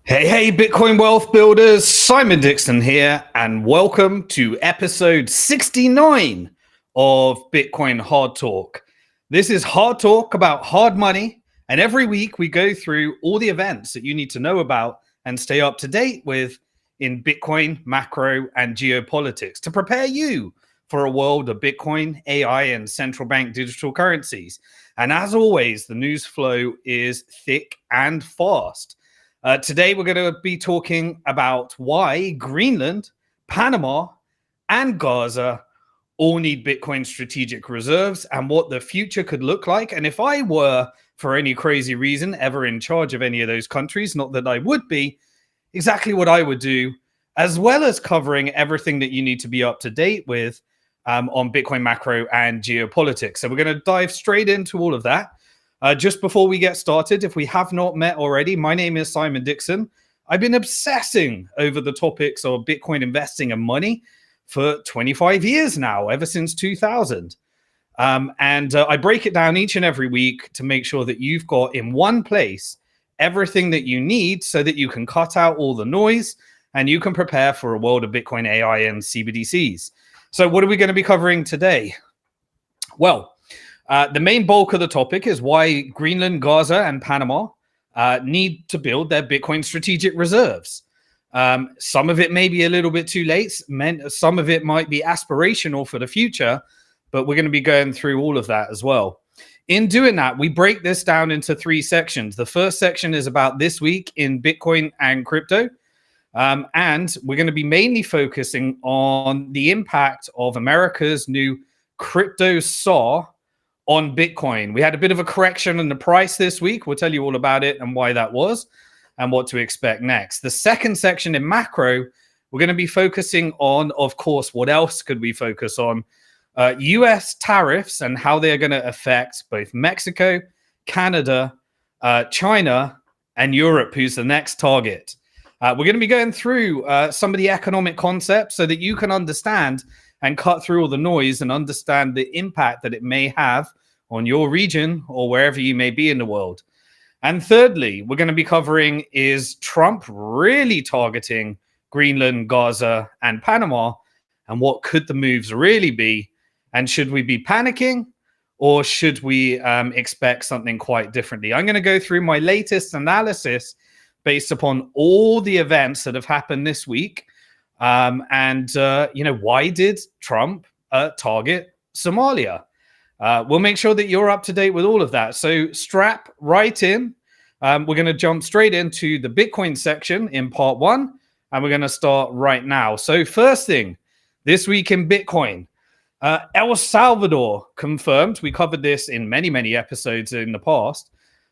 Hey, Bitcoin wealth builders, Simon Dixon here, and welcome to episode 69 of Bitcoin Hard Talk. This is hard talk about hard money, and every week we go through all the events that you need to know about and stay up to date with in Bitcoin, macro, and geopolitics to prepare you for a world of Bitcoin, AI, and central bank digital currencies. And as always, the news flow is thick and fast. Today, we're going to be talking about why Greenland, Panama, and Gaza all need Bitcoin strategic reserves and what the future could look like. And if I were, for any crazy reason, ever in charge of any of those countries, not that I would be, exactly what I would do, as well as covering everything that you need to be up to date with on Bitcoin macro and geopolitics. So we're going to dive straight into all of that. Just before we get started, if we have not met already, my name is Simon Dixon. I've been obsessing over the topics of Bitcoin investing and money for 25 years now, ever since 2000. I break it down each and every week to make sure that you've got in one place everything that you need so that you can cut out all the noise and you can prepare for a world of Bitcoin, AI, and CBDCs. So what are we going to be covering today? Well, the main bulk of the topic is why Greenland, Gaza, and Panama need to build their Bitcoin strategic reserves. Some of it may be a little bit too late. Some of it might be aspirational for the future, but we're going to be going through all of that as well. In doing that, we break this down into three sections. The first section is about this week in Bitcoin and crypto. And we're going to be mainly focusing on the impact of America's new crypto SAW on Bitcoin. We had a bit of a correction in the price this week. We'll tell you all about it and why that was and what to expect next. The second section in macro, we're going to be focusing on, of course, what else could we focus on? US tariffs and how they're going to affect both Mexico, Canada, China, and Europe, who's the next target. We're going to be going through some of the economic concepts so that you can understand and cut through all the noise and understand the impact that it may have on your region or wherever you may be in the world. And thirdly, we're going to be covering, is Trump really targeting Greenland, Gaza, and Panama? And what could the moves really be? And should we be panicking or should we expect something quite differently? I'm going to go through my latest analysis based upon all the events that have happened this week. Why did Trump target Somalia? We'll make sure that you're up to date with all of that. So strap right in. We're going to jump straight into the Bitcoin section in part one, and we're going to start right now. So first thing, this week in Bitcoin, El Salvador confirmed. We covered this in many, many episodes in the past.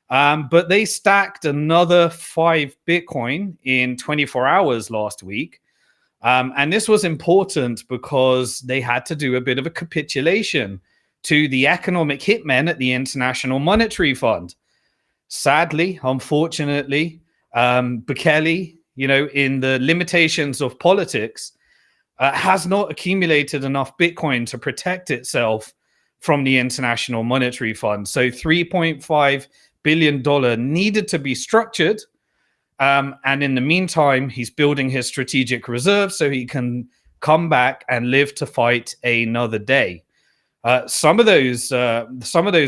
But they stacked another 5 Bitcoin in 24 hours last week. And this was important because they had to do a bit of a capitulation to the economic hitmen at the International Monetary Fund. Sadly, unfortunately, Bukele, in the limitations of politics, has not accumulated enough Bitcoin to protect itself from the International Monetary Fund. So $3.5 billion needed to be structured. And in the meantime, he's building his strategic reserves so he can come back and live to fight another day. Some of those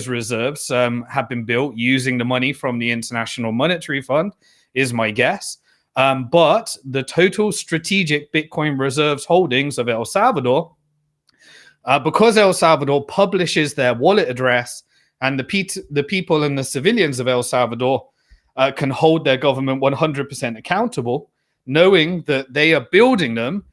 reserves have been built using the money from the International Monetary Fund, is my guess. But the total strategic Bitcoin reserves holdings of El Salvador, because El Salvador publishes their wallet address, and the people and the civilians of El Salvador can hold their government 100% accountable, knowing that they are building them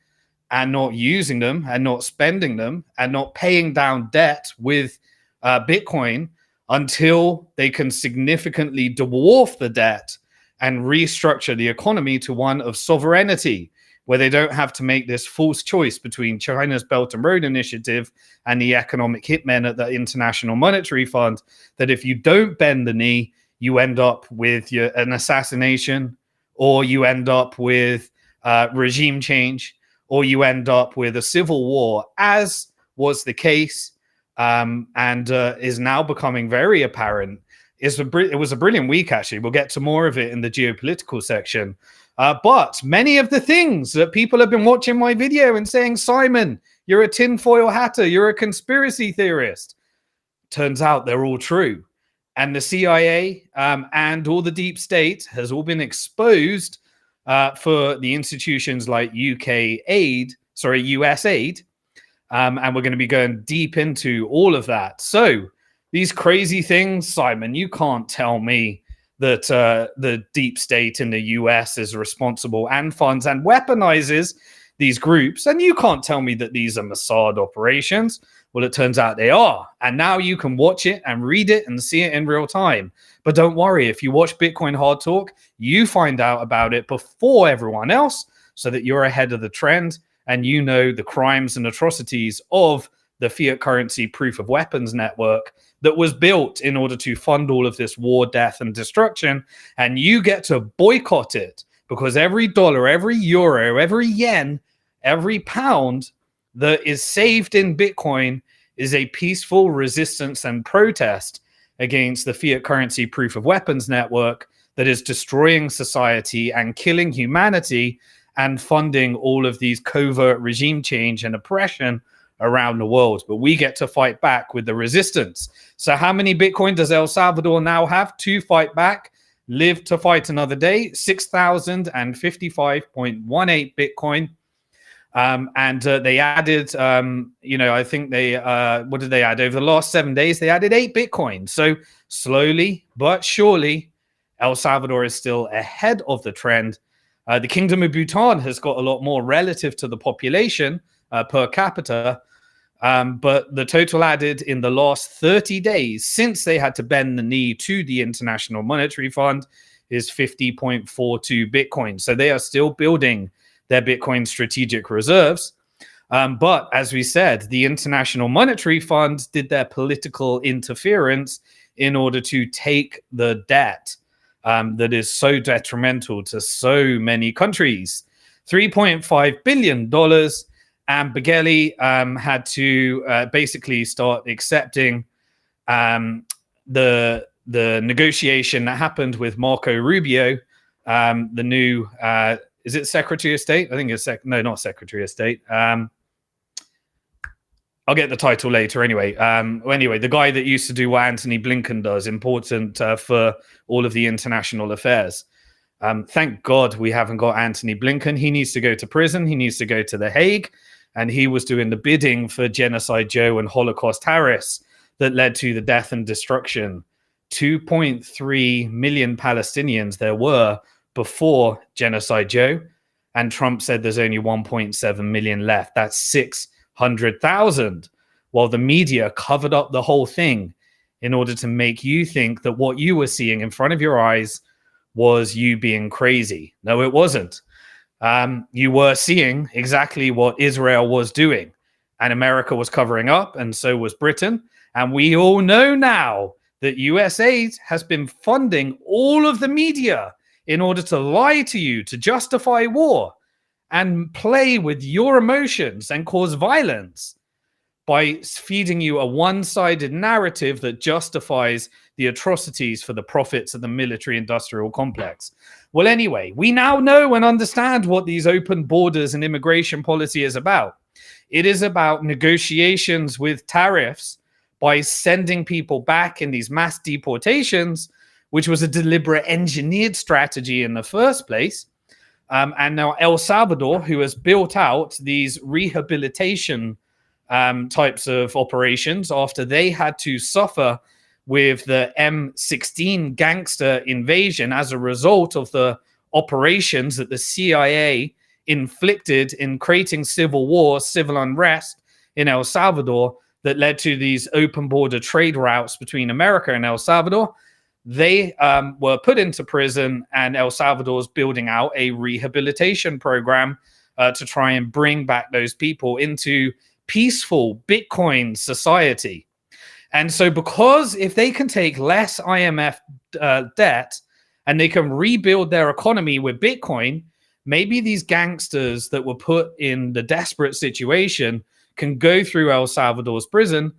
and not using them and not spending them and not paying down debt with Bitcoin until they can significantly dwarf the debt and restructure the economy to one of sovereignty, where they don't have to make this false choice between China's Belt and Road Initiative and the economic hitmen at the International Monetary Fund, that if you don't bend the knee, you end up with an assassination, or you end up with regime change, or you end up with a civil war, as was the case and is now becoming very apparent it was a brilliant week, actually. We'll get to more of it in the geopolitical section. But many of the things that people have been watching my video and saying, Simon, you're a tinfoil hatter, you're a conspiracy theorist. Turns out they're all true. And the CIA and all the deep state has all been exposed for the institutions like US aid. And we're going to be going deep into all of that. So these crazy things, Simon, you can't tell me that the deep state in the US is responsible and funds and weaponizes these groups. And you can't tell me that these are Mossad operations. Well, it turns out they are. And now you can watch it and read it and see it in real time. But don't worry, if you watch Bitcoin Hard Talk, you find out about it before everyone else so that you're ahead of the trend and you know the crimes and atrocities of the fiat currency proof of weapons network that was built in order to fund all of this war, death, and destruction. And you get to boycott it because every dollar, every euro, every yen, every pound that is saved in Bitcoin is a peaceful resistance and protest against the fiat currency proof of weapons network that is destroying society and killing humanity and funding all of these covert regime change and oppression around the world. But we get to fight back with the resistance. So how many Bitcoin does El Salvador now have to fight back? Live to fight another day, 6,055.18 Bitcoin. And they added, I think they, what did they add? Over the last 7 days, they added 8 Bitcoin. So slowly but surely, El Salvador is still ahead of the trend. The Kingdom of Bhutan has got a lot more relative to the population per capita. But the total added in the last 30 days since they had to bend the knee to the International Monetary Fund is 50.42 Bitcoin. So they are still building their Bitcoin strategic reserves. But as we said, the International Monetary Fund did their political interference in order to take the debt that is so detrimental to so many countries. $3.5 billion. And Bukele had to basically start accepting the negotiation that happened with Marco Rubio, the new, is it Secretary of State? I think it's, not Secretary of State. I'll get the title later anyway. Anyway, the guy that used to do what Anthony Blinken does, important for all of the international affairs. Thank God we haven't got Anthony Blinken. He needs to go to prison. He needs to go to The Hague. And he was doing the bidding for Genocide Joe and Holocaust Harris that led to the death and destruction. 2.3 million Palestinians there were before Genocide Joe. And Trump said there's only 1.7 million left. That's 600,000. While the media covered up the whole thing in order to make you think that what you were seeing in front of your eyes was you being crazy. No, it wasn't. You were seeing exactly what Israel was doing, and America was covering up, and so was Britain. And we all know now that US aid has been funding all of the media in order to lie to you, to justify war, and play with your emotions and cause violence by feeding you a one-sided narrative that justifies the atrocities for the profits of the military-industrial complex. Well, anyway, we now know and understand what these open borders and immigration policy is about. It is about negotiations with tariffs by sending people back in these mass deportations, which was a deliberate engineered strategy in the first place. And now El Salvador, who has built out these rehabilitation types of operations after they had to suffer with the M16 gangster invasion as a result of the operations that the CIA inflicted in creating civil war, civil unrest in El Salvador that led to these open border trade routes between America and El Salvador. They were put into prison, and El Salvador's building out a rehabilitation program to try and bring back those people into peaceful Bitcoin society. And so because if they can take less IMF debt and they can rebuild their economy with Bitcoin, maybe these gangsters that were put in the desperate situation can go through El Salvador's prison.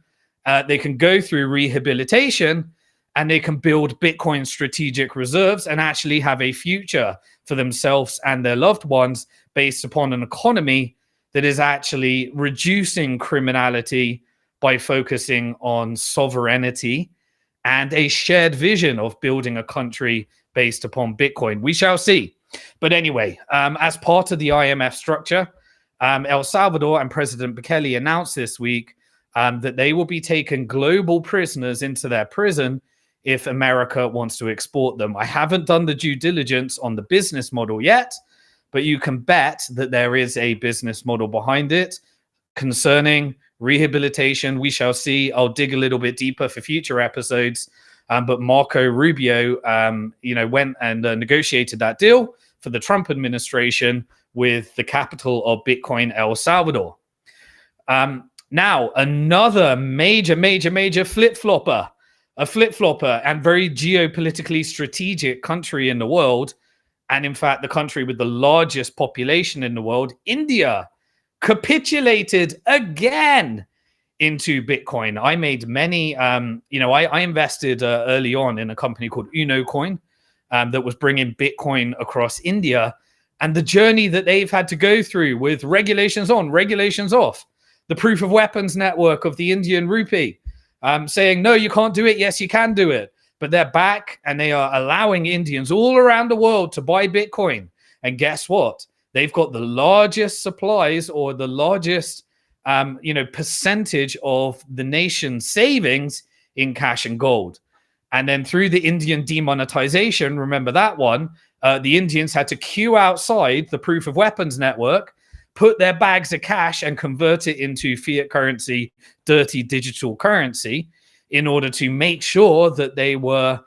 They can go through rehabilitation and they can build Bitcoin strategic reserves and actually have a future for themselves and their loved ones based upon an economy that is actually reducing criminality by focusing on sovereignty and a shared vision of building a country based upon Bitcoin. We shall see. But anyway, as part of the IMF structure, El Salvador and President Bukele announced this week that they will be taking global prisoners into their prison if America wants to export them. I haven't done the due diligence on the business model yet, but you can bet that there is a business model behind it concerning rehabilitation. We shall see. I'll dig a little bit deeper for future episodes. But Marco Rubio, went and negotiated that deal for the Trump administration with the capital of Bitcoin, El Salvador. Now, another major flip-flopper, and very geopolitically strategic country in the world, and in fact, the country with the largest population in the world, India, capitulated again into Bitcoin. I made many, I invested early on in a company called Uno Coin that was bringing Bitcoin across India, and the journey that they've had to go through with regulations on, regulations off, the proof of weapons network of the Indian rupee, saying, no, you can't do it. Yes, you can do it. But they're back and they are allowing Indians all around the world to buy Bitcoin. And guess what? They've got the largest supplies or the largest, percentage of the nation's savings in cash and gold. And then through the Indian demonetization, remember that one, the Indians had to queue outside the proof of weapons network, put their bags of cash and convert it into fiat currency, dirty digital currency, in order to make sure that they were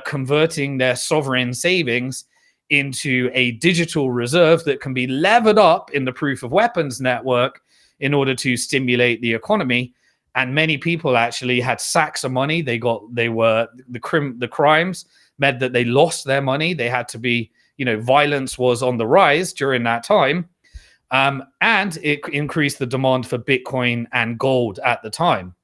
converting their sovereign savings into a digital reserve that can be levered up in the proof of weapons network in order to stimulate the economy. And many people actually had sacks of money. The crimes meant that they lost their money. They had to be, violence was on the rise during that time. And it increased the demand for Bitcoin and gold at the time.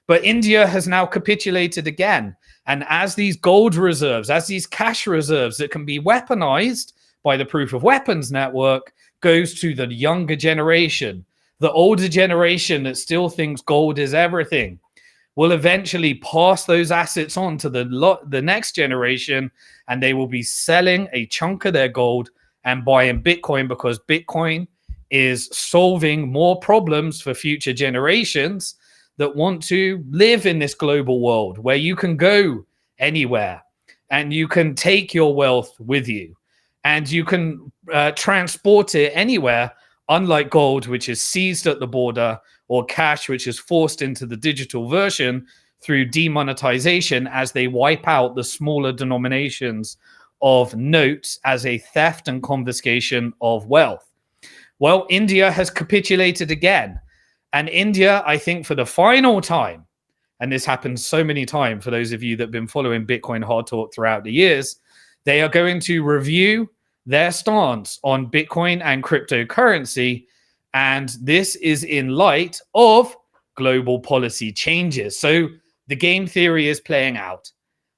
But India has now capitulated again. And as these gold reserves, as these cash reserves that can be weaponized by the proof of weapons network goes to the younger generation, the older generation that still thinks gold is everything, will eventually pass those assets on to the next generation, and they will be selling a chunk of their gold and buying Bitcoin, because Bitcoin is solving more problems for future generations that want to live in this global world where you can go anywhere and you can take your wealth with you and you can transport it anywhere, unlike gold, which is seized at the border, or cash, which is forced into the digital version through demonetization as they wipe out the smaller denominations of notes as a theft and confiscation of wealth. Well, India has capitulated again. And India, I think for the final time, and this happens so many times for those of you that have been following Bitcoin Hard Talk throughout the years, they are going to review their stance on Bitcoin and cryptocurrency. And this is in light of global policy changes. So the game theory is playing out.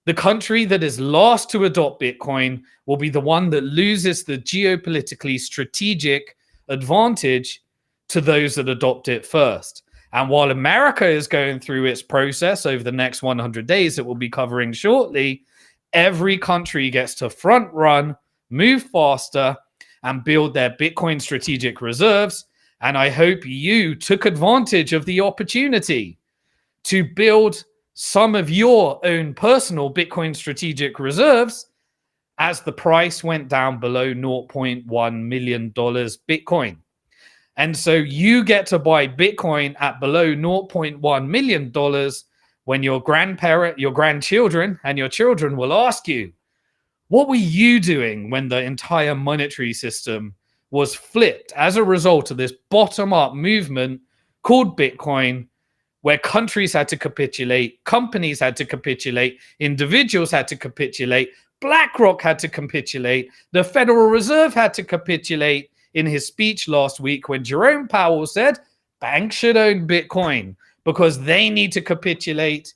The country that is last to adopt Bitcoin will be the one that loses the geopolitically strategic advantage to those that adopt it first. And while America is going through its process over the next 100 days that we'll be covering shortly, every country gets to front run, move faster, and build their Bitcoin strategic reserves. And I hope you took advantage of the opportunity to build some of your own personal Bitcoin strategic reserves as the price went down below $0.1 million Bitcoin. And so you get to buy Bitcoin at below $0.1 million when your grandparent, your grandchildren, and your children will ask you, what were you doing when the entire monetary system was flipped as a result of this bottom-up movement called Bitcoin, where countries had to capitulate, companies had to capitulate, individuals had to capitulate, BlackRock had to capitulate, the Federal Reserve had to capitulate in his speech last week when Jerome Powell said banks should own Bitcoin because they need to capitulate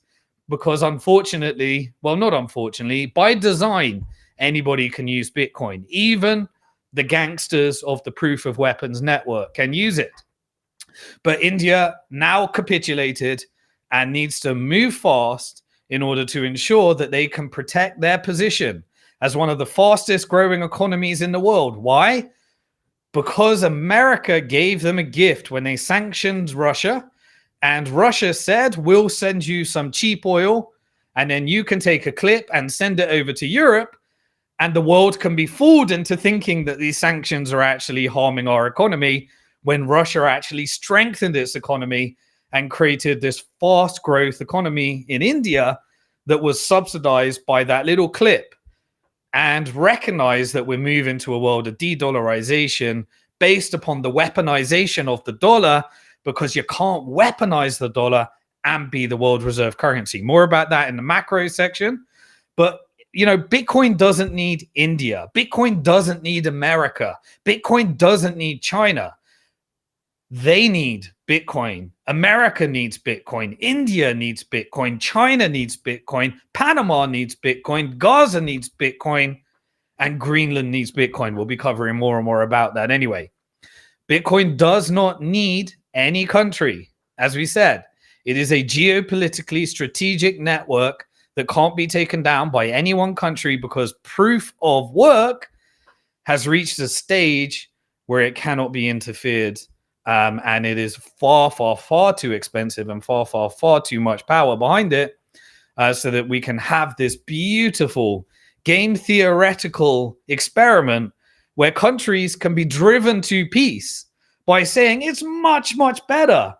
because unfortunately, well, not unfortunately, by design, anybody can use Bitcoin. Even the gangsters of the proof of weapons network can use it. But India now capitulated and needs to move fast in order to ensure that they can protect their position as one of the fastest growing economies in the world. Why? Because America gave them a gift when they sanctioned Russia, and Russia said, we'll send you some cheap oil, and then you can take a clip and send it over to Europe, and the world can be fooled into thinking that these sanctions are actually harming our economy, when Russia actually strengthened its economy and created this fast growth economy in India that was subsidized by that little clip, and recognize that we're moving to a world of de-dollarization based upon the weaponization of the dollar, because you can't weaponize the dollar and be the world reserve currency. More about that in the macro section. But, you know, Bitcoin doesn't need India. Bitcoin doesn't need America. Bitcoin doesn't need China. They need Bitcoin. America needs Bitcoin. India needs Bitcoin. China needs Bitcoin. Panama needs Bitcoin. Gaza needs Bitcoin. And Greenland needs Bitcoin. We'll be covering more and more about that anyway. Bitcoin does not need any country. As we said, it is a geopolitically strategic network that can't be taken down by any one country, because proof of work has reached a stage where it cannot be interfered. And it is far, far, far too expensive and far, far, far too much power behind it, so that we can have this beautiful game theoretical experiment where countries can be driven to peace by saying it's much, much better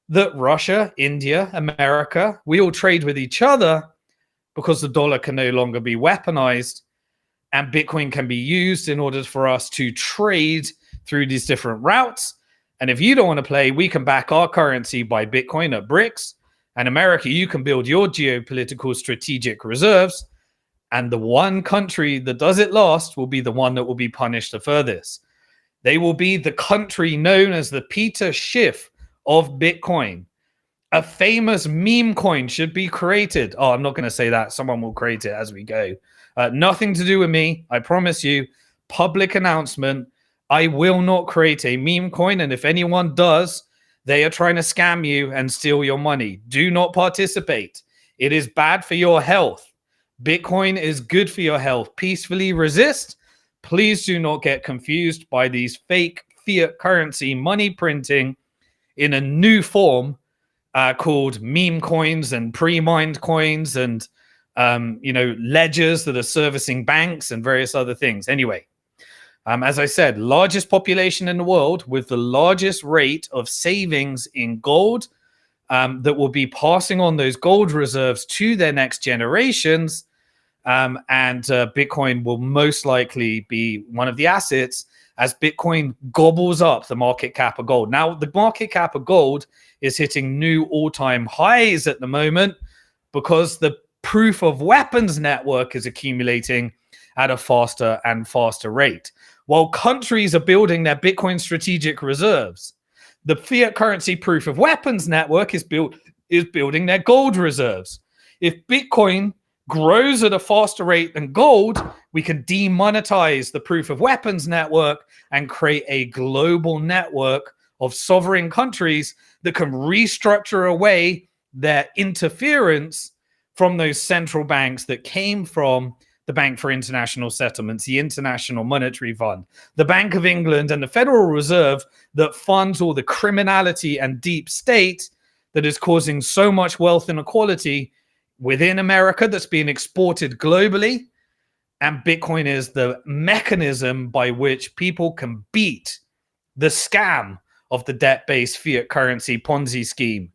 that Russia, India, America, we all trade with each other, because the dollar can no longer be weaponized, and Bitcoin can be used in order for us to trade through these different routes. And if you don't want to play, we can back our currency by Bitcoin at BRICS. And America, you can build your geopolitical strategic reserves. And the one country that does it last will be the one that will be punished the furthest. They will be the country known as the Peter Schiff of Bitcoin. A famous meme coin should be created. Oh, I'm not going to say that. Someone will create it as we go. Nothing to do with me. I promise you. Public announcement. I will not create a meme coin. And if anyone does, they are trying to scam you and steal your money. Do not participate. It is bad for your health. Bitcoin is good for your health. Peacefully resist. Please do not get confused by these fake fiat currency money printing in a new form called meme coins and pre-mined coins and ledgers that are servicing banks and various other things. Anyway, as I said, largest population in the world with the largest rate of savings in gold that will be passing on those gold reserves to their next generations. And Bitcoin will most likely be one of the assets as Bitcoin gobbles up the market cap of gold. Now, the market cap of gold is hitting new all-time highs at the moment because the proof of weapons network is accumulating at a faster and faster rate. While countries are building their Bitcoin strategic reserves, the fiat currency proof of weapons network is building their gold reserves. If Bitcoin grows at a faster rate than gold, we can demonetize the proof of weapons network and create a global network of sovereign countries that can restructure away their interference from those central banks that came from the Bank for International Settlements, the International Monetary Fund, the Bank of England, and the Federal Reserve that funds all the criminality and deep state that is causing so much wealth inequality within America that's being exported globally. And Bitcoin is the mechanism by which people can beat the scam of the debt-based fiat currency Ponzi scheme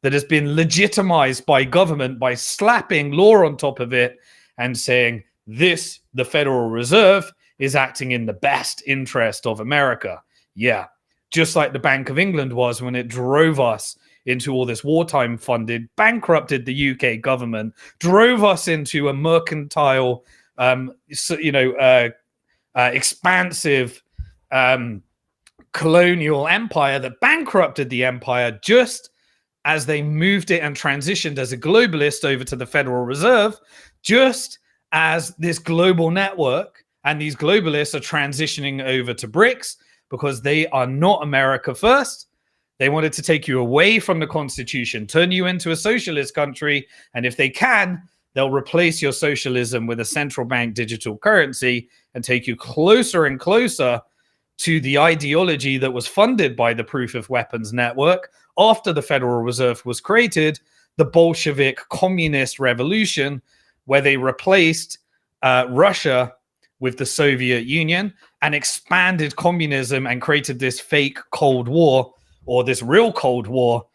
that has been legitimized by government by slapping law on top of it and saying this, the Federal Reserve, is acting in the best interest of America. Yeah, just like the Bank of England was when it drove us into all this wartime funded, bankrupted the UK government, drove us into a mercantile, expansive colonial empire that bankrupted the empire just as they moved it and transitioned as a globalist over to the Federal Reserve, just as this global network and these globalists are transitioning over to BRICS because they are not America first. They wanted to take you away from the Constitution, turn you into a socialist country, and if they can, they'll replace your socialism with a central bank digital currency and take you closer and closer to the ideology that was funded by the proof of weapons network after the Federal Reserve was created, the Bolshevik communist revolution, where they replaced Russia with the Soviet Union and expanded communism and created this fake Cold War, or this real Cold War,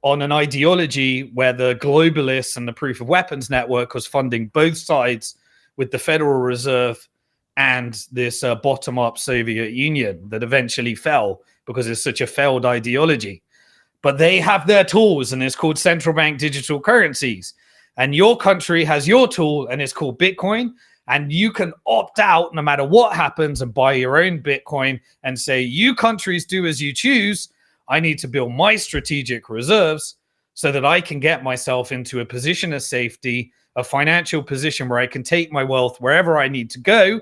on an ideology where the globalists and the proof of weapons network was funding both sides with the Federal Reserve and this bottom-up Soviet Union that eventually fell because it's such a failed ideology. But they have their tools, and it's called central bank digital currencies. And your country has your tool, and it's called Bitcoin. And you can opt out no matter what happens and buy your own Bitcoin and say, you countries do as you choose. I need to build my strategic reserves so that I can get myself into a position of safety, a financial position where I can take my wealth wherever I need to go.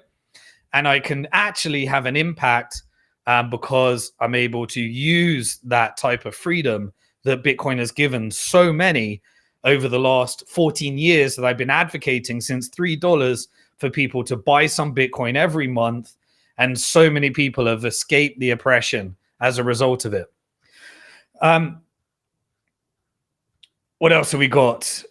And I can actually have an impact because I'm able to use that type of freedom that Bitcoin has given so many over the last 14 years that I've been advocating since $3 for people to buy some Bitcoin every month. And so many people have escaped the oppression as a result of it. What else have we got?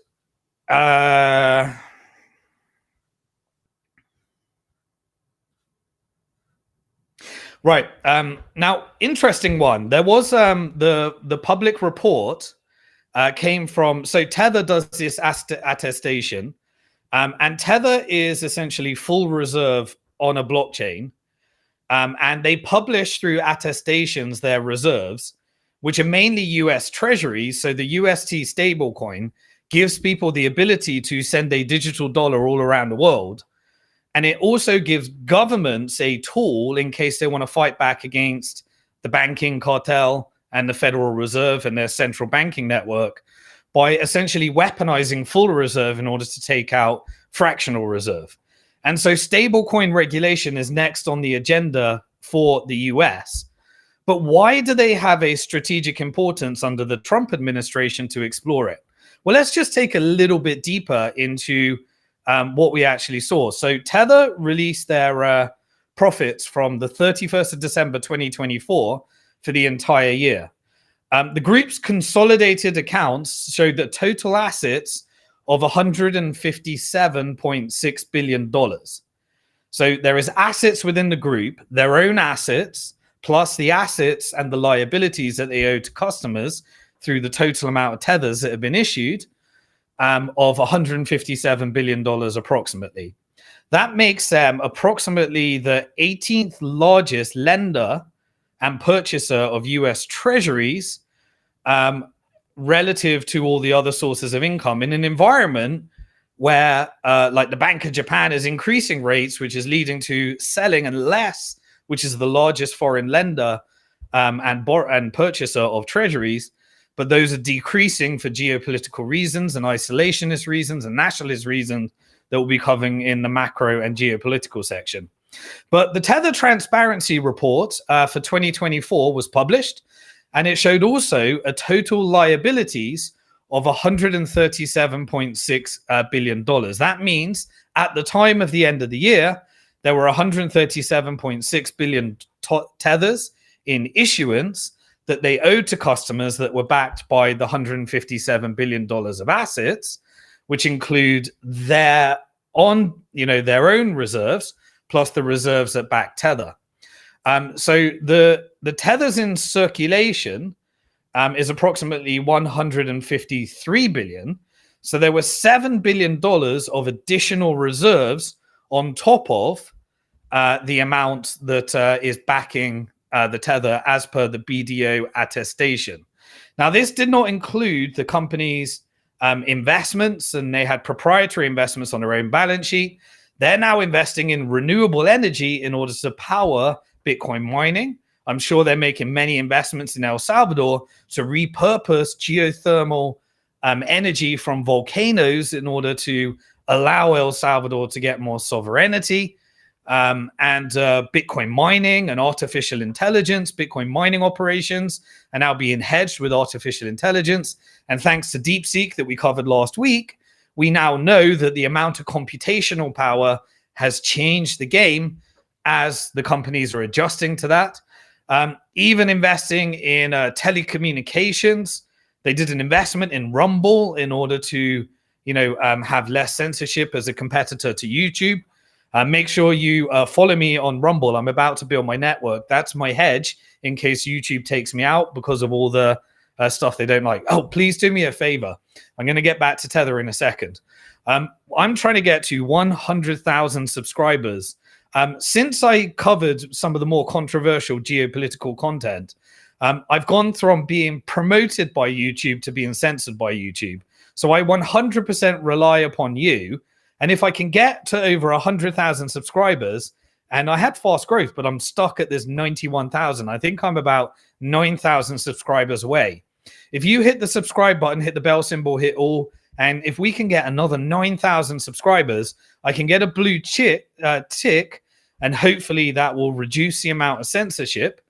Right. Now, interesting one. There was the public report came from, so Tether does this attestation, and Tether is essentially full reserve on a blockchain, and they publish through attestations their reserves, which are mainly US treasuries. So the UST stablecoin gives people the ability to send a digital dollar all around the world. And it also gives governments a tool in case they want to fight back against the banking cartel and the Federal Reserve and their central banking network by essentially weaponizing full reserve in order to take out fractional reserve. And so stablecoin regulation is next on the agenda for the US. But why do they have a strategic importance under the Trump administration to explore it? Well, let's just take a little bit deeper into what we actually saw. So Tether released their profits from the 31st of December 2024 for the entire year. The group's consolidated accounts showed that total assets of $157.6 billion. So there is assets within the group, their own assets, plus the assets and the liabilities that they owe to customers through the total amount of tethers that have been issued, of $157 billion approximately. That makes them approximately the 18th largest lender and purchaser of US treasuries relative to all the other sources of income in an environment where like the Bank of Japan is increasing rates, which is leading to selling, and less, which is the largest foreign lender and purchaser of treasuries. But those are decreasing for geopolitical reasons and isolationist reasons and nationalist reasons that we'll be covering in the macro and geopolitical section. But the Tether Transparency Report for 2024 was published, and it showed also a total liabilities of $137.6 billion. That means at the time of the end of the year, there were 137.6 billion tethers in issuance that they owed to customers that were backed by the $157 billion of assets, which include their own reserves plus the reserves that back Tether. So the tethers in circulation is approximately 153 billion. So there was $7 billion of additional reserves on top of the amount that is backing the Tether as per the BDO attestation. Now, this did not include the company's investments, and they had proprietary investments on their own balance sheet. They're now investing in renewable energy in order to power Bitcoin mining, I'm sure they're making many investments in El Salvador to repurpose geothermal energy from volcanoes in order to allow El Salvador to get more sovereignty. And Bitcoin mining and artificial intelligence, Bitcoin mining operations are now being hedged with artificial intelligence. And thanks to DeepSeek that we covered last week, we now know that the amount of computational power has changed the game as the companies are adjusting to that. Even investing in telecommunications, they did an investment in Rumble in order to, have less censorship as a competitor to YouTube. Make sure you follow me on Rumble. I'm about to build my network. That's my hedge in case YouTube takes me out because of all the stuff they don't like. Oh, please do me a favor. I'm going to get back to Tether in a second. I'm trying to get to 100,000 subscribers. Since I covered some of the more controversial geopolitical content, I've gone from being promoted by YouTube to being censored by YouTube. So I 100% rely upon you. And if I can get to over 100,000 subscribers, and I had fast growth, but I'm stuck at this 91,000. I think I'm about 9,000 subscribers away. If you hit the subscribe button, hit the bell symbol, hit all, and if we can get another 9,000 subscribers, I can get a blue tick, and hopefully that will reduce the amount of censorship.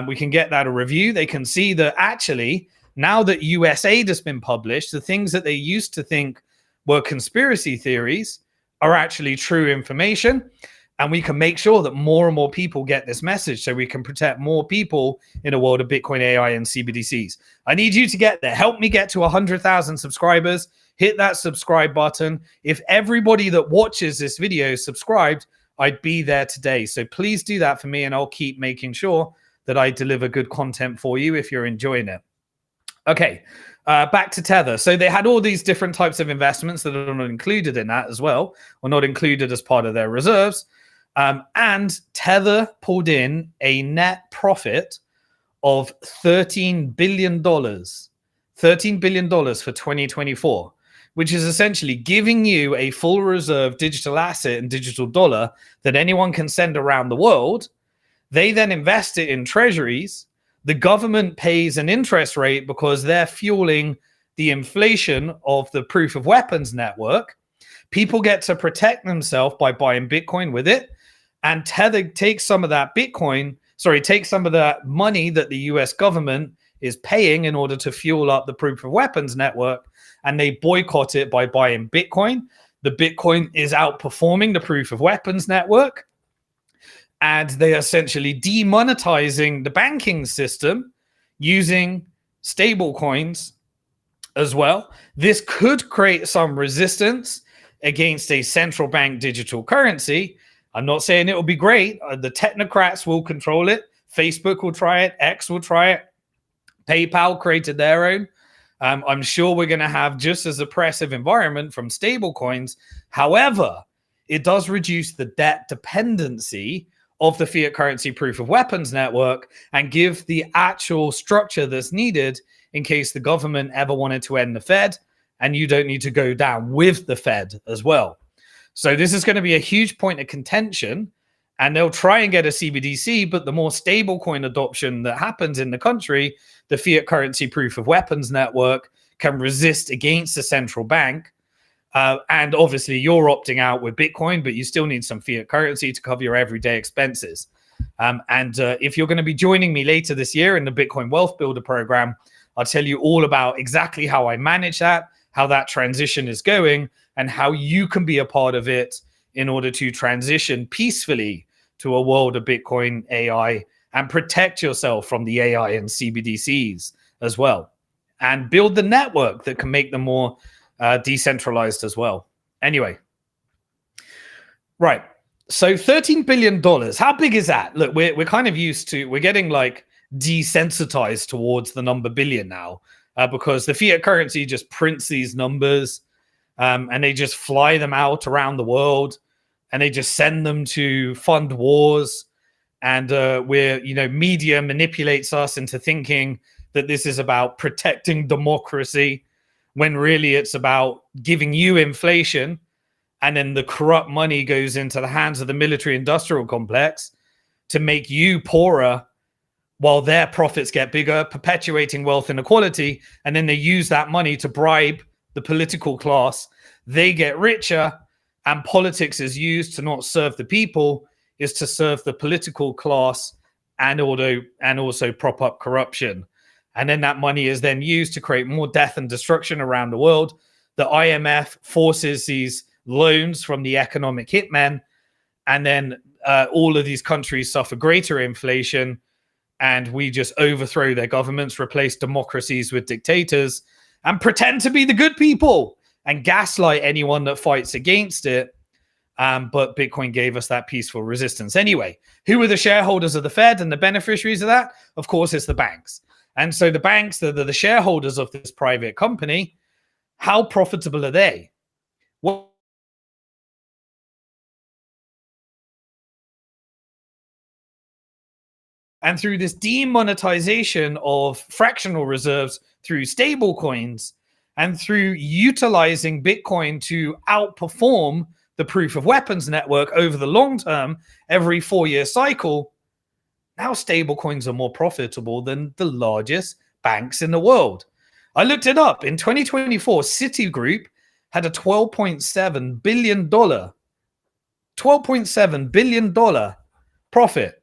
We can get that a review. They can see that actually, now that USAID has been published, the things that they used to think were conspiracy theories are actually true information. And we can make sure that more and more people get this message so we can protect more people in a world of Bitcoin, AI, and CBDCs. I need you to get there. Help me get to 100,000 subscribers. Hit that subscribe button. If everybody that watches this video subscribed, I'd be there today. So please do that for me, and I'll keep making sure that I deliver good content for you if you're enjoying it. Okay, back to Tether. So they had all these different types of investments that are not included in that as well, or not included as part of their reserves. And Tether pulled in a net profit of $13 billion. $13 billion for 2024, which is essentially giving you a full reserve digital asset and digital dollar that anyone can send around the world. They then invest it in treasuries. The government pays an interest rate because they're fueling the inflation of the proof of weapons network. People get to protect themselves by buying Bitcoin with it. And Tether takes some of that takes some of that money that the US government is paying in order to fuel up the proof of weapons network, and they boycott it by buying Bitcoin. The Bitcoin is outperforming the proof of weapons network, and they are essentially demonetizing the banking system using stable coins as well. This could create some resistance against a central bank digital currency. I'm not saying it will be great. The technocrats will control it. Facebook will try it. X will try it. PayPal created their own. I'm sure we're going to have just as oppressive environment from stable coins. However, it does reduce the debt dependency of the fiat currency proof of weapons network and give the actual structure that's needed in case the government ever wanted to end the Fed, and you don't need to go down with the Fed as well. So this is going to be a huge point of contention, and they'll try and get a CBDC, but the more stable coin adoption that happens in the country, the fiat currency proof of weapons network can resist against the central bank. And obviously you're opting out with Bitcoin, but you still need some fiat currency to cover your everyday expenses. If you're going to be joining me later this year in the Bitcoin Wealth Builder program, I'll tell you all about exactly how I manage that, how that transition is going, and how you can be a part of it in order to transition peacefully to a world of Bitcoin, AI, and protect yourself from the AI and CBDCs as well, and build the network that can make them more decentralized as well. Anyway, right. So $13 billion, how big is that? Look, we're kind of used to, we're getting like desensitized towards the number billion now because the fiat currency just prints these numbers and they just fly them out around the world and they just send them to fund wars. And media manipulates us into thinking that this is about protecting democracy, when really it's about giving you inflation, and then the corrupt money goes into the hands of the military industrial complex to make you poorer while their profits get bigger, perpetuating wealth inequality. And then they use that money to bribe the political class. They get richer, and politics is used to not serve the people, is to serve the political class and also prop up corruption. And then that money is then used to create more death and destruction around the world. The IMF forces these loans from the economic hitmen, and then all of these countries suffer greater inflation, and we just overthrow their governments, replace democracies with dictators, and pretend to be the good people and gaslight anyone that fights against it. But Bitcoin gave us that peaceful resistance. Anyway, who are the shareholders of the Fed and the beneficiaries of that? Of course, it's the banks. And so the banks that are the shareholders of this private company, how profitable are they? Well, and through this demonetization of fractional reserves through stable coins and through utilizing Bitcoin to outperform the proof of weapons network over the long term, every 4-year cycle, now stable coins are more profitable than the largest banks in the world. I looked it up. In 2024, Citigroup had a $12.7 billion profit.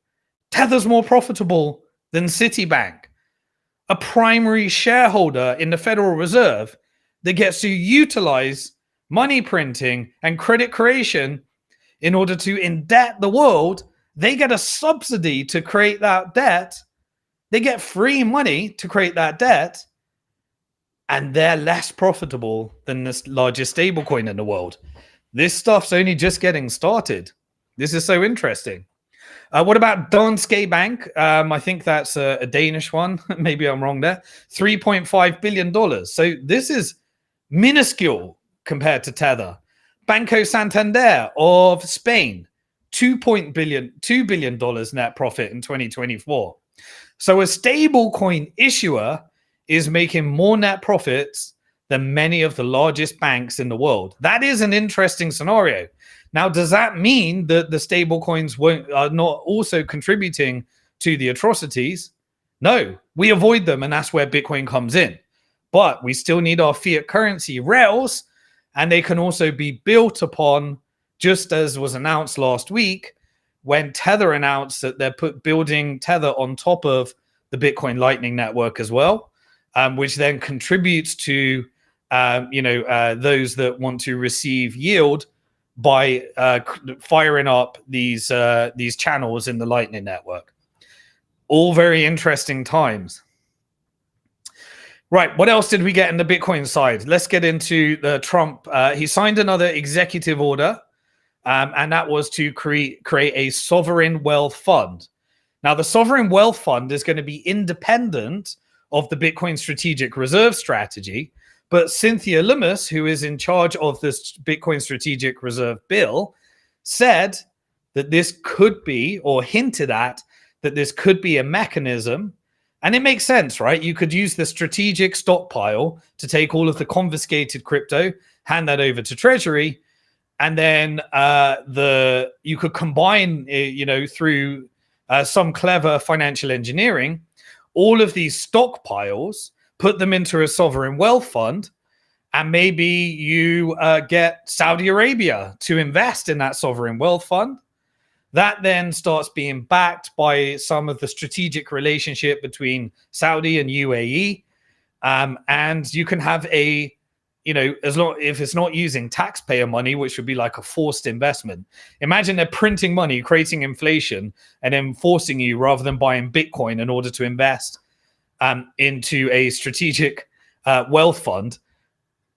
Tether's more profitable than Citibank. A primary shareholder in the Federal Reserve that gets to utilize money printing and credit creation in order to indebt the world. They get a subsidy to create that debt. They get free money to create that debt. And they're less profitable than the largest stablecoin in the world. This stuff's only just getting started. This is so interesting. What about Danske Bank? I think that's a Danish one. Maybe I'm wrong there. $3.5 billion. So this is minuscule compared to Tether. Banco Santander of Spain, $2 billion net profit in 2024. So a stable coin issuer is making more net profits than many of the largest banks in the world. That is an interesting scenario. Now, does that mean that the stable coins are not also contributing to the atrocities? No, we avoid them, and that's where Bitcoin comes in. But we still need our fiat currency rails, and they can also be built upon, just as was announced last week when Tether announced that they're building Tether on top of the Bitcoin Lightning Network as well, which then contributes to those that want to receive yield by firing up these channels in the Lightning Network. All very interesting times. Right, what else did we get in the Bitcoin side? Let's get into the Trump. He signed another executive order, and that was to create a sovereign wealth fund. Now, the sovereign wealth fund is going to be independent of the Bitcoin strategic reserve strategy. But Cynthia Lummis, who is in charge of this Bitcoin strategic reserve bill, said that this could be, or hinted at, that this could be a mechanism. And it makes sense, right? You could use the strategic stockpile to take all of the confiscated crypto, hand that over to Treasury, and then you could combine, through some clever financial engineering, all of these stockpiles, put them into a sovereign wealth fund, and maybe you get Saudi Arabia to invest in that sovereign wealth fund. That then starts being backed by some of the strategic relationship between Saudi and UAE. And you can have if it's not using taxpayer money, which would be like a forced investment. Imagine they're printing money, creating inflation, and then forcing you, rather than buying Bitcoin, in order to invest into a strategic wealth fund.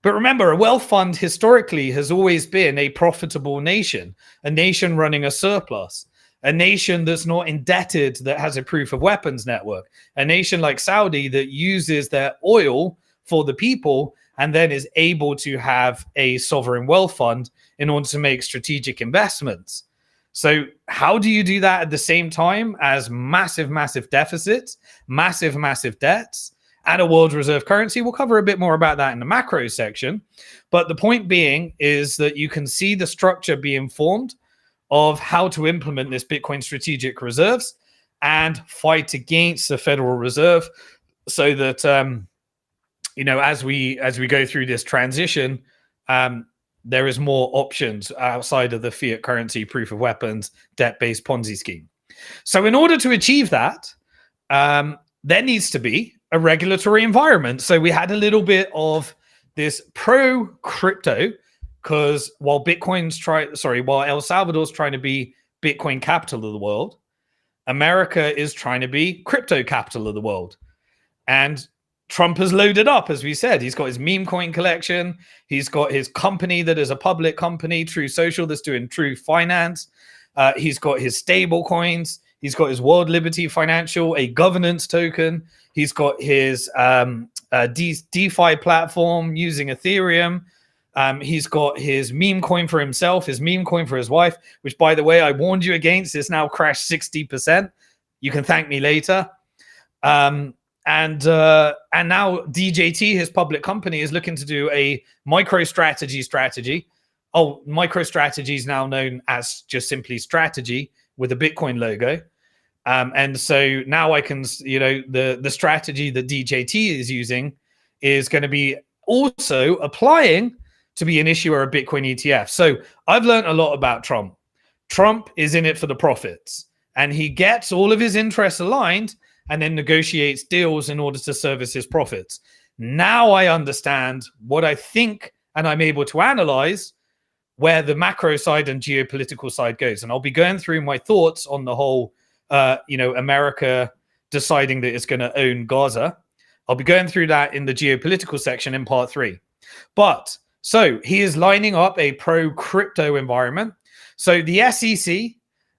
But remember, a wealth fund historically has always been a profitable nation, a nation running a surplus, a nation that's not indebted, that has a proof of weapons network, a nation like Saudi that uses their oil for the people and then is able to have a sovereign wealth fund in order to make strategic investments. So how do you do that at the same time as massive, massive deficits, massive, massive debts, and a world reserve currency? We'll cover a bit more about that in the macro section. But the point being is that you can see the structure being formed of how to implement this Bitcoin strategic reserves. and fight against the Federal Reserve, so that as we go through this transition, there is more options outside of the fiat currency, proof of weapons, debt-based Ponzi scheme. So in order to achieve that, there needs to be a regulatory environment. So we had a little bit of this pro-crypto, because while El Salvador's trying to be Bitcoin capital of the world, America is trying to be crypto capital of the world. And Trump has loaded up, as we said. He's got his meme coin collection. He's got his company that is a public company, True Social, that's doing true finance. He's got his stable coins. He's got his World Liberty Financial, a governance token. He's got his DeFi platform using Ethereum. He's got his meme coin for himself, his meme coin for his wife, which, by the way, I warned you against. It's now crashed 60%. You can thank me later. And now DJT, his public company, is looking to do a MicroStrategy. Oh, MicroStrategy is now known as just simply strategy with a Bitcoin logo. And so now I can, the strategy that DJT is using is going to be also applying to be an issuer of Bitcoin ETF. So I've learned a lot about Trump. Trump is in it for the profits, and he gets all of his interests aligned and then negotiates deals in order to service his profits. Now I understand what I think, and I'm able to analyze where the macro side and geopolitical side goes. And I'll be going through my thoughts on the whole, America deciding that it's going to own Gaza. I'll be going through that in the geopolitical section in part 3. But so he is lining up a pro-crypto environment. So the SEC,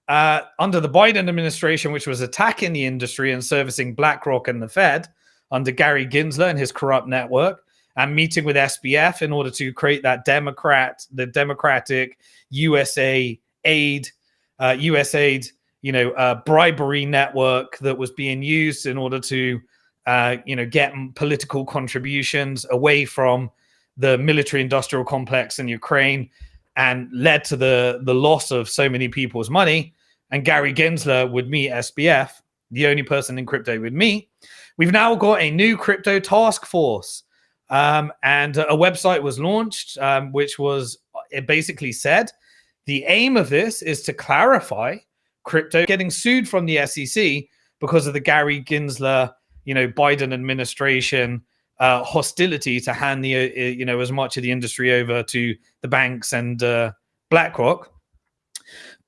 under the Biden administration, which was attacking the industry and servicing BlackRock and the Fed under Gary Gensler and his corrupt network, and meeting with SBF in order to create that democratic USAID, bribery network that was being used in order to, get political contributions away from the military-industrial complex in Ukraine, and led to the loss of so many people's money. And Gary Gensler would meet SBF, the only person in crypto would meet. We've now got a new crypto task force. And a website was launched, which was, it basically said, the aim of this is to clarify crypto getting sued from the SEC because of the Gary Gensler, Biden administration hostility to hand the, as much of the industry over to the banks and BlackRock.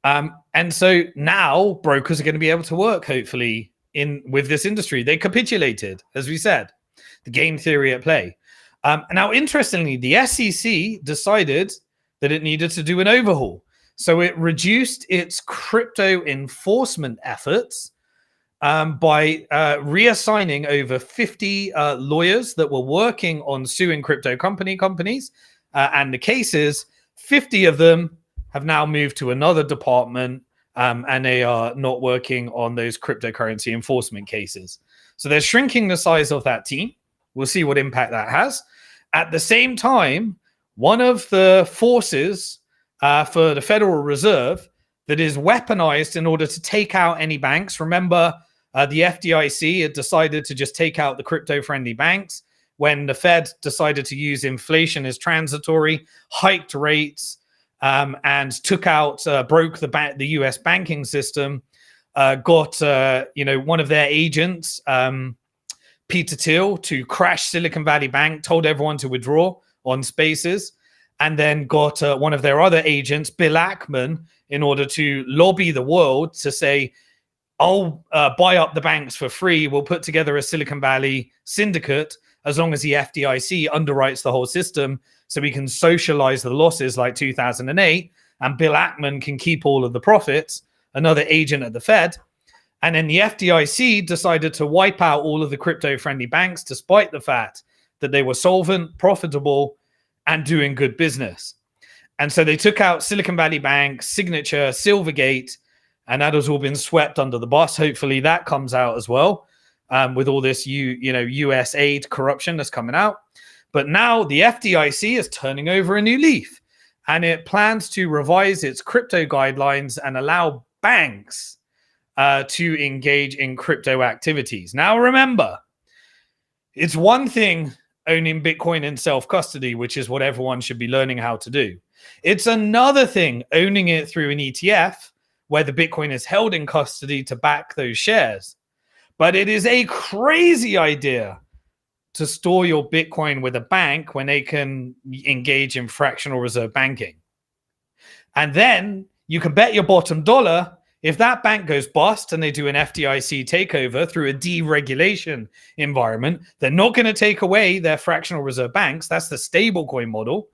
And so now brokers are going to be able to work, hopefully, with this industry. They capitulated, as we said, the game theory at play. Now, interestingly, the SEC decided that it needed to do an overhaul. So it reduced its crypto enforcement efforts by reassigning over 50 lawyers that were working on suing crypto companies. And the cases, 50 of them have now moved to another department, and they are not working on those cryptocurrency enforcement cases. So they're shrinking the size of that team. We'll see what impact that has. At the same time, one of the forces for the Federal Reserve that is weaponized in order to take out any banks. Remember, the FDIC had decided to just take out the crypto-friendly banks when the Fed decided to use inflation as transitory, hiked rates, and took out, broke the U.S. banking system, got one of their agents, Peter Thiel, to crash Silicon Valley Bank, told everyone to withdraw on Spaces, and then got one of their other agents, Bill Ackman, in order to lobby the world to say, I'll buy up the banks for free. We'll put together a Silicon Valley syndicate as long as the FDIC underwrites the whole system so we can socialize the losses like 2008, and Bill Ackman can keep all of the profits, another agent at the Fed. And then the FDIC decided to wipe out all of the crypto-friendly banks, despite the fact that they were solvent, profitable, and doing good business. And so they took out Silicon Valley Bank, Signature, Silvergate, and that has all been swept under the bus. Hopefully that comes out as well, with all this US aid corruption that's coming out. But now the FDIC is turning over a new leaf, and it plans to revise its crypto guidelines and allow banks to engage in crypto activities. Now, remember, it's one thing owning Bitcoin in self-custody, which is what everyone should be learning how to do. It's another thing owning it through an ETF where the Bitcoin is held in custody to back those shares. But it is a crazy idea to store your Bitcoin with a bank when they can engage in fractional reserve banking. And then you can bet your bottom dollar, if that bank goes bust and they do an FDIC takeover through a deregulation environment, they're not going to take away their fractional reserve banks. That's the stablecoin model.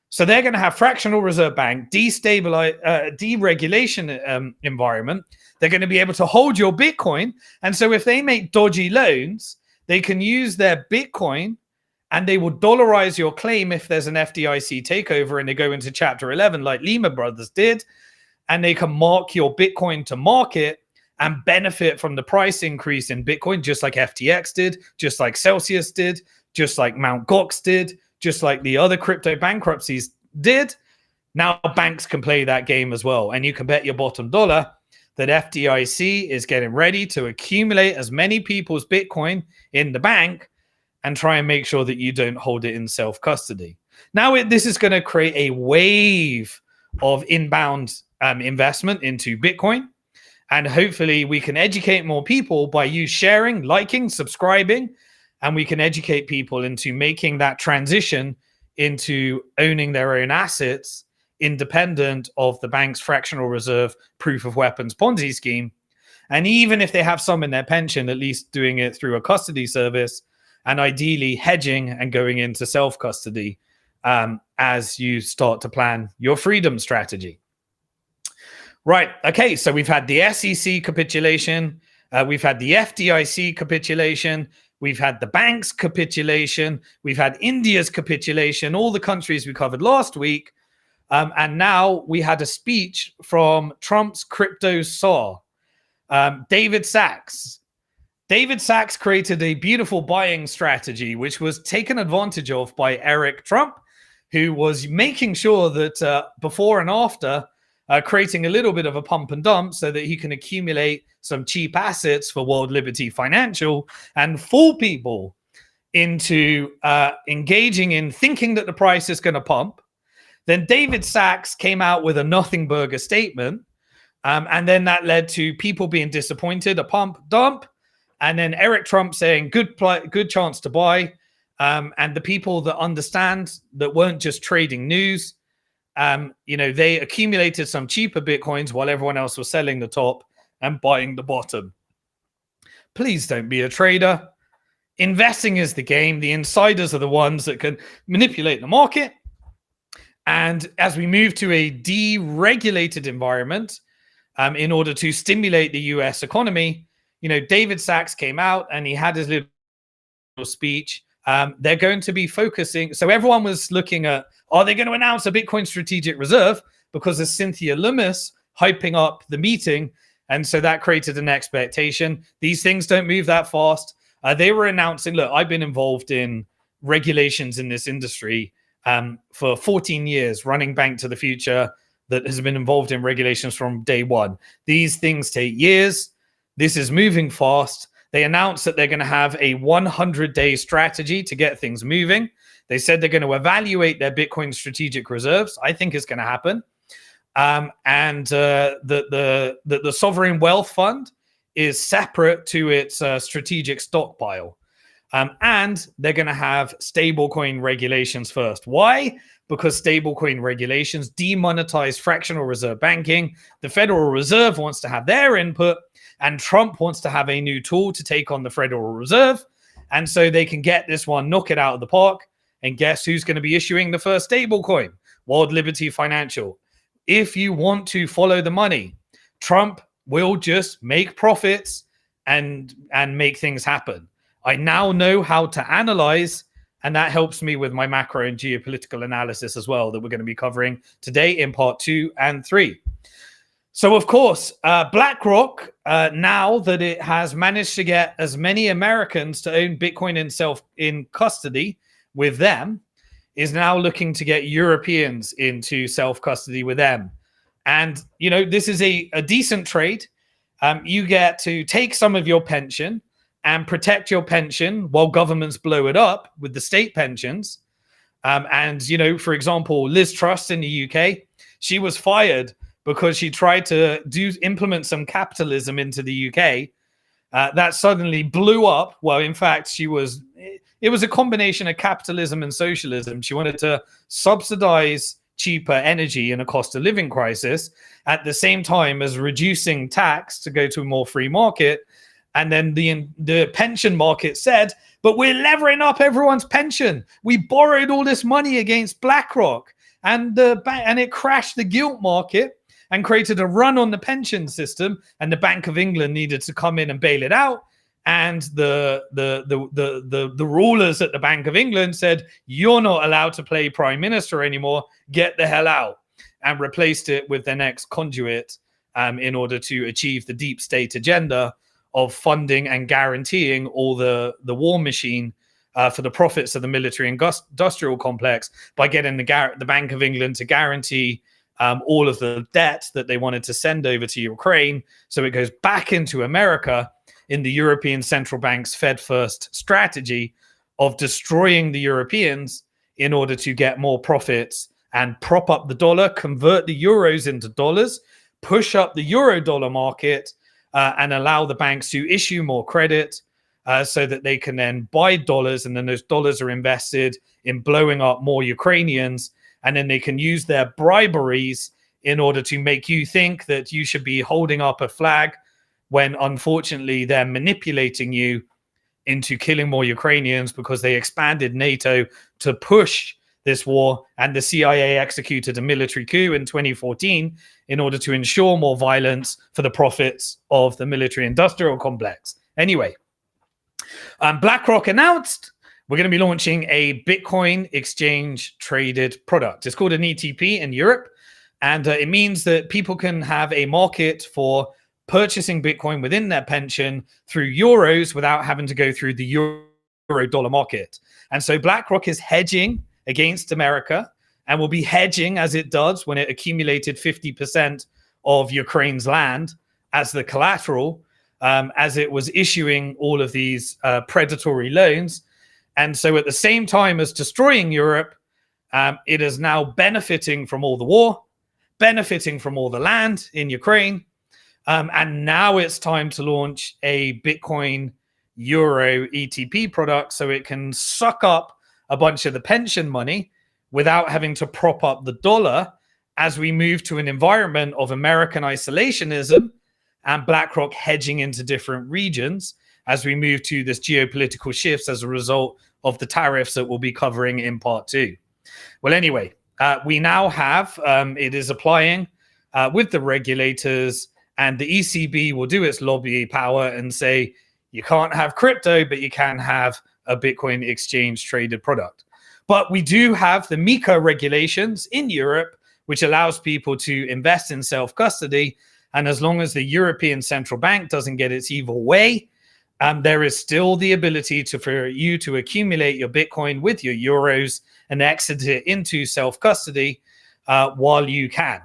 So they're going to have fractional reserve bank, deregulation environment. They're going to be able to hold your Bitcoin. And so if they make dodgy loans, they can use their Bitcoin and they will dollarize your claim if there's an FDIC takeover and they go into Chapter 11 like Lehman Brothers did. And they can mark your Bitcoin to market and benefit from the price increase in Bitcoin, just like FTX did, just like Celsius did, just like Mt. Gox did, just like the other crypto bankruptcies did. Now banks can play that game as well. And you can bet your bottom dollar that FDIC is getting ready to accumulate as many people's Bitcoin in the bank and try and make sure that you don't hold it in self-custody. Now, this is going to create a wave of inbound investment into Bitcoin. And hopefully we can educate more people by you sharing, liking, subscribing, and we can educate people into making that transition into owning their own assets independent of the bank's fractional reserve proof of weapons Ponzi scheme. And even if they have some in their pension, at least doing it through a custody service and ideally hedging and going into self-custody as you start to plan your freedom strategy. Right. Okay. So we've had the SEC capitulation. We've had the FDIC capitulation. We've had the bank's capitulation. We've had India's capitulation, all the countries we covered last week. And now we had a speech from Trump's crypto czar, David Sachs. David Sachs created a beautiful buying strategy, which was taken advantage of by Eric Trump, who was making sure that before and after, creating a little bit of a pump and dump so that he can accumulate some cheap assets for World Liberty Financial and fool people into engaging in thinking that the price is going to pump. Then David Sachs came out with a nothing burger statement. And then that led to people being disappointed, a pump dump. And then Eric Trump saying, good chance to buy. And the people that understand that weren't just trading news, they accumulated some cheaper Bitcoins while everyone else was selling the top and buying the bottom. Please don't be a trader. Investing is the game. The insiders are the ones that can manipulate the market. And as we move to a deregulated environment, in order to stimulate the US economy, David Sachs came out and he had his little speech. They're going to be focusing. So everyone was looking at, are they going to announce a Bitcoin strategic reserve? Because of Cynthia Lummis hyping up the meeting. And so that created an expectation. These things don't move that fast. They were announcing, look, I've been involved in regulations in this industry for 14 years, running Bank to the Future that has been involved in regulations from day one. These things take years. This is moving fast. They announced that they're going to have a 100-day strategy to get things moving. They said they're going to evaluate their Bitcoin strategic reserves. I think it's going to happen. And the Sovereign Wealth Fund is separate to its strategic stockpile. And they're going to have stablecoin regulations first. Why? Because stablecoin regulations demonetize fractional reserve banking. The Federal Reserve wants to have their input, and Trump wants to have a new tool to take on the Federal Reserve. And so they can get this one, knock it out of the park. And guess who's going to be issuing the first stablecoin? World Liberty Financial. If you want to follow the money, Trump will just make profits and make things happen. I now know how to analyze, and that helps me with my macro and geopolitical analysis as well that we're going to be covering today in part 2 and 3. So, of course, BlackRock, now that it has managed to get as many Americans to own Bitcoin in custody with them, is now looking to get Europeans into self-custody with them. And, this is a decent trade. you get to take some of your pension and protect your pension while governments blow it up with the state pensions. And, you know, for example, Liz Truss in the UK, she was fired because she tried to implement some capitalism into the UK. That suddenly blew up. Well, in fact, it was a combination of capitalism and socialism. She wanted to subsidize cheaper energy in a cost of living crisis at the same time as reducing tax to go to a more free market. And then the pension market said, but we're levering up everyone's pension. We borrowed all this money against BlackRock, and it crashed the gilt market and created a run on the pension system. And the Bank of England needed to come in and bail it out. And the rulers at the Bank of England said, you're not allowed to play prime minister anymore. Get the hell out. And replaced it with their next conduit in order to achieve the deep state agenda of funding and guaranteeing all the war machine for the profits of the military industrial complex by getting the Bank of England to guarantee all of the debt that they wanted to send over to Ukraine. So it goes back into America in the European Central Bank's Fed First strategy of destroying the Europeans in order to get more profits and prop up the dollar, convert the euros into dollars, push up the euro dollar market, and allow the banks to issue more credit so that they can then buy dollars, and then those dollars are invested in blowing up more Ukrainians, and then they can use their briberies in order to make you think that you should be holding up a flag when unfortunately they're manipulating you into killing more Ukrainians because they expanded NATO to push this war, and the CIA executed a military coup in 2014 in order to ensure more violence for the profits of the military industrial complex. Anyway, BlackRock announced we're going to be launching a Bitcoin exchange traded product. It's called an ETP in Europe, and it means that people can have a market for purchasing Bitcoin within their pension through euros without having to go through the euro dollar market. And so BlackRock is hedging against America and will be hedging as it does when it accumulated 50% of Ukraine's land as the collateral, as it was issuing all of these predatory loans. And so at the same time as destroying Europe, it is now benefiting from all the war, benefiting from all the land in Ukraine. And now it's time to launch a Bitcoin Euro ETP product so it can suck up a bunch of the pension money without having to prop up the dollar as we move to an environment of American isolationism and BlackRock hedging into different regions as we move to this geopolitical shifts as a result of the tariffs that we'll be covering in part 2. Well, anyway, we now have, it is applying with the regulators, and the ECB will do its lobby power and say, you can't have crypto, but you can have a Bitcoin exchange traded product. But we do have the MiCA regulations in Europe, which allows people to invest in self-custody. And as long as the European Central Bank doesn't get its evil way, there is still the ability for you to accumulate your Bitcoin with your euros and exit it into self-custody while you can.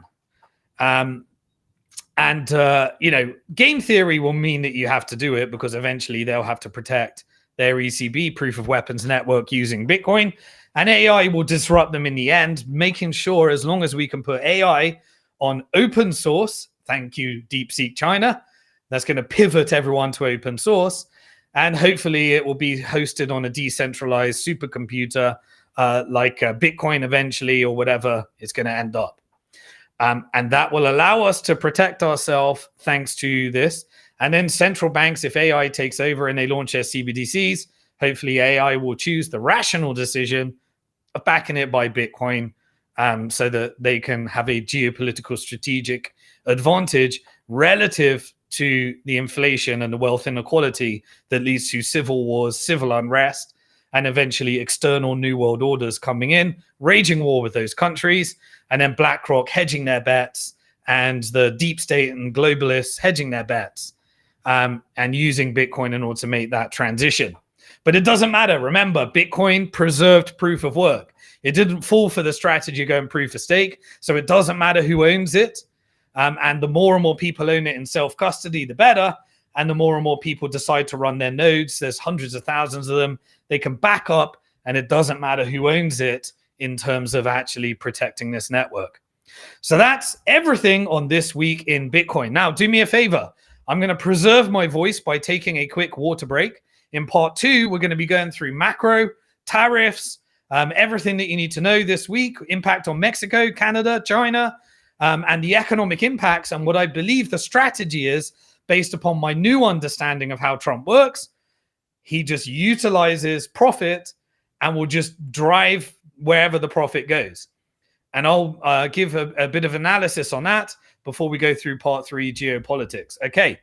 You know, game theory will mean that you have to do it because eventually they'll have to protect their ECB proof of weapons network using Bitcoin, and AI will disrupt them in the end, making sure as long as we can put AI on open source, thank you, DeepSeek China, that's going to pivot everyone to open source, and hopefully it will be hosted on a decentralized supercomputer like Bitcoin eventually, or whatever it's going to end up. And that will allow us to protect ourselves thanks to this. And then central banks, if AI takes over and they launch their CBDCs, hopefully AI will choose the rational decision of backing it by Bitcoin so that they can have a geopolitical strategic advantage relative to the inflation and the wealth inequality that leads to civil wars, civil unrest, and eventually external new world orders coming in, raging war with those countries, and then BlackRock hedging their bets and the deep state and globalists hedging their bets and using Bitcoin in order to make that transition. But it doesn't matter. Remember, Bitcoin preserved proof of work. It didn't fall for the strategy going proof of stake, so it doesn't matter who owns it. And the more and more people own it in self-custody, the better. And the more and more people decide to run their nodes, there's hundreds of thousands of them, they can back up, and it doesn't matter who owns it in terms of actually protecting this network. So that's everything on this week in Bitcoin. Now, do me a favor. I'm going to preserve my voice by taking a quick water break. In part 2, we're going to be going through macro, tariffs, everything that you need to know this week, impact on Mexico, Canada, China, and the economic impacts, and what I believe the strategy is based upon my new understanding of how Trump works. He just utilizes profit and will just drive wherever the profit goes. And I'll give a bit of analysis on that before we go through part 3, geopolitics. Okay,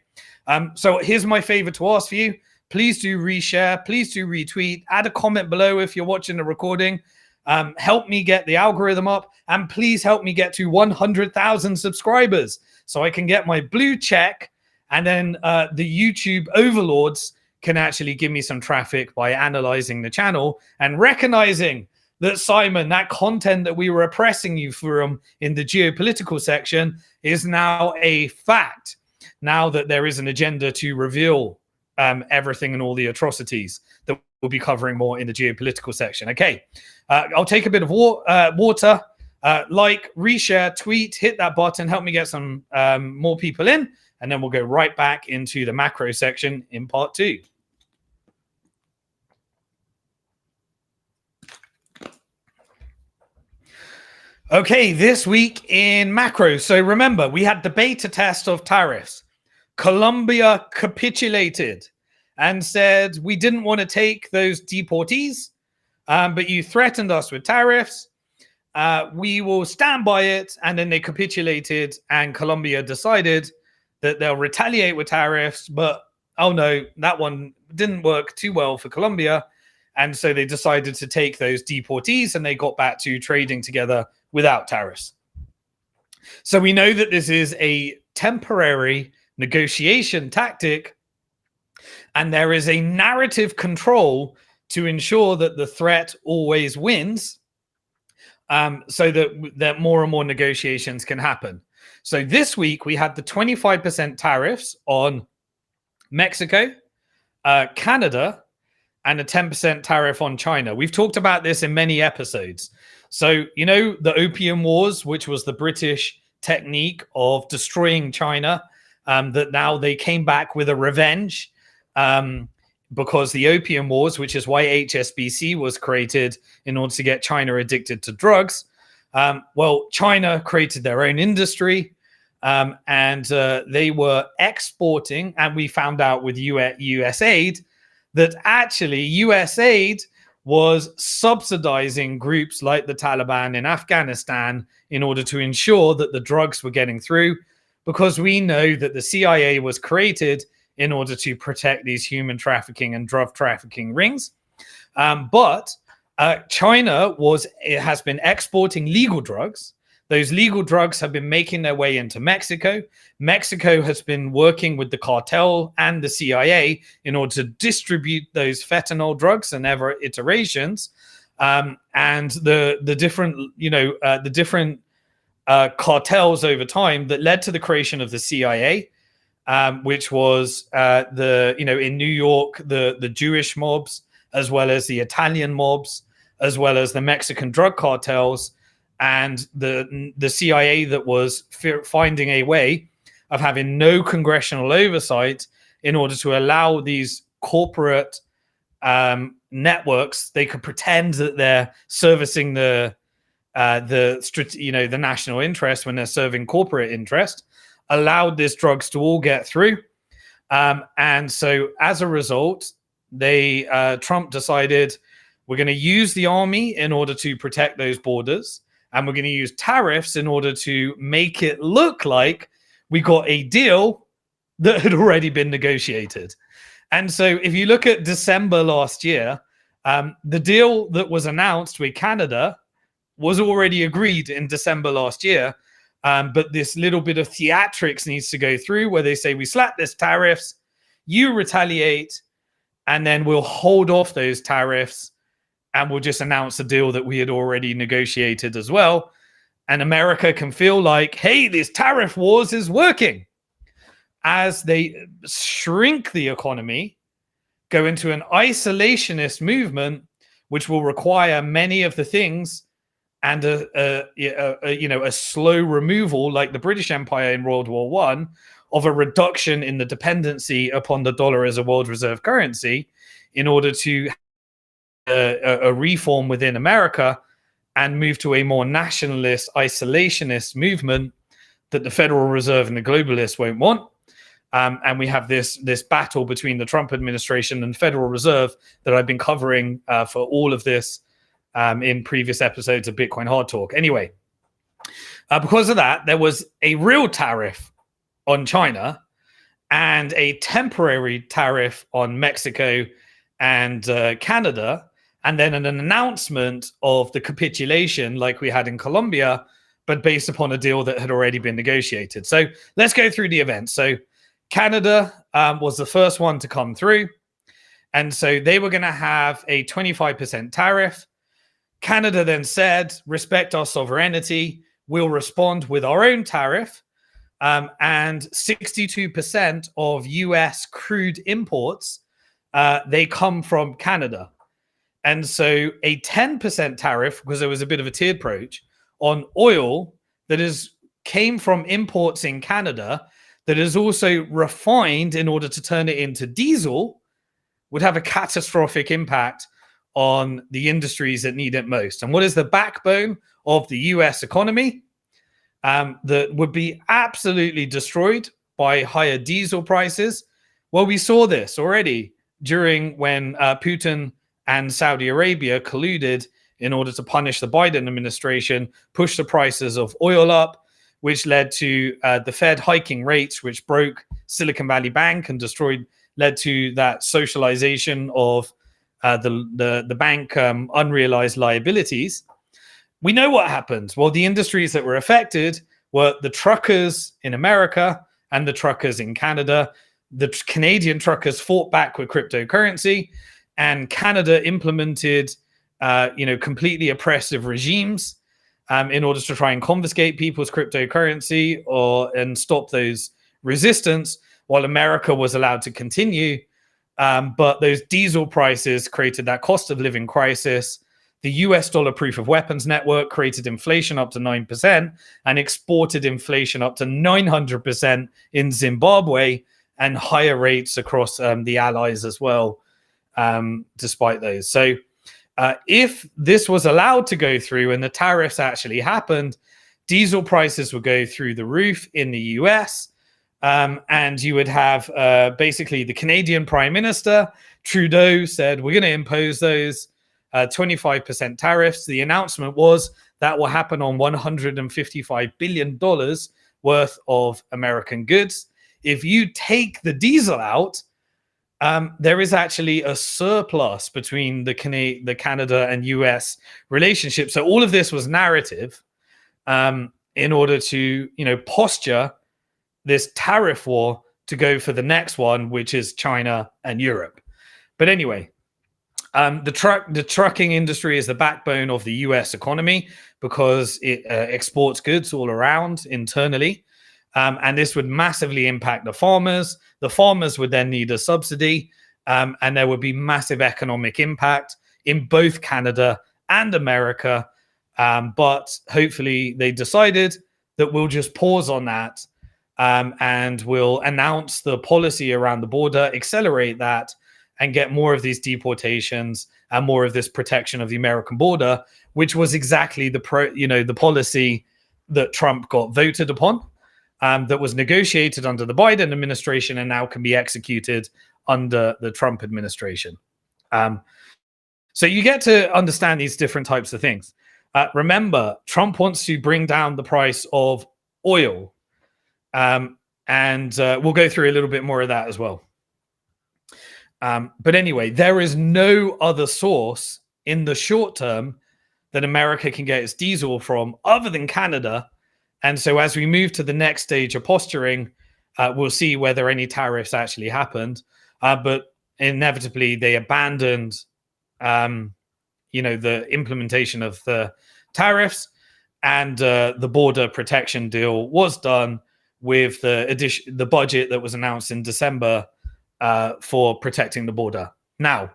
so here's my favor to ask for you. Please do reshare, please do retweet, add a comment below if you're watching the recording. Help me get the algorithm up, and please help me get to 100,000 subscribers so I can get my blue check, and then the YouTube overlords can actually give me some traffic by analyzing the channel and recognizing that, Simon, that content that we were oppressing you from in the geopolitical section is now a fact, now that there is an agenda to reveal everything and all the atrocities that we'll be covering more in the geopolitical section. Okay, I'll take a bit of water, like, reshare, tweet, hit that button, help me get some more people in, and then we'll go right back into the macro section in part 2. Okay, this week in macro. So remember, we had the beta test of tariffs. Colombia capitulated and said, we didn't want to take those deportees, but you threatened us with tariffs. We will stand by it. And then they capitulated, and Colombia decided that they'll retaliate with tariffs. But, oh no, that one didn't work too well for Colombia. And so they decided to take those deportees, and they got back to trading together without tariffs. So we know that this is a temporary negotiation tactic, and there is a narrative control to ensure that the threat always wins, so that more and more negotiations can happen. So this week we had the 25% tariffs on Mexico, Canada, and a 10% tariff on China. We've talked about this in many episodes. So, you know, the Opium Wars, which was the British technique of destroying China, that now they came back with a revenge, because the Opium Wars, which is why HSBC was created in order to get China addicted to drugs. Well, China created their own industry, and they were exporting, and we found out with US aid that actually US aid was subsidizing groups like the Taliban in Afghanistan in order to ensure that the drugs were getting through, because we know that the CIA was created in order to protect these human trafficking and drug trafficking rings. But China has been exporting legal drugs. Those legal drugs have been making their way into Mexico. Mexico has been working with the cartel and the CIA in order to distribute those fentanyl drugs and ever iterations. And the different cartels over time that led to the creation of the CIA, which was in New York, the Jewish mobs, as well as the Italian mobs, as well as the Mexican drug cartels, and the CIA that was finding a way of having no congressional oversight in order to allow these corporate networks. They could pretend that they're servicing the national interest when they're serving corporate interest, allowed these drugs to all get through. And so as a result, Trump decided, we're going to use the army in order to protect those borders, and we're going to use tariffs in order to make it look like we got a deal that had already been negotiated. And so if you look at December last year, the deal that was announced with Canada was already agreed in December last year. But this little bit of theatrics needs to go through where they say, we slap this tariffs, you retaliate, and then we'll hold off those tariffs, and we'll just announce a deal that we had already negotiated as well. And America can feel like, hey, this tariff wars is working. As they shrink the economy, go into an isolationist movement, which will require many of the things and a slow removal, like the British Empire in World War One, of a reduction in the dependency upon the dollar as a world reserve currency, in order to a reform within America and move to a more nationalist, isolationist movement that the Federal Reserve and the globalists won't want. And we have this battle between the Trump administration and Federal Reserve that I've been covering for all of this in previous episodes of Bitcoin Hard Talk. Anyway, because of that, there was a real tariff on China and a temporary tariff on Mexico and Canada, and then an announcement of the capitulation like we had in Colombia, but based upon a deal that had already been negotiated. So let's go through the events. So Canada was the first one to come through. And so they were going to have a 25% tariff. Canada then said, respect our sovereignty. We'll respond with our own tariff. And 62% of US crude imports, they come from Canada. And so a 10% tariff, because there was a bit of a tiered approach, on oil that came from imports in Canada, that is also refined in order to turn it into diesel, would have a catastrophic impact on the industries that need it most. And what is the backbone of the US economy? That would be absolutely destroyed by higher diesel prices. Well, we saw this already during when Putin and Saudi Arabia colluded in order to punish the Biden administration, push the prices of oil up, which led to the Fed hiking rates, which broke Silicon Valley Bank and led to that socialization of the bank unrealized liabilities. We know what happened. Well, the industries that were affected were the truckers in America and the truckers in Canada. The Canadian truckers fought back with cryptocurrency, and Canada implemented completely oppressive regimes in order to try and confiscate people's cryptocurrency and stop those resistance, while America was allowed to continue. But those diesel prices created that cost of living crisis. The US dollar proof of weapons network created inflation up to 9% and exported inflation up to 900% in Zimbabwe, and higher rates across the allies as well, despite those. So if this was allowed to go through and the tariffs actually happened, diesel prices would go through the roof in the US. And you would have basically the Canadian Prime Minister, Trudeau, said, we're going to impose those 25% tariffs. The announcement was that will happen on $155 billion worth of American goods. If you take the diesel out, there is actually a surplus between the Canada and US relationship. So all of this was narrative in order to, posture this tariff war to go for the next one, which is China and Europe. But anyway, the trucking industry is the backbone of the US economy because it exports goods all around internally. And this would massively impact the farmers. The farmers would then need a subsidy, and there would be massive economic impact in both Canada and America. But hopefully they decided that we'll just pause on that, and we'll announce the policy around the border, accelerate that, and get more of these deportations and more of this protection of the American border, which was exactly the policy that Trump got voted upon. That was negotiated under the Biden administration and now can be executed under the Trump administration. So you get to understand these different types of things. Remember, Trump wants to bring down the price of oil. And we'll go through a little bit more of that as well. But anyway, there is no other source in the short term that America can get its diesel from other than Canada. And so as we move to the next stage of posturing, we'll see whether any tariffs actually happened. But inevitably, they abandoned, the implementation of the tariffs. and the border protection deal was done with the budget that was announced in December for protecting the border. Now,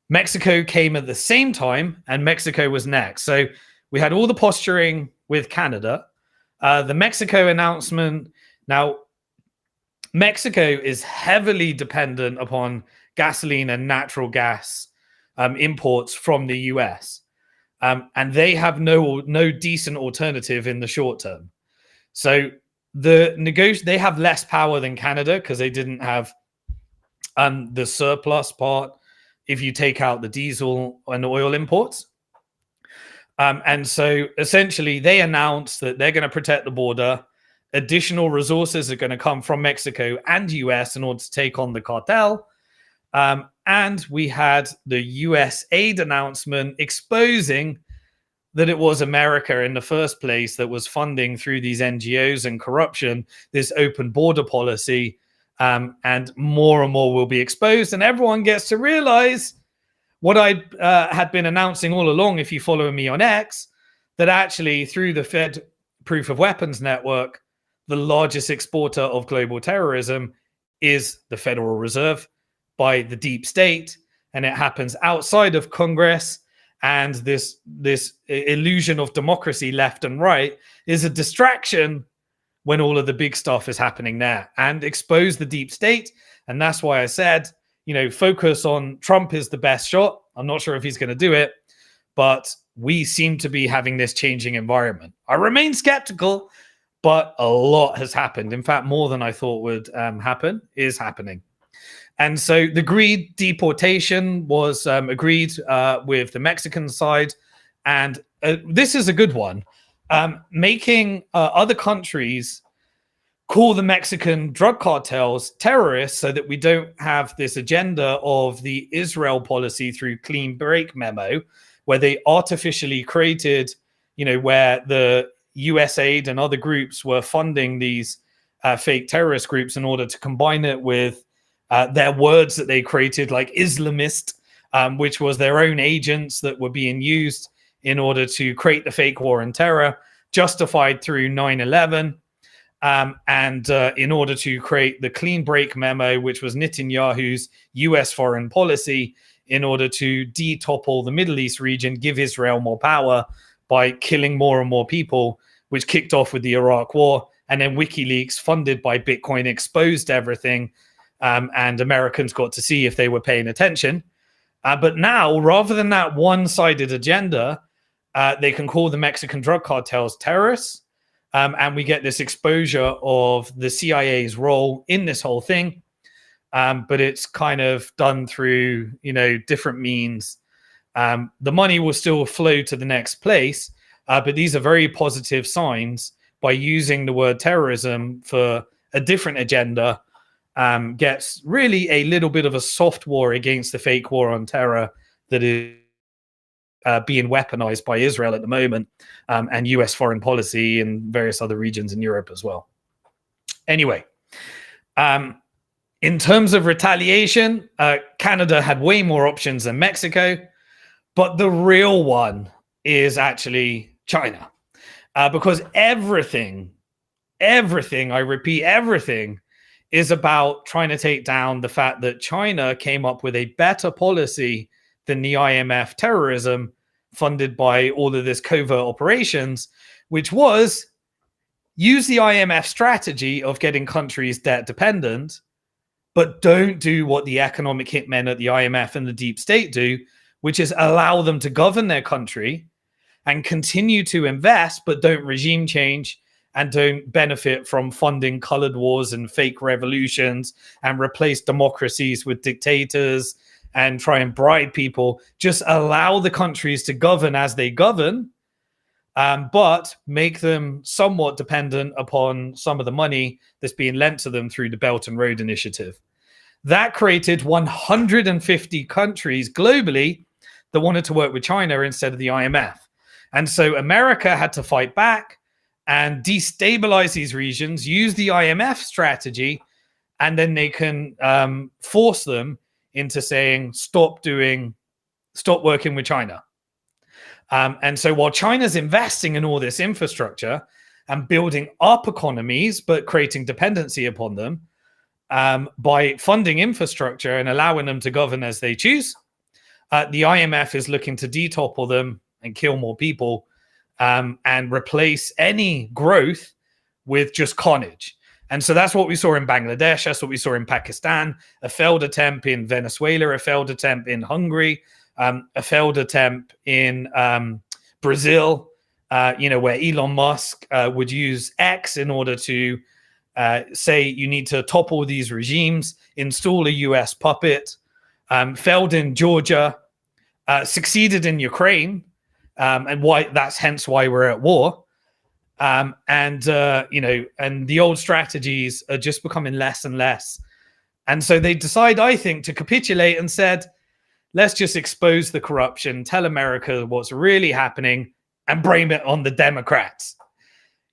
Mexico came at the same time, and Mexico was next. So we had all the posturing with Canada. The Mexico announcement. Now, Mexico is heavily dependent upon gasoline and natural gas imports from the US. And they have no decent alternative in the short term. So they have less power than Canada because they didn't have the surplus part if you take out the diesel and oil imports. And so essentially they announced that they're going to protect the border. Additional resources are going to come from Mexico and US in order to take on the cartel. And we had the US aid announcement exposing that it was America in the first place that was funding through these NGOs and corruption, this open border policy. And more will be exposed. And everyone gets to realize what I had been announcing all along, if you follow me on X, that actually through the Fed Proof of Weapons Network, the largest exporter of global terrorism is the Federal Reserve by the deep state. And it happens outside of Congress. And this illusion of democracy left and right is a distraction when all of the big stuff is happening there, and expose the deep state. And that's why I said, focus on Trump is the best shot. I'm not sure if he's going to do it, but we seem to be having this changing environment. I remain skeptical, but a lot has happened. In fact, more than I thought would happen is happening. And so the agreed deportation was agreed with the Mexican side. And this is a good one. Making other countries call the Mexican drug cartels terrorists so that we don't have this agenda of the Israel policy through clean break memo, where they artificially created, where the USAID and other groups were funding these fake terrorist groups in order to combine it with their words that they created, like Islamist, which was their own agents that were being used in order to create the fake war and terror, justified through 9/11, and in order to create the clean break memo, which was Netanyahu's US foreign policy, in order to detopple the Middle East region, give Israel more power by killing more and more people, which kicked off with the Iraq war. And then WikiLeaks, funded by Bitcoin, exposed everything. And Americans got to see if they were paying attention. But now, rather than that one-sided agenda, they can call the Mexican drug cartels terrorists. And we get this exposure of the CIA's role in this whole thing. But it's kind of done through, different means. The money will still flow to the next place. But these are very positive signs. By using the word terrorism for a different agenda, gets really a little bit of a soft war against the fake war on terror that is being weaponized by Israel at the moment, and US foreign policy and various other regions in Europe as well. Anyway, in terms of retaliation, Canada had way more options than Mexico, but the real one is actually China, because everything, I repeat, everything is about trying to take down the fact that China came up with a better policy than the IMF terrorism funded by all of this covert operations, which was use the IMF strategy of getting countries debt dependent, but don't do what the economic hitmen at the IMF and the deep state do, which is allow them to govern their country and continue to invest, but don't regime change and don't benefit from funding colored wars and fake revolutions and replace democracies with dictators and try and bribe people. Just allow the countries to govern as they govern, but make them somewhat dependent upon some of the money that's being lent to them through the Belt and Road Initiative. That created 150 countries globally that wanted to work with China instead of the IMF. And so America had to fight back and destabilize these regions, use the IMF strategy, and then they can force them into saying, stop working with China. And so while China's investing in all this infrastructure and building up economies, but creating dependency upon them by funding infrastructure and allowing them to govern as they choose, the IMF is looking to detopple them and kill more people and replace any growth with just carnage. And so that's what we saw in Bangladesh. That's what we saw in Pakistan, a failed attempt in Venezuela, a failed attempt in Hungary, a failed attempt in Brazil, where Elon Musk would use X in order to say you need to topple these regimes, install a US puppet, failed in Georgia, succeeded in Ukraine, and hence why we're at war. And the old strategies are just becoming less and less. And so they decide, I think, to capitulate and said, let's just expose the corruption, tell America what's really happening, and blame it on the Democrats.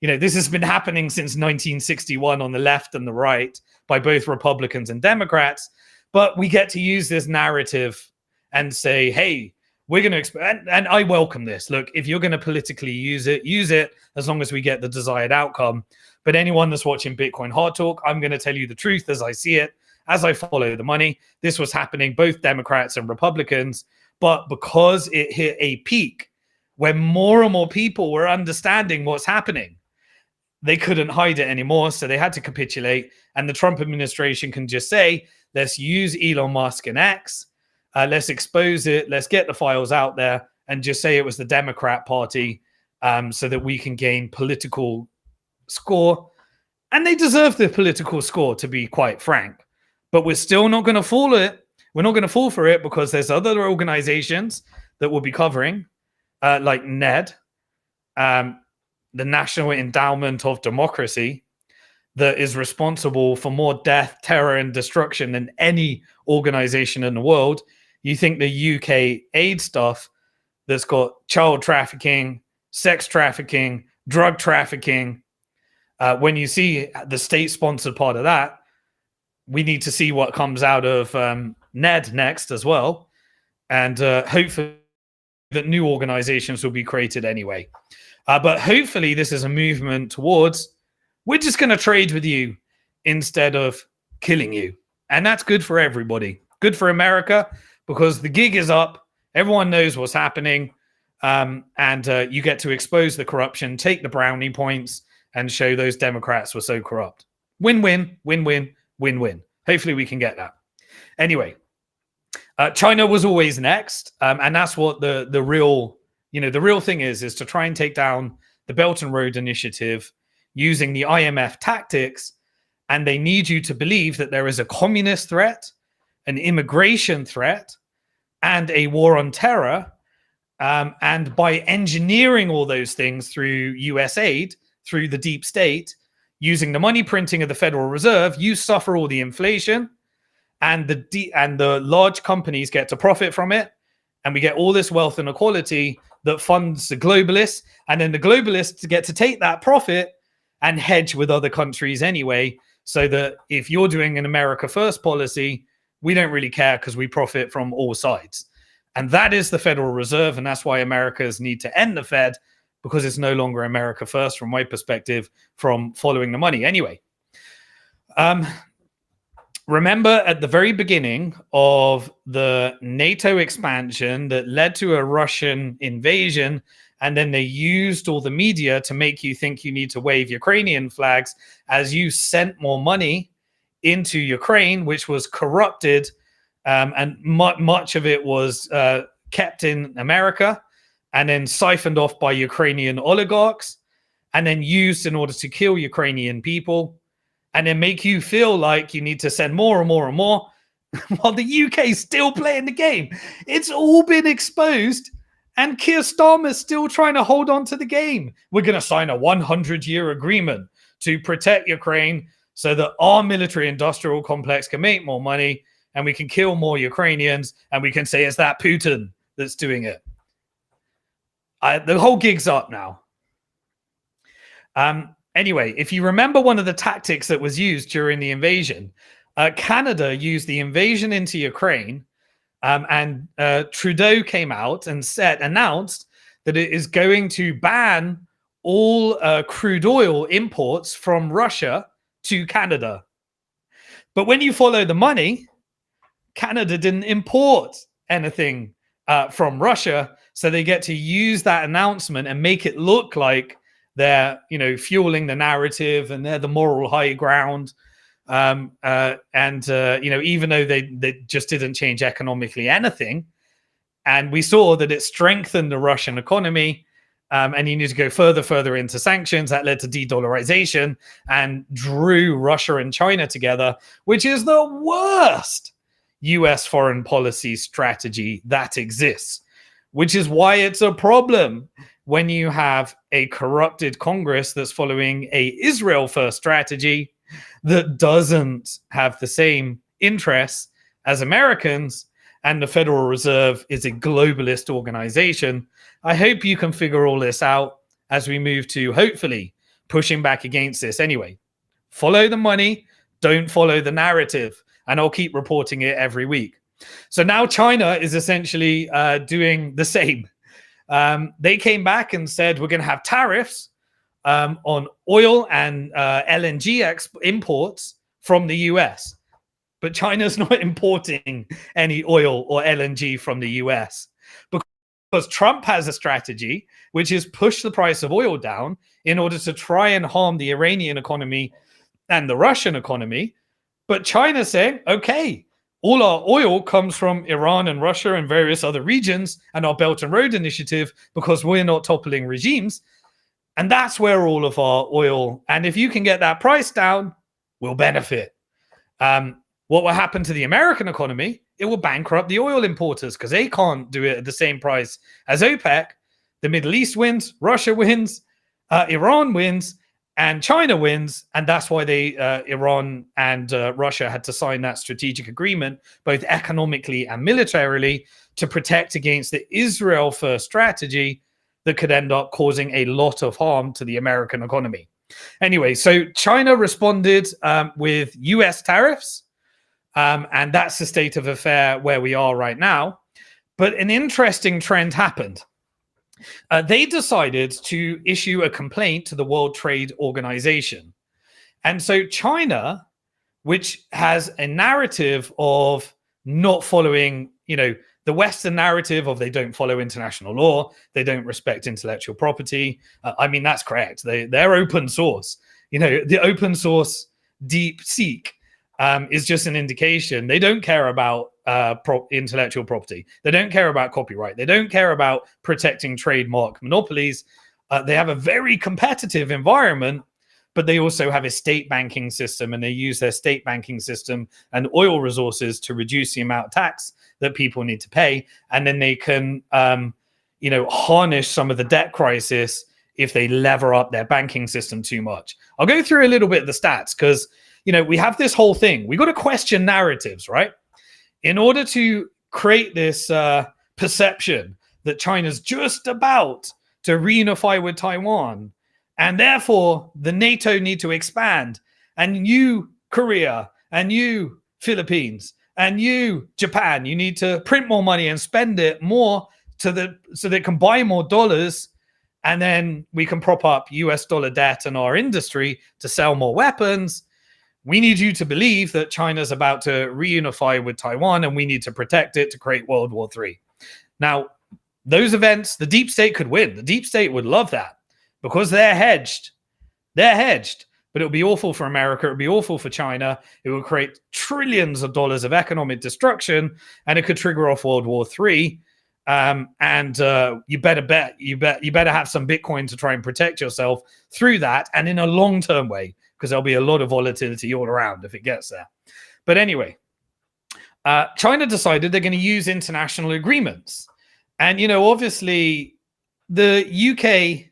This has been happening since 1961 on the left and the right by both Republicans and Democrats. But we get to use this narrative and say, hey, we're going to and I welcome this. Look, if you're going to politically use it as long as we get the desired outcome. But anyone that's watching Bitcoin Hard Talk, I'm going to tell you the truth as I see it, as I follow the money. This was happening, both Democrats and Republicans. But because it hit a peak when more and more people were understanding what's happening, they couldn't hide it anymore. So they had to capitulate. And the Trump administration can just say, let's use Elon Musk and X. Let's expose it. Let's get the files out there and just say it was the Democrat Party so that we can gain political score. And they deserve the political score, to be quite frank. But we're still not going to fall it. We're not going to fall for it because there's other organizations that we'll be covering, like NED, the National Endowment of Democracy, that is responsible for more death, terror, and destruction than any organization in the world. You think the UK aid stuff that's got child trafficking, sex trafficking, drug trafficking, when you see the state-sponsored part of that, we need to see what comes out of NED next as well. And hopefully that new organizations will be created anyway. But hopefully this is a movement towards, we're just going to trade with you instead of killing you. And that's good for everybody. Good for America because the gig is up. Everyone knows what's happening. And you get to expose the corruption, take the brownie points, and show those Democrats were so corrupt. Win-win, win-win, win-win. Hopefully we can get that. Anyway, China was always next. And that's what the real thing is to try and take down the Belt and Road Initiative using the IMF tactics. And they need you to believe that there is a communist threat, an immigration threat, and a war on terror. And by engineering all those things through US aid, through the deep state, using the money printing of the Federal Reserve, you suffer all the inflation, and the large companies get to profit from it, and we get all this wealth inequality that funds the globalists, and then the globalists get to take that profit and hedge with other countries anyway, so that if you're doing an America First policy, we don't really care because we profit from all sides. And that is the Federal Reserve, and that's why Americans need to end the Fed, because it's no longer America First from my perspective, from following the money. Anyway, remember at the very beginning of the NATO expansion that led to a Russian invasion, and then they used all the media to make you think you need to wave Ukrainian flags as you sent more money into Ukraine, which was corrupted, and much of it was kept in America and then siphoned off by Ukrainian oligarchs and then used in order to kill Ukrainian people and then make you feel like you need to send more and more and more while the UK is still playing the game. It's all been exposed and Keir Starmer's still trying to hold on to the game. We're going to sign a 100-year agreement to protect Ukraine so that our military industrial complex can make more money and we can kill more Ukrainians and we can say it's that Putin that's doing it. The whole gig's up now. Anyway, if you remember one of the tactics that was used during the invasion, Canada used the invasion into Ukraine, and Trudeau came out and announced that it is going to ban all crude oil imports from Russia to Canada. But when you follow the money, Canada didn't import anything from Russia, so they get to use that announcement and make it look like they're, fueling the narrative and they're the moral high ground. Even though they just didn't change economically anything, and we saw that it strengthened the Russian economy. And you need to go further into sanctions. That led to de-dollarization and drew Russia and China together, which is the worst US foreign policy strategy that exists, which is why it's a problem when you have a corrupted Congress that's following a Israel first strategy that doesn't have the same interests as Americans, and the Federal Reserve is a globalist organization. I hope you can figure all this out as we move to hopefully pushing back against this. Anyway, follow the money, don't follow the narrative, and I'll keep reporting it every week. So now China is essentially doing the same. They came back and said, we're going to have tariffs on oil and LNG imports from the US. But China's not importing any oil or LNG from the US because Trump has a strategy, which is push the price of oil down in order to try and harm the Iranian economy and the Russian economy. But China's saying, okay, all our oil comes from Iran and Russia and various other regions and our Belt and Road Initiative because we're not toppling regimes. And that's where all of our oil, and if you can get that price down, we'll benefit. What will happen to the American economy? It will bankrupt the oil importers because they can't do it at the same price as OPEC. The Middle East wins, Russia wins, Iran wins, and China wins. And that's why Iran and Russia had to sign that strategic agreement, both economically and militarily, to protect against the Israel first strategy that could end up causing a lot of harm to the American economy. Anyway, so China responded with US tariffs. And that's the state of affair where we are right now. But an interesting trend happened. They decided to issue a complaint to the World Trade Organization. And so China, which has a narrative of not following, the Western narrative of they don't follow international law, they don't respect intellectual property. That's correct. They're open source. The open source DeepSeek is just an indication. They don't care about intellectual property. They don't care about copyright. They don't care about protecting trademark monopolies. They have a very competitive environment, but they also have a state banking system, and they use their state banking system and oil resources to reduce the amount of tax that people need to pay. And then they can, harness some of the debt crisis if they lever up their banking system too much. I'll go through a little bit of the stats because we have this whole thing. We got to question narratives, right? In order to create this perception that China's just about to reunify with Taiwan, and therefore the NATO need to expand, and you, Korea, and you, Philippines, and you, Japan, you need to print more money and spend it more so they can buy more dollars, and then we can prop up US dollar debt and our industry to sell more weapons. We need you to believe that China's about to reunify with Taiwan, and we need to protect it to create World War III. Now, those events, the deep state could win. The deep state would love that because they're hedged. They're hedged. But it would be awful for America. It would be awful for China. It would create trillions of dollars of economic destruction, and it could trigger off World War III. You better have some Bitcoin to try and protect yourself through that, and in a long-term way, because there'll be a lot of volatility all around if it gets there. But anyway, China decided they're going to use international agreements. And, obviously the UK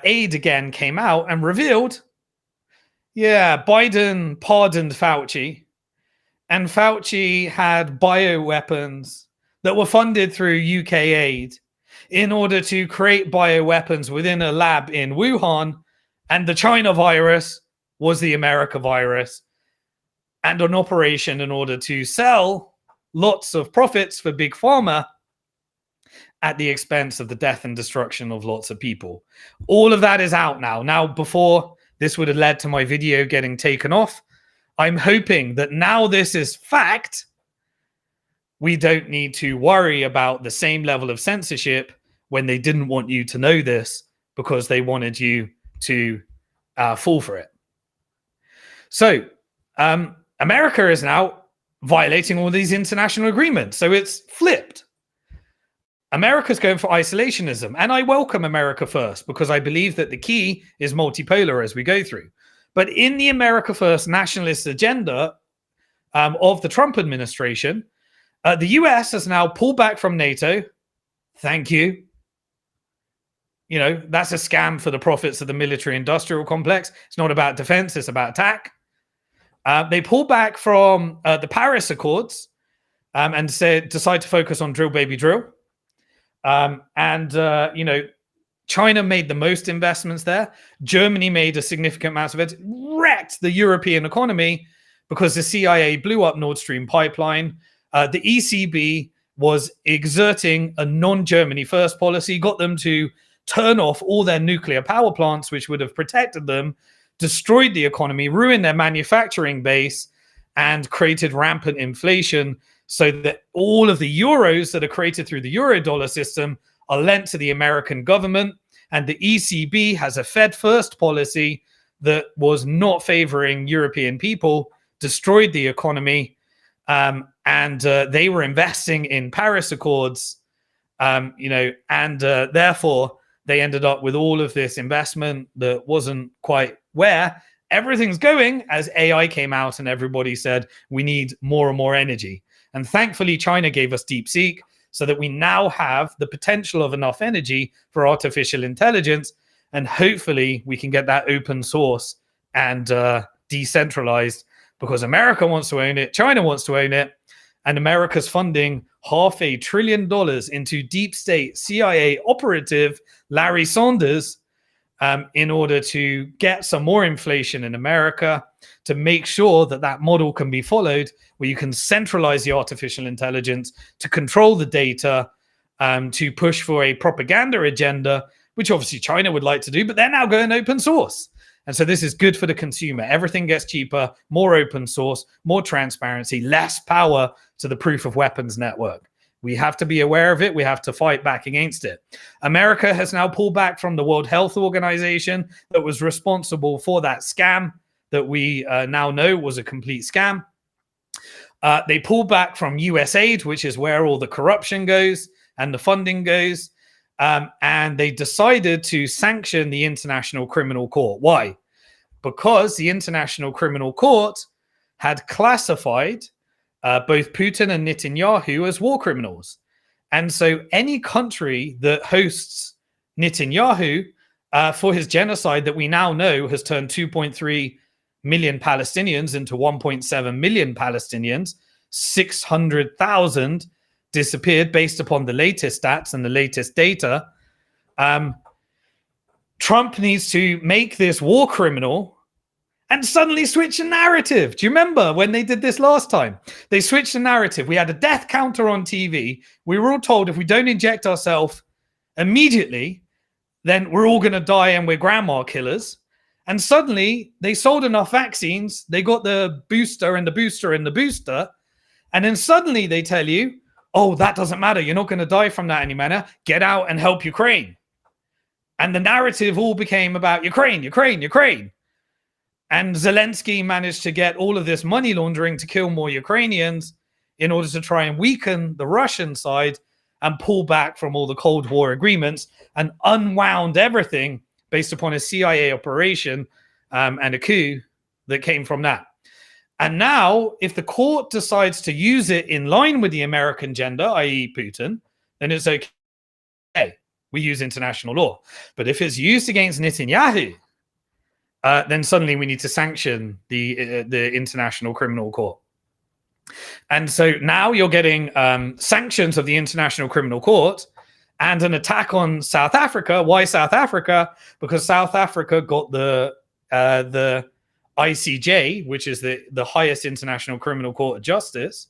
aid again came out and revealed, Biden pardoned Fauci, and Fauci had bioweapons that were funded through UK aid in order to create bioweapons within a lab in Wuhan. And the China virus was the America virus, and an operation in order to sell lots of profits for Big Pharma at the expense of the death and destruction of lots of people. All of that is out now. Now, before this would have led to my video getting taken off, I'm hoping that now this is fact, we don't need to worry about the same level of censorship when they didn't want you to know this because they wanted you to fall for it. So America is now violating all these international agreements. So it's flipped. America's going for isolationism. And I welcome America first because I believe that the key is multipolar as we go through. But in the America first nationalist agenda of the Trump administration, the US has now pulled back from NATO. Thank you. You know, that's a scam for the profits of the military industrial complex. It's not about defense, it's about attack. They pulled back from the Paris Accords and decide to focus on drill, baby, drill. You know, China made the most investments there. Germany made a significant amount of it, wrecked the European economy because the CIA blew up Nord Stream pipeline. The ECB was exerting a non-Germany first policy, got them to turn off all their nuclear power plants, which would have protected them, destroyed the economy, ruined their manufacturing base, and created rampant inflation so that all of the euros that are created through the Eurodollar system are lent to the American government. And the ECB has a Fed first policy that was not favoring European people, destroyed the economy, and they were investing in Paris Accords, you know, and therefore they ended up with all of this investment that wasn't quite where everything's going as AI came out and everybody said, we need more and more energy. And thankfully, China gave us DeepSeek so that we now have the potential of enough energy for artificial intelligence. And hopefully we can get that open source and decentralized because America wants to own it, China wants to own it, and America's funding $500 billion into deep state CIA operative Larry Saunders in order to get some more inflation in America, to make sure that that model can be followed, where you can centralize the artificial intelligence, to control the data, to push for a propaganda agenda, which obviously China would like to do, but they're now going open source. And so this is good for the consumer. Everything gets cheaper, more open source, more transparency, less power to the proof of weapons network. We have to be aware of it. We have to fight back against it. America has now pulled back from the World Health Organization that was responsible for that scam that we now know was a complete scam. They pulled back from USAID, which is where all the corruption goes and the funding goes. And they decided to sanction the International Criminal Court. Why? Because the International Criminal Court had classified both Putin and Netanyahu as war criminals. And so any country that hosts Netanyahu for his genocide that we now know has turned 2.3 million Palestinians into 1.7 million Palestinians, 600,000 disappeared based upon the latest stats and the latest data. Trump needs to make this war criminal and suddenly switch a narrative. Do you remember when they did this last time? They switched the narrative. We had a death counter on TV. We were all told if we don't inject ourselves immediately, then we're all going to die and we're grandma killers. And suddenly they sold enough vaccines. They got the booster and the booster and the booster. And then suddenly they tell you, oh, that doesn't matter. You're not going to die from that anymore. Get out and help Ukraine. And the narrative all became about Ukraine, Ukraine, Ukraine. And Zelensky managed to get all of this money laundering to kill more Ukrainians in order to try and weaken the Russian side and pull back from all the Cold War agreements and unwound everything based upon a CIA operation and a coup that came from that. And now, if the court decides to use it in line with the American agenda, i.e. Putin, then it's okay. We use international law. But if it's used against Netanyahu, then suddenly we need to sanction the International Criminal Court. And so now you're getting sanctions of the International Criminal Court and an attack on South Africa. Why South Africa? Because South Africa got the ICJ, which is the highest international criminal court of justice,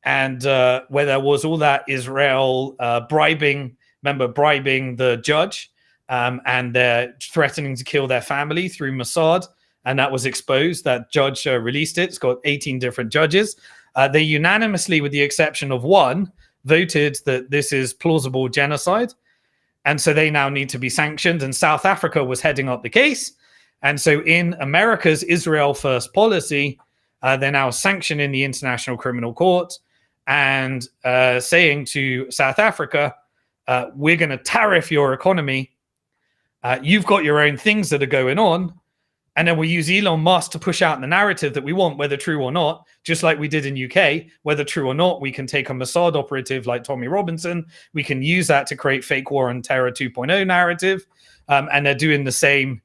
and where there was all that Israel bribing the judge, and they're threatening to kill their family through Mossad, and that was exposed. That judge released it. It's got 18 different judges. They unanimously, with the exception of one, voted that this is plausible genocide. And so they now need to be sanctioned. And South Africa was heading up the case. And so in America's Israel first policy, they're now sanctioning the International Criminal Court and saying to South Africa, we're going to tariff your economy. You've got your own things that are going on. And then we use Elon Musk to push out the narrative that we want, whether true or not, just like we did in UK. Whether true or not, we can take a Mossad operative like Tommy Robinson. We can use that to create fake war and terror 2.0 narrative. And they're doing the same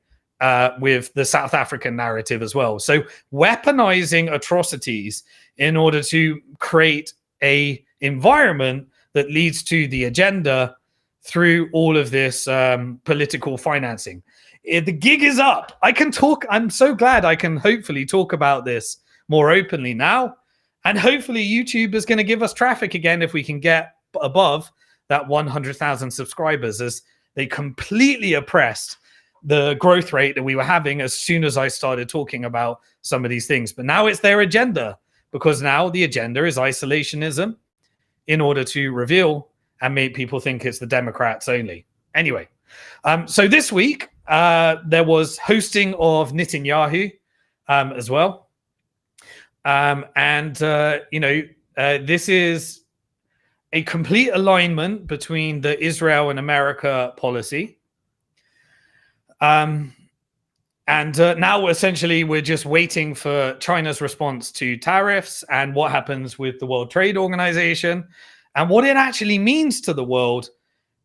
with the South African narrative as well. So weaponizing atrocities in order to create a environment that leads to the agenda through all of this political financing. The gig is up. I can talk. I'm so glad I can hopefully talk about this more openly now. And hopefully YouTube is going to give us traffic again if we can get above that 100,000 subscribers, as they completely oppressed the growth rate that we were having as soon as I started talking about some of these things. But now it's their agenda, because now the agenda is isolationism in order to reveal and make people think it's the Democrats only. Anyway, so this week, there was hosting of Netanyahu as well. This is a complete alignment between the Israel and America policy. Now, essentially, we're just waiting for China's response to tariffs and what happens with the World Trade Organization and what it actually means to the world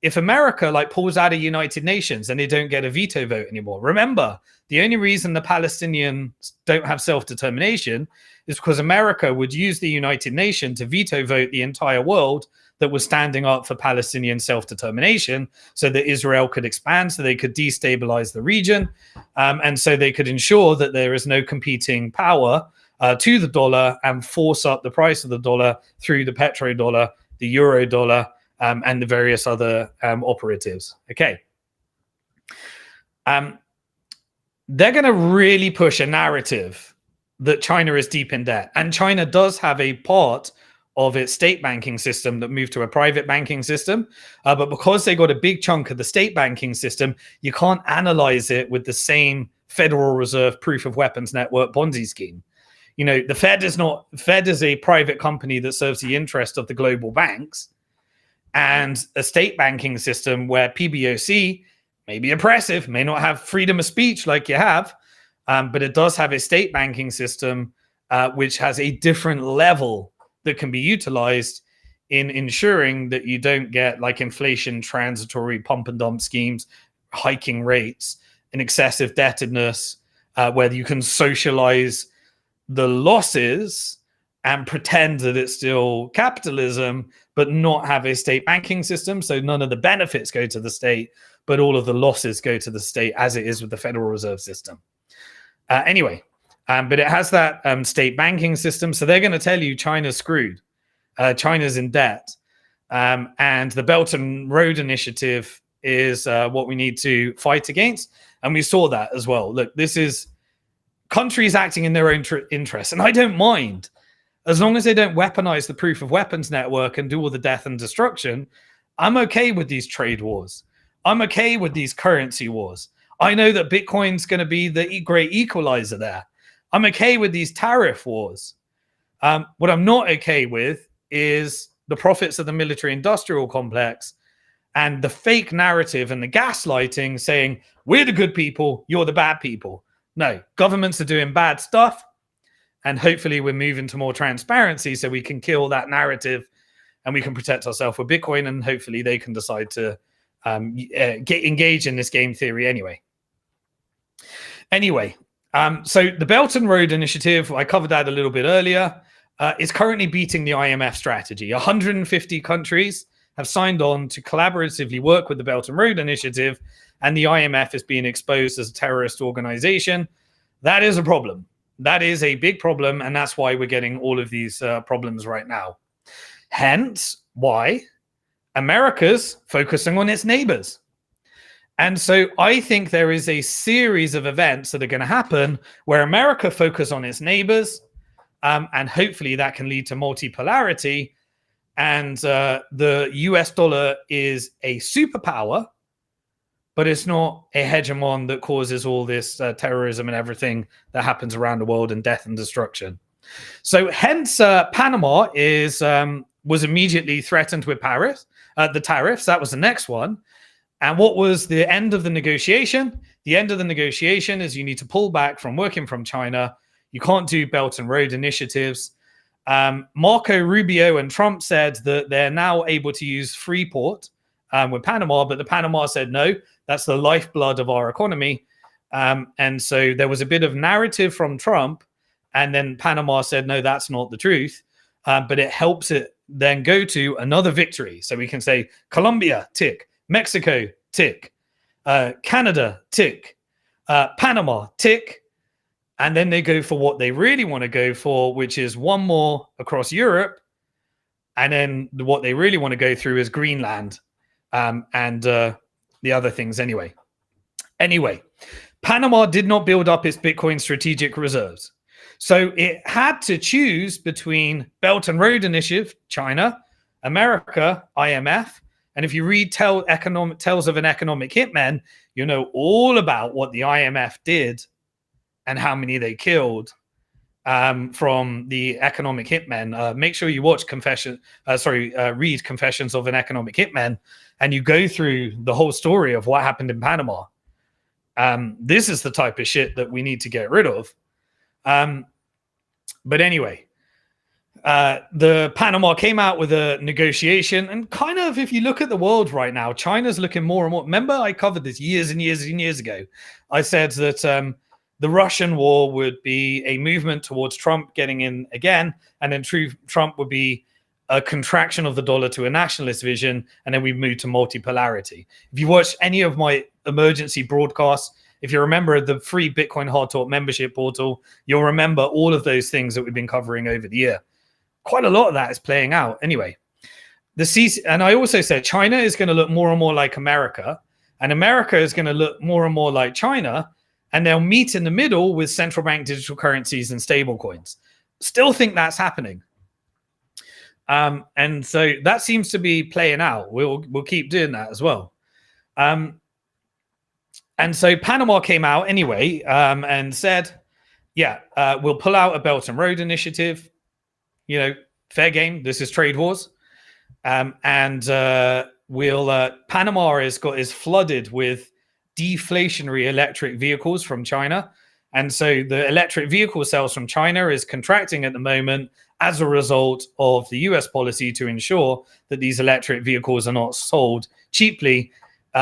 if America pulls out of United Nations and they don't get a veto vote anymore. Remember, the only reason the Palestinians don't have self-determination is because America would use the United Nations to veto vote the entire world that was standing up for Palestinian self-determination, so that Israel could expand, so they could destabilize the region, and so they could ensure that there is no competing power to the dollar and force up the price of the dollar through the petrodollar, the euro dollar, and the various other operatives. Okay. They're going to really push a narrative that China is deep in debt. And China does have a part of its state banking system that moved to a private banking system. But because they got a big chunk of the state banking system, you can't analyze it with the same Federal Reserve proof of weapons network Ponzi scheme. You know, the Fed is a private company that serves the interest of the global banks. And a state banking system where PBOC may be oppressive, may not have freedom of speech like you have, but it does have a state banking system which has a different level that can be utilized in ensuring that you don't get inflation transitory pump and dump schemes, hiking rates, and excessive indebtedness, where you can socialize the losses and pretend that it's still capitalism, but not have a state banking system. So none of the benefits go to the state, but all of the losses go to the state, as it is with the Federal Reserve System. But it has that state banking system. So they're going to tell you China's screwed. China's in debt. And the Belt and Road Initiative is what we need to fight against. And we saw that as well. Look, this is countries acting in their own interests. And I don't mind. As long as they don't weaponize the proof of weapons network and do all the death and destruction, I'm okay with these trade wars. I'm okay with these currency wars. I know that Bitcoin's going to be the great equalizer there. I'm okay with these tariff wars. What I'm not okay with is the profits of the military-industrial complex and the fake narrative and the gaslighting saying, we're the good people, you're the bad people. No, governments are doing bad stuff. And hopefully we're moving to more transparency so we can kill that narrative and we can protect ourselves with Bitcoin, and hopefully they can decide to engage in this game theory anyway. So the Belt and Road Initiative, I covered that a little bit earlier, is currently beating the IMF strategy. 150 countries have signed on to collaboratively work with the Belt and Road Initiative, and the IMF is being exposed as a terrorist organization. That is a problem. That is a big problem, and that's why we're getting all of these problems right now. Hence why America's focusing on its neighbors. And so I think there is a series of events that are going to happen where America focus on its neighbors, and hopefully that can lead to multipolarity. And the US dollar is a superpower, but it's not a hegemon that causes all this terrorism and everything that happens around the world and death and destruction. So hence Panama was immediately threatened with the tariffs. That was the next one. And what was the end of the negotiation? The end of the negotiation is you need to pull back from working from China. You can't do Belt and Road initiatives. Marco Rubio and Trump said that they're now able to use Freeport with Panama, but the Panama said, no, that's the lifeblood of our economy. And so there was a bit of narrative from Trump, and then Panama said, no, that's not the truth. But it helps it then go to another victory. So we can say Colombia, tick. Mexico, tick. Canada, tick. Panama, tick. And then they go for what they really want to go for, which is one more across Europe. And then what they really want to go through is Greenland and the other things anyway. Anyway, Panama did not build up its Bitcoin strategic reserves. So it had to choose between Belt and Road Initiative, China, America, IMF. And if you read Tales of an Economic Hitman, you know all about what the IMF did and how many they killed from the Economic Hitman. Make sure you watch read Confessions of an Economic Hitman, and you go through the whole story of what happened in Panama. This is the type of shit that we need to get rid of. But anyway, the Panama came out with a negotiation, and kind of, if you look at the world right now, China's looking more and more. Remember, I covered this years and years and years ago. I said that the Russian war would be a movement towards Trump getting in again, and then Trump would be a contraction of the dollar to a nationalist vision, and then we move to multipolarity. If you watch any of my emergency broadcasts, if you remember the free Bitcoin Hard Talk membership portal, you'll remember all of those things that we've been covering over the year. Quite a lot of that is playing out. Anyway, and I also said China is going to look more and more like America, and America is going to look more and more like China, and they'll meet in the middle with central bank digital currencies and stable coins. Still think that's happening. And so that seems to be playing out. We'll keep doing that as well. And so Panama came out anyway and said, we'll pull out a Belt and Road Initiative. You know, fair game. This is trade wars. Panama is flooded with deflationary electric vehicles from China. And so the electric vehicle sales from China is contracting at the moment as a result of the US policy to ensure that these electric vehicles are not sold cheaply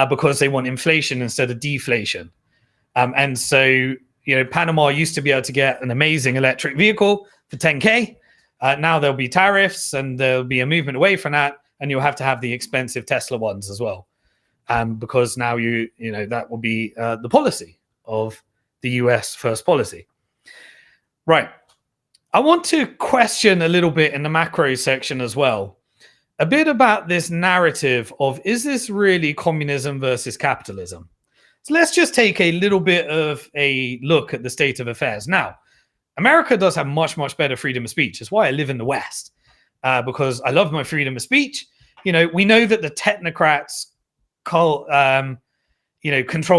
because they want inflation instead of deflation. And so, you know, Panama used to be able to get an amazing electric vehicle for 10K. Now there'll be tariffs and there'll be a movement away from that, and you'll have to have the expensive Tesla ones as well. Because now that will be the policy of the US first policy. Right. I want to question a little bit in the macro section as well, a bit about this narrative of, is this really communism versus capitalism? So let's just take a little bit of a look at the state of affairs. Now, America does have much, much better freedom of speech. That's why I live in the West, because I love my freedom of speech. You know, we know that the technocrats control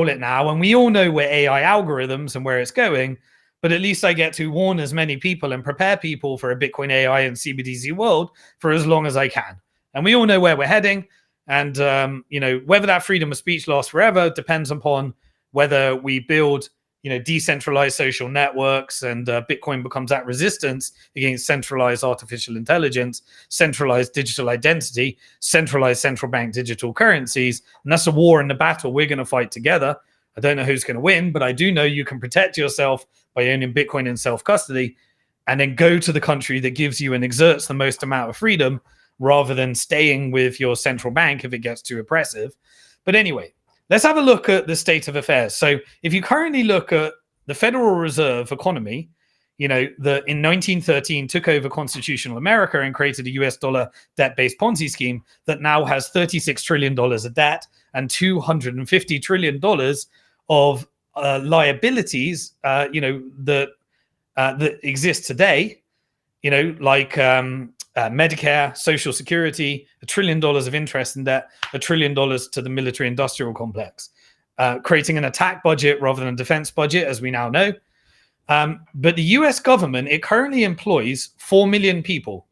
it now, and we all know where AI algorithms and where it's going. But at least I get to warn as many people and prepare people for a Bitcoin AI and CBDC world for as long as I can. And we all know where we're heading. And, whether that freedom of speech lasts forever depends upon whether we build, decentralized social networks and Bitcoin becomes that resistance against centralized artificial intelligence, centralized digital identity, centralized central bank digital currencies. And that's a war and a battle we're going to fight together. I don't know who's going to win, but I do know you can protect yourself by owning Bitcoin in self-custody and then go to the country that gives you and exerts the most amount of freedom rather than staying with your central bank if it gets too oppressive. But anyway, let's have a look at the state of affairs. So if you currently look at the Federal Reserve economy, that in 1913 took over constitutional America and created a US dollar debt-based Ponzi scheme that now has $36 trillion of debt and $250 trillion of liabilities, that exist today, like Medicare, Social Security, $1 trillion of interest in debt, $1 trillion to the military-industrial complex, creating an attack budget rather than a defense budget, as we now know. But the US government, it currently employs 4 million people.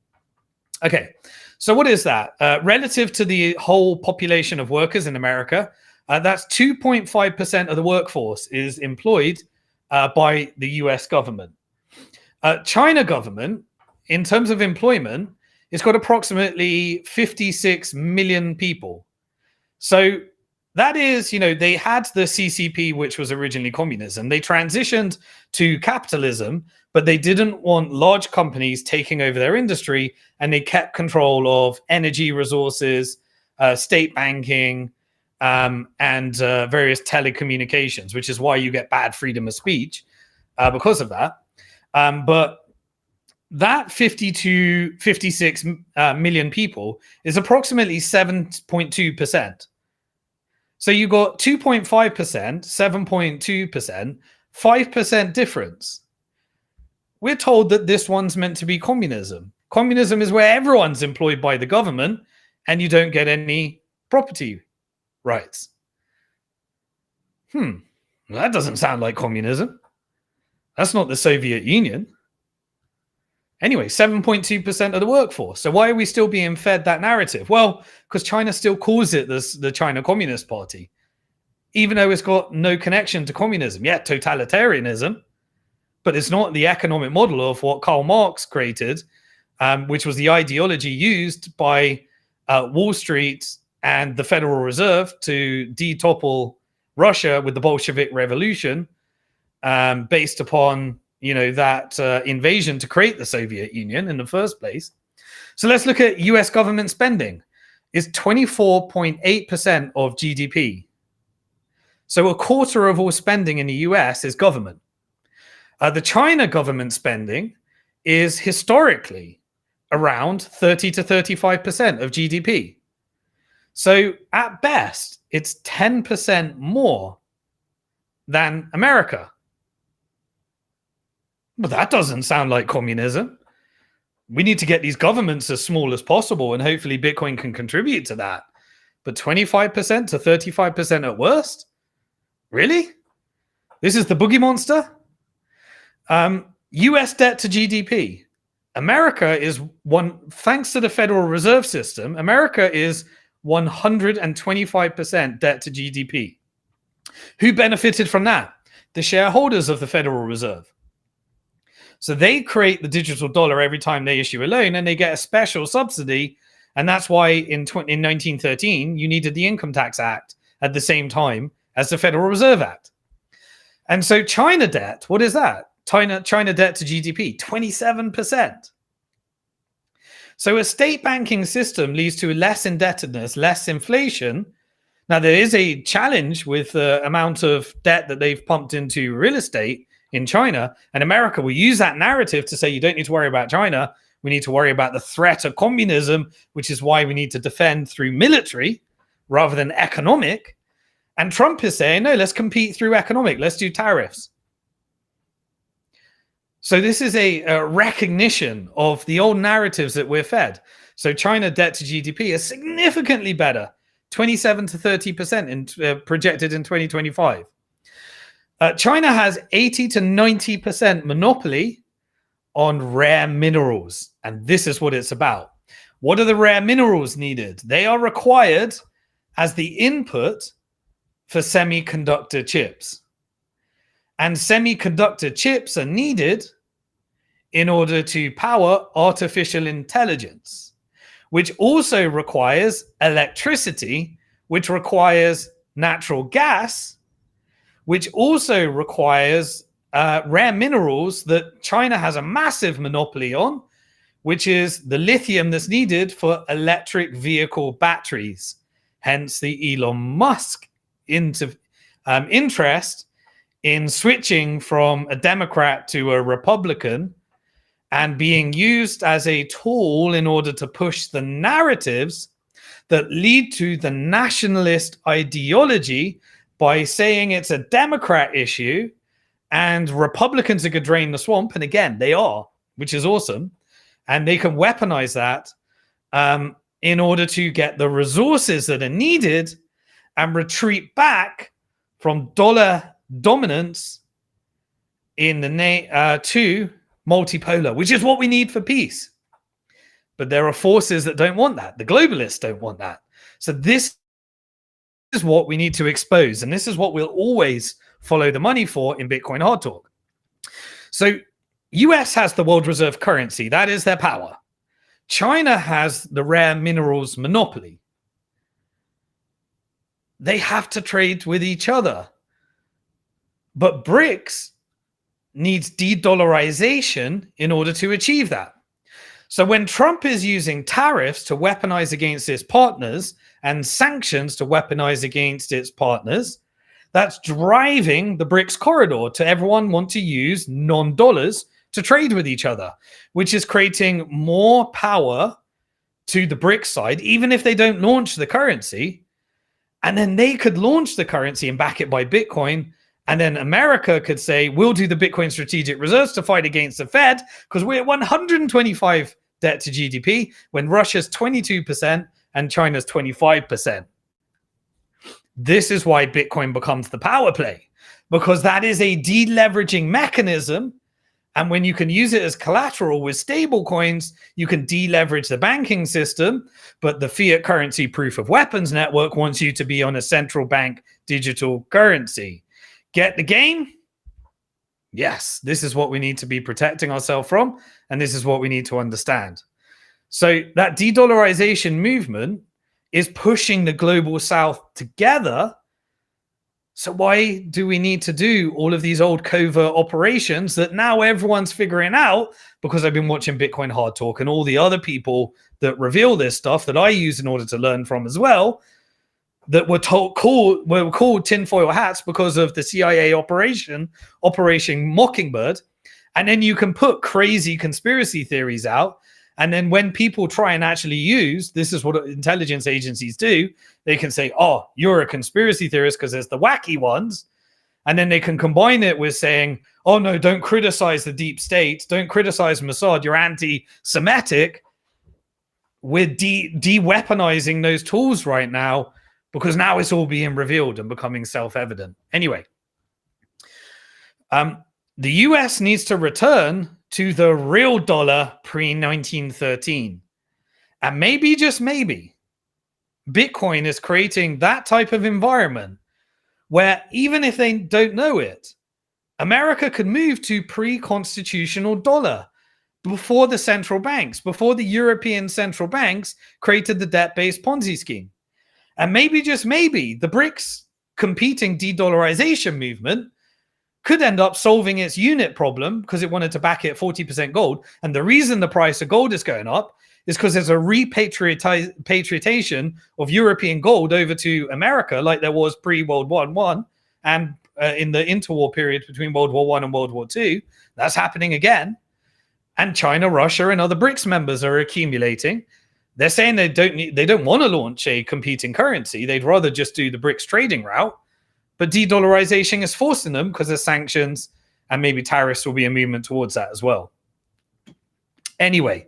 Okay, so what is that? Relative to the whole population of workers in America, that's 2.5% of the workforce is employed by the US government. China government, in terms of employment, it's got approximately 56 million people. So that is, they had the CCP, which was originally communism. They transitioned to capitalism, but they didn't want large companies taking over their industry, and they kept control of energy resources, state banking, and various telecommunications, which is why you get bad freedom of speech because of that. But that 56 million people is approximately 7.2%. So you got 2.5%, 7.2%, 5% difference. We're told that this one's meant to be communism. Communism is where everyone's employed by the government and you don't get any property rights. That doesn't sound like communism. That's not the Soviet Union. Anyway, 7.2% of the workforce. So why are we still being fed that narrative? Well, because China still calls it the China Communist Party, even though it's got no connection to communism. Yeah, totalitarianism, but it's not the economic model of what Karl Marx created, which was the ideology used by Wall Street and the Federal Reserve to detopple Russia with the Bolshevik Revolution, based upon that invasion to create the Soviet Union in the first place. So let's look at US government spending. It's 24.8% of GDP. So a quarter of all spending in the US is government. The China government spending is historically around 30 to 35% of GDP. So at best, it's 10% more than America. But that doesn't sound like communism. We need to get these governments as small as possible, and hopefully Bitcoin can contribute to that. But 25% to 35% at worst? Really? This is the boogie monster? US debt to GDP. America is thanks to the Federal Reserve System, America is 125% debt to GDP. Who benefited from that? The shareholders of the Federal Reserve. So they create the digital dollar every time they issue a loan, and they get a special subsidy. And that's why in 1913, you needed the Income Tax Act at the same time as the Federal Reserve Act. And so China debt, what is that? China debt to GDP, 27%. So a state banking system leads to less indebtedness, less inflation. Now, there is a challenge with the amount of debt that they've pumped into real estate in China, and America will use that narrative to say you don't need to worry about China. We need to worry about the threat of communism, which is why we need to defend through military rather than economic. And Trump is saying, no, let's compete through economic. Let's do tariffs. So this is a recognition of the old narratives that we're fed. So China debt to GDP is significantly better, 27 to 30% projected in 2025. China has 80 to 90% monopoly on rare minerals. And this is what it's about. What are the rare minerals needed? They are required as the input for semiconductor chips. And semiconductor chips are needed in order to power artificial intelligence, which also requires electricity, which requires natural gas, which also requires rare minerals that China has a massive monopoly on, which is the lithium that's needed for electric vehicle batteries. Hence the Elon Musk interest in switching from a Democrat to a Republican and being used as a tool in order to push the narratives that lead to the nationalist ideology by saying it's a Democrat issue and Republicans are going to drain the swamp. And again, they are, which is awesome. And they can weaponize that in order to get the resources that are needed and retreat back from dollar dominance in the to multipolar, which is what we need for peace. But there are forces that don't want that. The globalists don't want that. So this is what we need to expose. And this is what we'll always follow the money for in Bitcoin Hard Talk. So US has the world reserve currency. That is their power. China has the rare minerals monopoly. They have to trade with each other. But BRICS needs de-dollarization in order to achieve that. So when Trump is using tariffs to weaponize against its partners and sanctions to weaponize against its partners, that's driving the BRICS corridor to everyone want to use non-dollars to trade with each other, which is creating more power to the BRICS side, even if they don't launch the currency. And then they could launch the currency and back it by Bitcoin. And then America could say, we'll do the Bitcoin strategic reserves to fight against the Fed because we're at 125 debt to GDP when Russia's 22% and China's 25%. This is why Bitcoin becomes the power play, because that is a deleveraging mechanism. And when you can use it as collateral with stable coins, you can deleverage the banking system. But the fiat currency proof of weapons network wants you to be on a central bank digital currency. Get the game? Yes, this is what we need to be protecting ourselves from. And this is what we need to understand. So that de-dollarization movement is pushing the global south together. So why do we need to do all of these old covert operations that now everyone's figuring out? Because I've been watching Bitcoin Hard Talk and all the other people that reveal this stuff that I use in order to learn from as well, that were called tinfoil hats because of the CIA Operation Mockingbird. And then you can put crazy conspiracy theories out. And then when people try and actually use, this is what intelligence agencies do, they can say, oh, you're a conspiracy theorist because there's the wacky ones. And then they can combine it with saying, oh, no, don't criticize the deep state. Don't criticize Mossad. You're anti-Semitic. We're de-weaponizing those tools right now because now it's all being revealed and becoming self-evident. Anyway, the US needs to return to the real dollar pre-1913. And maybe, just maybe, Bitcoin is creating that type of environment where even if they don't know it, America could move to pre-constitutional dollar before the central banks, before the European central banks created the debt-based Ponzi scheme. And maybe, just maybe, the BRICS competing de-dollarization movement could end up solving its unit problem because it wanted to back it 40% gold. And the reason the price of gold is going up is because there's a repatriation of European gold over to America, like there was pre-World War I and in the interwar period between World War I and World War II. That's happening again. And China, Russia, and other BRICS members are accumulating. They're saying they don't want to launch a competing currency. They'd rather just do the BRICS trading route. But de-dollarization is forcing them because of sanctions, and maybe tariffs will be a movement towards that as well. Anyway,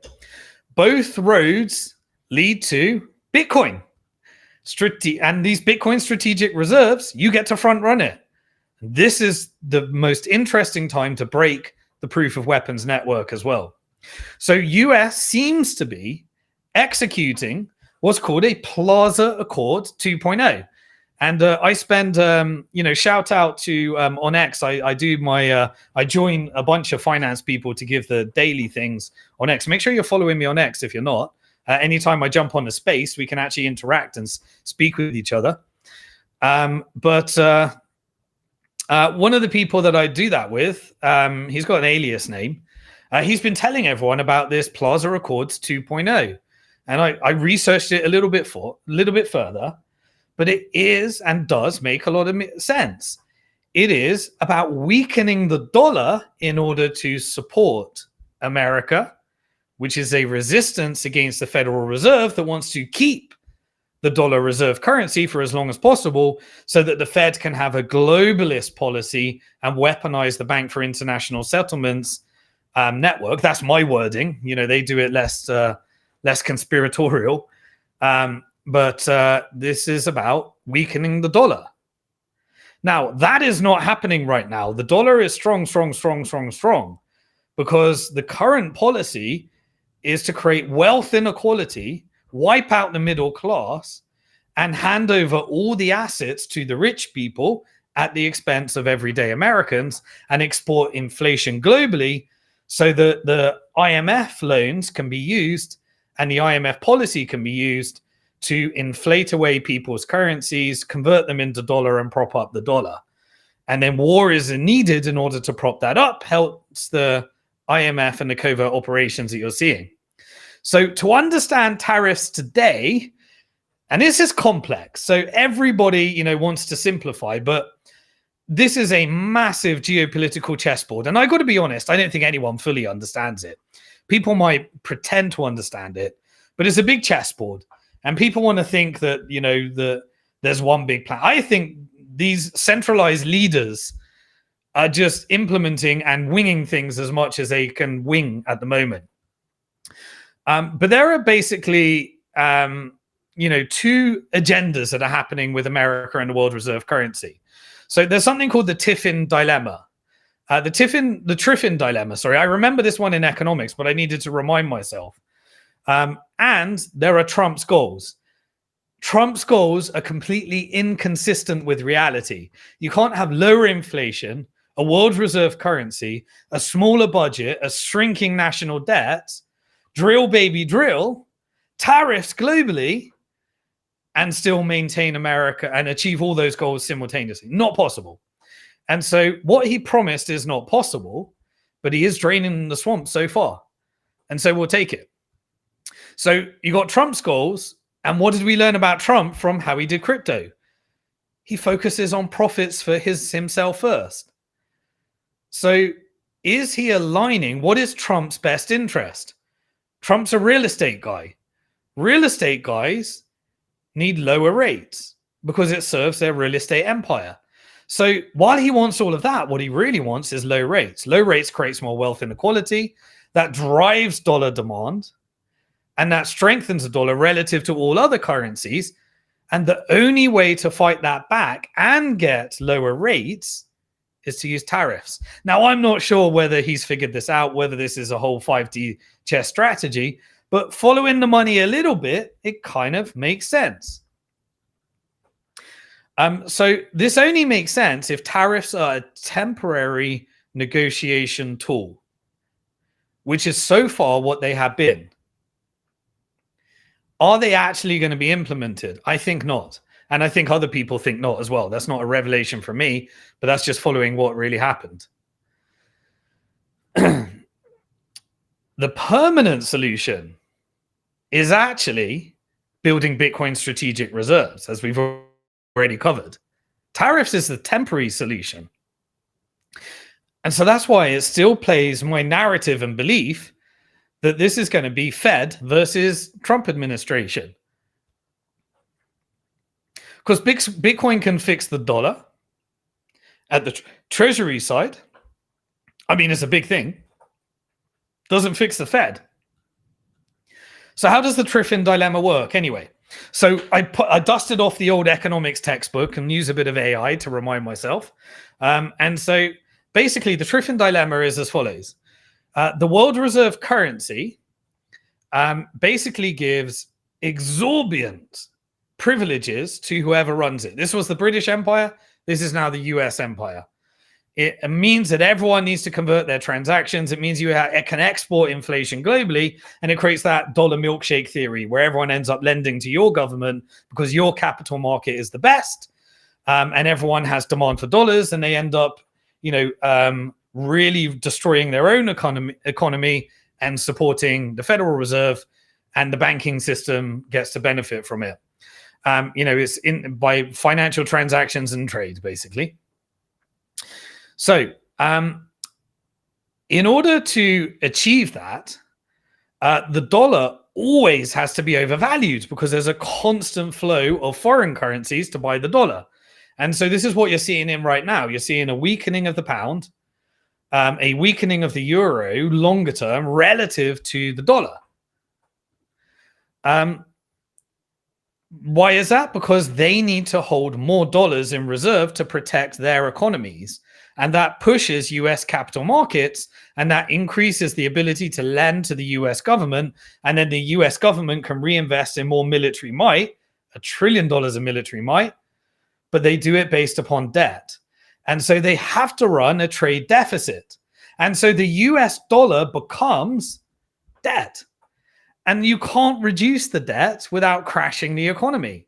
both roads lead to Bitcoin. And these Bitcoin strategic reserves, you get to front run it. This is the most interesting time to break the proof of weapons network as well. So US seems to be executing what's called a Plaza Accord 2.0. And I spend, shout out to on X. I join a bunch of finance people to give the daily things on X. Make sure you're following me on X if you're not. Anytime I jump on a space, we can actually interact and speak with each other. But one of the people that I do that with, he's got an alias name. He's been telling everyone about this Plaza Accords 2.0. And I researched it a little bit further. But it is and does make a lot of sense. It is about weakening the dollar in order to support America, which is a resistance against the Federal Reserve that wants to keep the dollar reserve currency for as long as possible so that the Fed can have a globalist policy and weaponize the Bank for International Settlements network. That's my wording. They do it less conspiratorial. But this is about weakening the dollar. Now, that is not happening right now. The dollar is strong, because the current policy is to create wealth inequality, wipe out the middle class, and hand over all the assets to the rich people at the expense of everyday Americans, and export inflation globally so that the IMF loans can be used and the IMF policy can be used to inflate away people's currencies, convert them into dollar, and prop up the dollar. And then war is needed in order to prop that up, helps the IMF and the covert operations that you're seeing. So to understand tariffs today, and this is complex, so everybody wants to simplify, but this is a massive geopolitical chessboard. And I got to be honest, I don't think anyone fully understands it. People might pretend to understand it, but it's a big chessboard. And people want to think that, that there's one big plan. I think these centralized leaders are just implementing and winging things as much as they can wing at the moment. But there are basically, two agendas that are happening with America and the world reserve currency. So there's something called the Tiffin dilemma. The Triffin dilemma. Sorry, I remember this one in economics, but I needed to remind myself. And there are Trump's goals. Trump's goals are completely inconsistent with reality. You can't have lower inflation, a world reserve currency, a smaller budget, a shrinking national debt, drill baby drill, tariffs globally, and still maintain America and achieve all those goals simultaneously. Not possible. And so what he promised is not possible, but he is draining the swamp so far. And so we'll take it. So you got Trump's goals. And what did we learn about Trump from how he did crypto? He focuses on profits for himself first. So is he aligning? What is Trump's best interest? Trump's a real estate guy. Real estate guys need lower rates because it serves their real estate empire. So while he wants all of that, what he really wants is low rates. Low rates creates more wealth inequality. That drives dollar demand. And that strengthens the dollar relative to all other currencies. And the only way to fight that back and get lower rates is to use tariffs. Now, I'm not sure whether he's figured this out, whether this is a whole 5D chess strategy, but following the money a little bit, it kind of makes sense. So this only makes sense if tariffs are a temporary negotiation tool, which is so far what they have been. Are they actually going to be implemented? I think not. And I think other people think not as well. That's not a revelation from me, but that's just following what really happened. The permanent solution is actually building Bitcoin strategic reserves, as we've already covered. Tariffs is the temporary solution. And so that's why it still plays my narrative and belief that this is going to be Fed versus Trump administration. Because Bitcoin can fix the dollar at the treasury side. I mean, it's a big thing. Doesn't fix the Fed. So how does the Triffin dilemma work anyway? So I dusted off the old economics textbook and use a bit of AI to remind myself. And so basically the Triffin dilemma is as follows. The world reserve currency basically gives exorbitant privileges to whoever runs it. This was the British Empire. This is now the US Empire. It means that everyone needs to convert their transactions. It means it can export inflation globally, and it creates that dollar milkshake theory where everyone ends up lending to your government because your capital market is the best, and everyone has demand for dollars, and they end up, really destroying their own economy and supporting the Federal Reserve, and the banking system gets to benefit from it. It's by financial transactions and trade, basically. So in order to achieve that, the dollar always has to be overvalued because there's a constant flow of foreign currencies to buy the dollar. And so this is what you're seeing in right now. You're seeing a weakening of the pound, a weakening of the euro longer term relative to the dollar. Why is that? Because they need to hold more dollars in reserve to protect their economies. And that pushes US capital markets, and that increases the ability to lend to the US government. And then the US government can reinvest in more military might, $1 trillion of military might, but they do it based upon debt. And so they have to run a trade deficit. And so the US dollar becomes debt. And you can't reduce the debt without crashing the economy.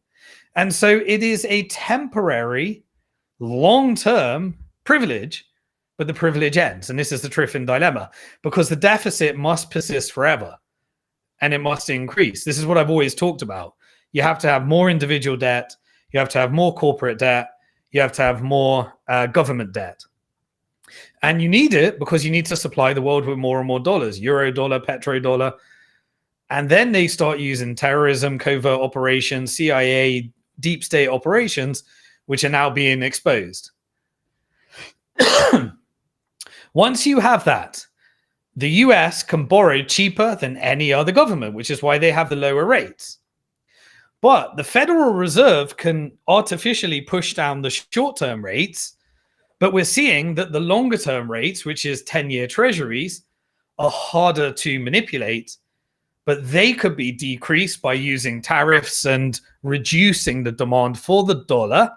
And so it is a temporary, long-term privilege, but the privilege ends. And this is the Triffin dilemma, because the deficit must persist forever and it must increase. This is what I've always talked about. You have to have more individual debt. You have to have more corporate debt. You have to have more government debt. And you need it because you need to supply the world with more and more dollars, euro dollar, petrodollar. And then they start using terrorism, covert operations, CIA, deep state operations, which are now being exposed. Once you have that, the US can borrow cheaper than any other government, which is why they have the lower rates. But the Federal Reserve can artificially push down the short-term rates, but we're seeing that the longer-term rates, which is 10-year treasuries, are harder to manipulate, but they could be decreased by using tariffs and reducing the demand for the dollar.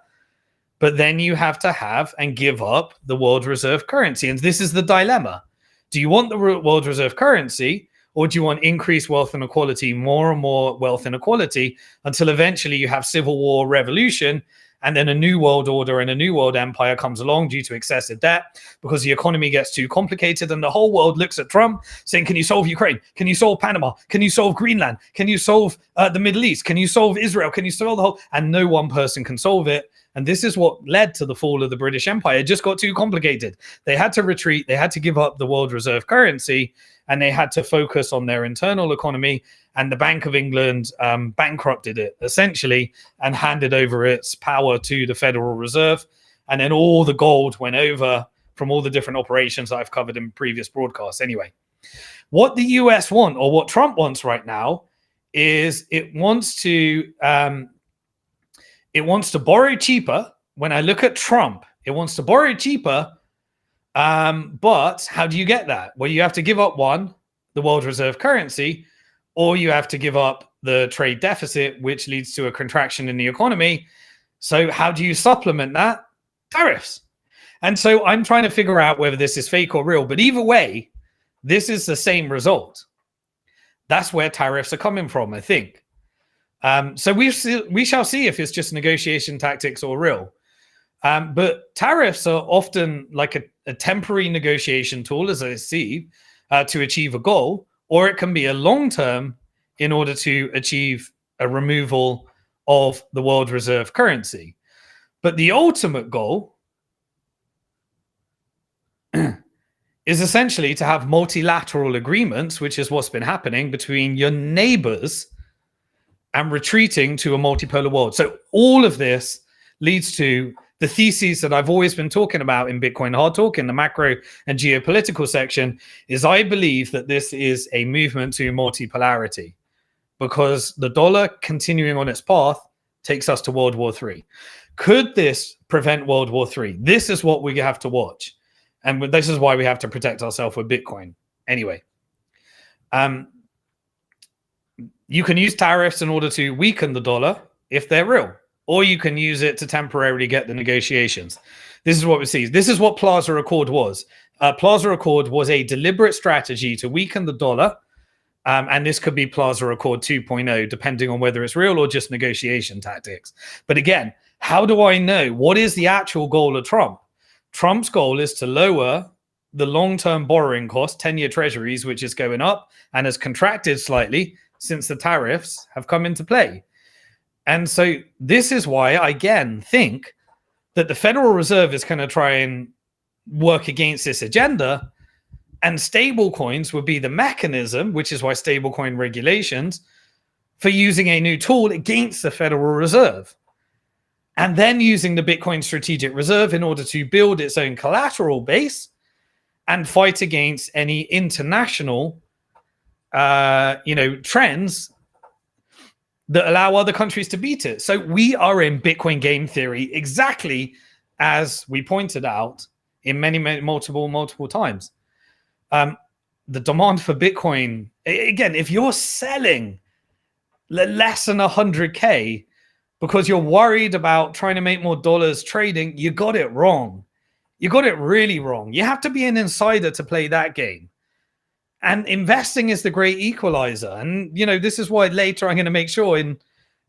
But then you have to have and give up the world reserve currency. And this is the dilemma. Do you want the world reserve currency, or do you want increased wealth inequality, more and more wealth inequality, until eventually you have civil war, revolution, and then a new world order and a new world empire comes along due to excessive debt because the economy gets too complicated and the whole world looks at Trump saying, can you solve Ukraine? Can you solve Panama? Can you solve Greenland? Can you solve the Middle East? Can you solve Israel? Can you solve the whole? And no one person can solve it. And this is what led to the fall of the British Empire. It just got too complicated. They had to retreat. They had to give up the world reserve currency, and they had to focus on their internal economy. And the Bank of England bankrupted it, essentially, and handed over its power to the Federal Reserve. And then all the gold went over from all the different operations that I've covered in previous broadcasts. Anyway, what the US want, or what Trump wants right now, is it wants to borrow cheaper. When I look at Trump, it wants to borrow cheaper. But how do you get that? Well, you have to give up the world reserve currency, or you have to give up the trade deficit, which leads to a contraction in the economy. So how do you supplement that? Tariffs. And so I'm trying to figure out whether this is fake or real. But either way, this is the same result. That's where tariffs are coming from, I think. So we shall see if it's just negotiation tactics or real. But tariffs are often like a temporary negotiation tool, as I see, to achieve a goal, or it can be a long-term in order to achieve a removal of the world reserve currency. But the ultimate goal is essentially to have multilateral agreements, which is what's been happening between your neighbors, and retreating to a multipolar world. So all of this leads to the theses that I've always been talking about in Bitcoin Hard Talk in the macro and geopolitical section. Is I believe that this is a movement to multipolarity, because the dollar continuing on its path takes us to World War III. Could this prevent World War III? This is what we have to watch. And this is why we have to protect ourselves with Bitcoin. Anyway, you can use tariffs in order to weaken the dollar if they're real, or you can use it to temporarily get the negotiations. This is what we see. This is what Plaza Accord was. Plaza Accord was a deliberate strategy to weaken the dollar. And this could be Plaza Accord 2.0, depending on whether it's real or just negotiation tactics. But again, how do I know? What is the actual goal of Trump? Trump's goal is to lower the long-term borrowing cost, 10-year treasuries, which is going up and has contracted slightly since the tariffs have come into play. And so this is why I, again, think that the Federal Reserve is going to try and work against this agenda. And stable coins would be the mechanism, which is why stablecoin regulations, for using a new tool against the Federal Reserve. And then using the Bitcoin Strategic Reserve in order to build its own collateral base and fight against any international, trends that allow other countries to beat it. So we are in Bitcoin game theory, exactly as we pointed out in many multiple times. The demand for Bitcoin, again, if you're selling less than 100K because you're worried about trying to make more dollars trading, you got it wrong. You got it really wrong. You have to be an insider to play that game. And investing is the great equalizer. And, this is why later I'm going to make sure in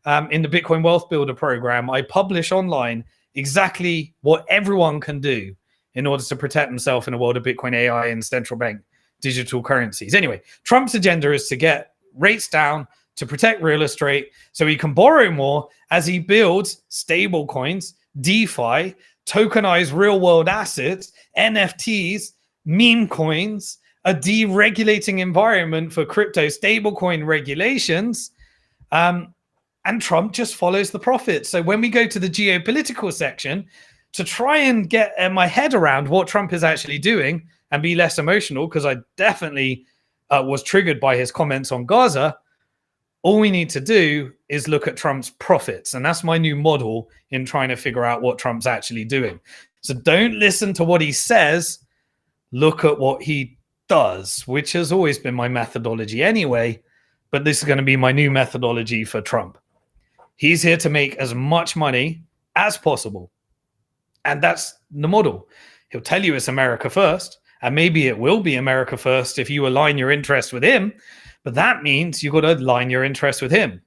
the Bitcoin Wealth Builder program, I publish online exactly what everyone can do in order to protect themselves in a world of Bitcoin, AI, and central bank digital currencies. Anyway, Trump's agenda is to get rates down to protect real estate so he can borrow more as he builds stable coins, DeFi, tokenized real world assets, NFTs, meme coins, a deregulating environment for crypto stablecoin regulations. And Trump just follows the profit. So when we go to the geopolitical section, to try and get my head around what Trump is actually doing and be less emotional, because I definitely was triggered by his comments on Gaza, all we need to do is look at Trump's profits. And that's my new model in trying to figure out what Trump's actually doing. So don't listen to what he says. Look at what he does, which has always been my methodology anyway. But this is going to be my new methodology for Trump. He's here to make as much money as possible. And that's the model. He'll tell you it's America first. And maybe it will be America first if you align your interest with him. But that means you've got to align your interest with him.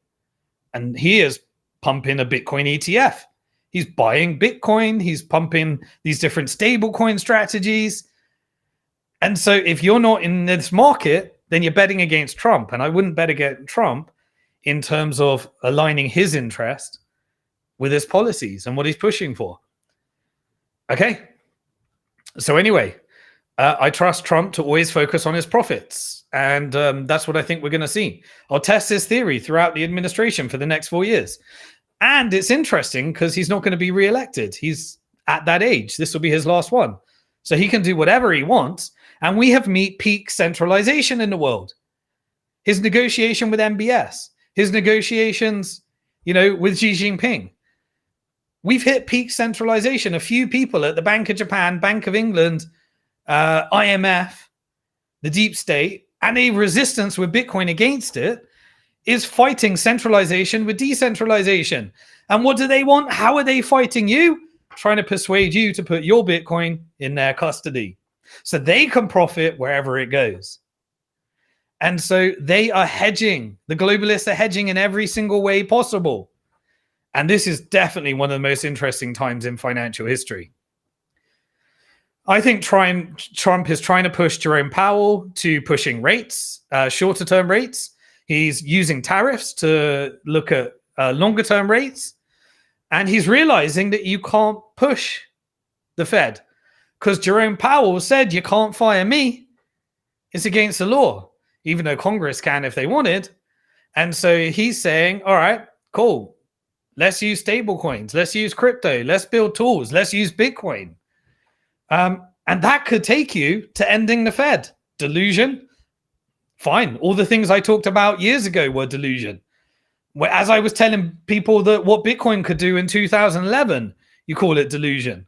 And he is pumping a Bitcoin ETF. He's buying Bitcoin. He's pumping these different stablecoin strategies. And so if you're not in this market, then you're betting against Trump. And I wouldn't bet against Trump in terms of aligning his interest with his policies and what he's pushing for. Okay. So anyway, I trust Trump to always focus on his profits. And that's what I think we're going to see. I'll test this theory throughout the administration for the next 4 years. And it's interesting because he's not going to be reelected. He's at that age. This will be his last one. So he can do whatever he wants. And we have met peak centralization in the world. His negotiation with MBS, his negotiations, with Xi Jinping. We've hit peak centralization. A few people at the Bank of Japan, Bank of England, IMF, the deep state, and a resistance with Bitcoin against it is fighting centralization with decentralization. And what do they want? How are they fighting you? Trying to persuade you to put your Bitcoin in their custody so they can profit wherever it goes. And so they are hedging. The globalists are hedging in every single way possible. And this is definitely one of the most interesting times in financial history. I think Trump is trying to push Jerome Powell to pushing rates, shorter term rates. He's using tariffs to look at longer term rates. And he's realizing that you can't push the Fed because Jerome Powell said, you can't fire me. It's against the law, even though Congress can if they wanted. And so he's saying, all right, cool. Let's use stable coins. Let's use crypto. Let's build tools. Let's use Bitcoin. And that could take you to ending the Fed. Delusion? Fine. All the things I talked about years ago were delusion. As I was telling people that what Bitcoin could do in 2011, you call it delusion.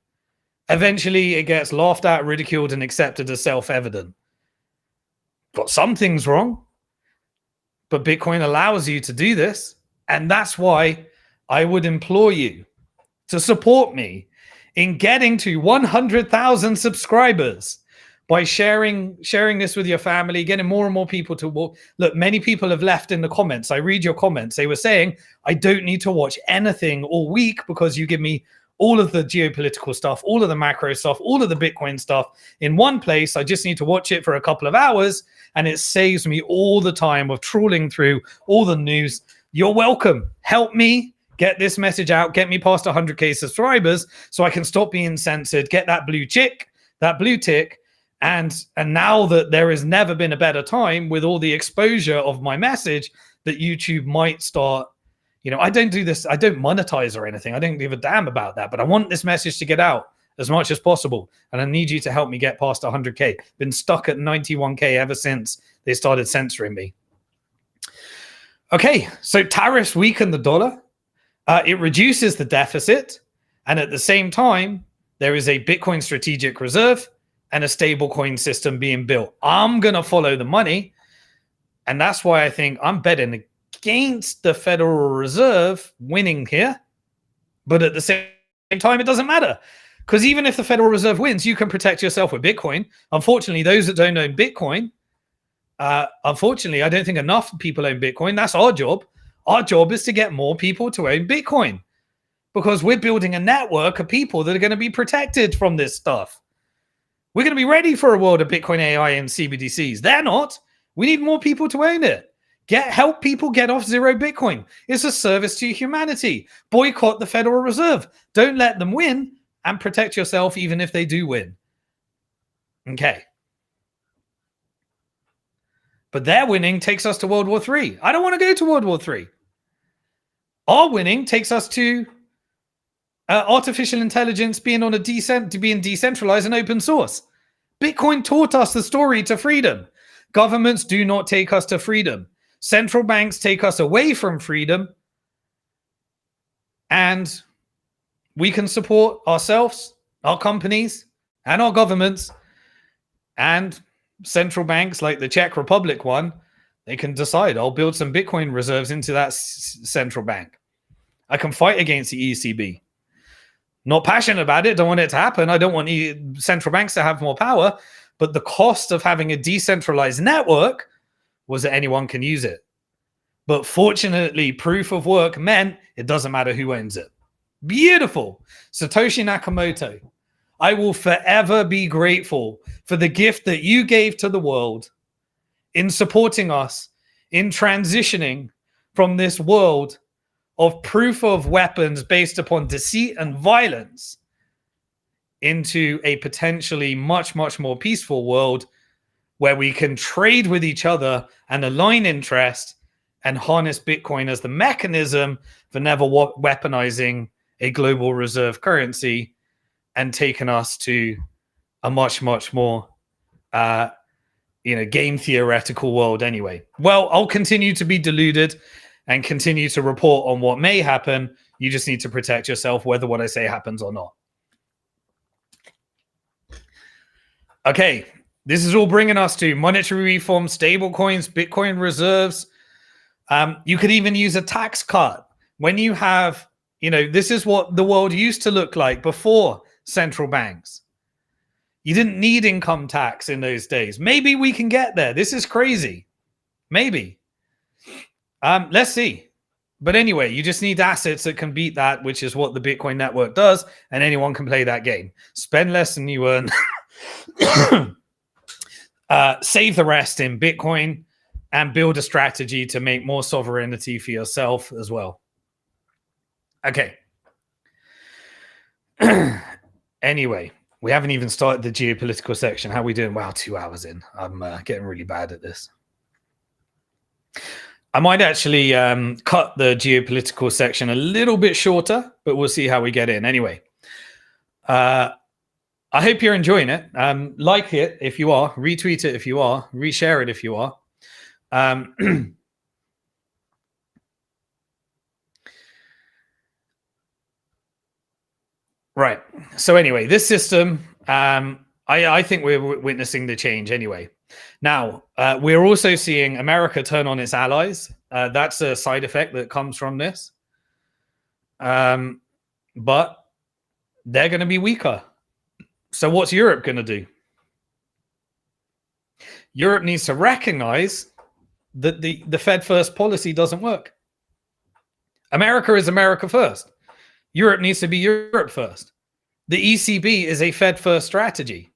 Eventually, it gets laughed at, ridiculed, and accepted as self-evident. Got some things wrong, but Bitcoin allows you to do this. And that's why I would implore you to support me in getting to 100,000 subscribers by sharing this with your family, getting more and more people to walk. Look, many people have left in the comments. I read your comments. They were saying, I don't need to watch anything all week because you give me all of the geopolitical stuff, all of the macro stuff, all of the Bitcoin stuff in one place. I just need to watch it for a couple of hours and it saves me all the time of trawling through all the news. You're welcome. Help me get this message out, get me past 100K subscribers so I can stop being censored, get that blue chick, that blue tick. And now that there has never been a better time with all the exposure of my message that YouTube might start, I don't do this. I don't monetize or anything. I don't give a damn about that. But I want this message to get out as much as possible. And I need you to help me get past 100K. Been stuck at 91K ever since they started censoring me. Okay, so tariffs weaken the dollar. It reduces the deficit. And at the same time, there is a Bitcoin strategic reserve and a stable coin system being built. I'm going to follow the money. And that's why I think I'm betting against the Federal Reserve winning here. But at the same time, it doesn't matter. Because even if the Federal Reserve wins, you can protect yourself with Bitcoin. Unfortunately, those that don't own Bitcoin, unfortunately, I don't think enough people own Bitcoin. That's our job. Our job is to get more people to own Bitcoin. Because we're building a network of people that are going to be protected from this stuff. We're going to be ready for a world of Bitcoin AI and CBDCs. They're not. We need more people to own it. Help people get off zero Bitcoin. It's a service to humanity. Boycott the Federal Reserve. Don't let them win, and protect yourself even if they do win. Okay. But their winning takes us to World War III. I don't want to go to World War III. Our winning takes us to artificial intelligence being being decentralized and open source. Bitcoin taught us the story to freedom. Governments do not take us to freedom. Central banks take us away from freedom. And we can support ourselves, our companies, and our governments. And central banks like the Czech Republic one, they can decide, I'll build some Bitcoin reserves into that central bank. I can fight against the ECB. Not passionate about it, don't want it to happen. I don't want central banks to have more power, but the cost of having a decentralized network was that anyone can use it. But fortunately, proof of work meant it doesn't matter who owns it. Beautiful. Satoshi Nakamoto, I will forever be grateful for the gift that you gave to the world in supporting us in transitioning from this world of proof of weapons based upon deceit and violence into a potentially much, much more peaceful world where we can trade with each other and align interest and harness Bitcoin as the mechanism for never weaponizing a global reserve currency and taking us to a much, much more, game theoretical world anyway. Well, I'll continue to be deluded and continue to report on what may happen. You just need to protect yourself, whether what I say happens or not. Okay, this is all bringing us to monetary reform, stable coins, Bitcoin reserves. You could even use a tax cut. When you have, this is what the world used to look like before central banks. You didn't need income tax in those days. Maybe we can get there. This is crazy. Maybe. Let's see. But anyway, you just need assets that can beat that, which is what the Bitcoin network does, and anyone can play that game. Spend less than you earn. Save the rest in Bitcoin and build a strategy to make more sovereignty for yourself as well. Okay. Anyway, we haven't even started the geopolitical section. How are we doing? Wow, 2 hours in. I'm getting really bad at this. I might actually cut the geopolitical section a little bit shorter, but we'll see how we get in. Anyway, I hope you're enjoying it. Like it if you are, retweet it if you are, reshare it if you are. Right. So anyway, this system, I think we're witnessing the change anyway. Now, we're also seeing America turn on its allies. That's a side effect that comes from this. But they're going to be weaker. So what's Europe going to do? Europe needs to recognize that the Fed first policy doesn't work. America is America first. Europe needs to be Europe first. The ECB is a Fed first strategy.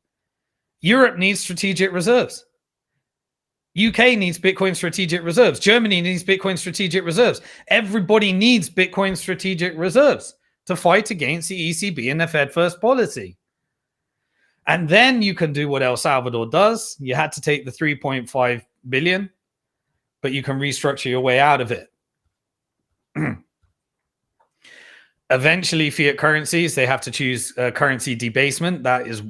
Europe needs strategic reserves. UK needs Bitcoin strategic reserves. Germany needs Bitcoin strategic reserves. Everybody needs Bitcoin strategic reserves to fight against the ECB and the Fed first policy. And then you can do what El Salvador does. You had to take the 3.5 billion, but you can restructure your way out of it. Eventually, fiat currencies, they have to choose currency debasement. That is,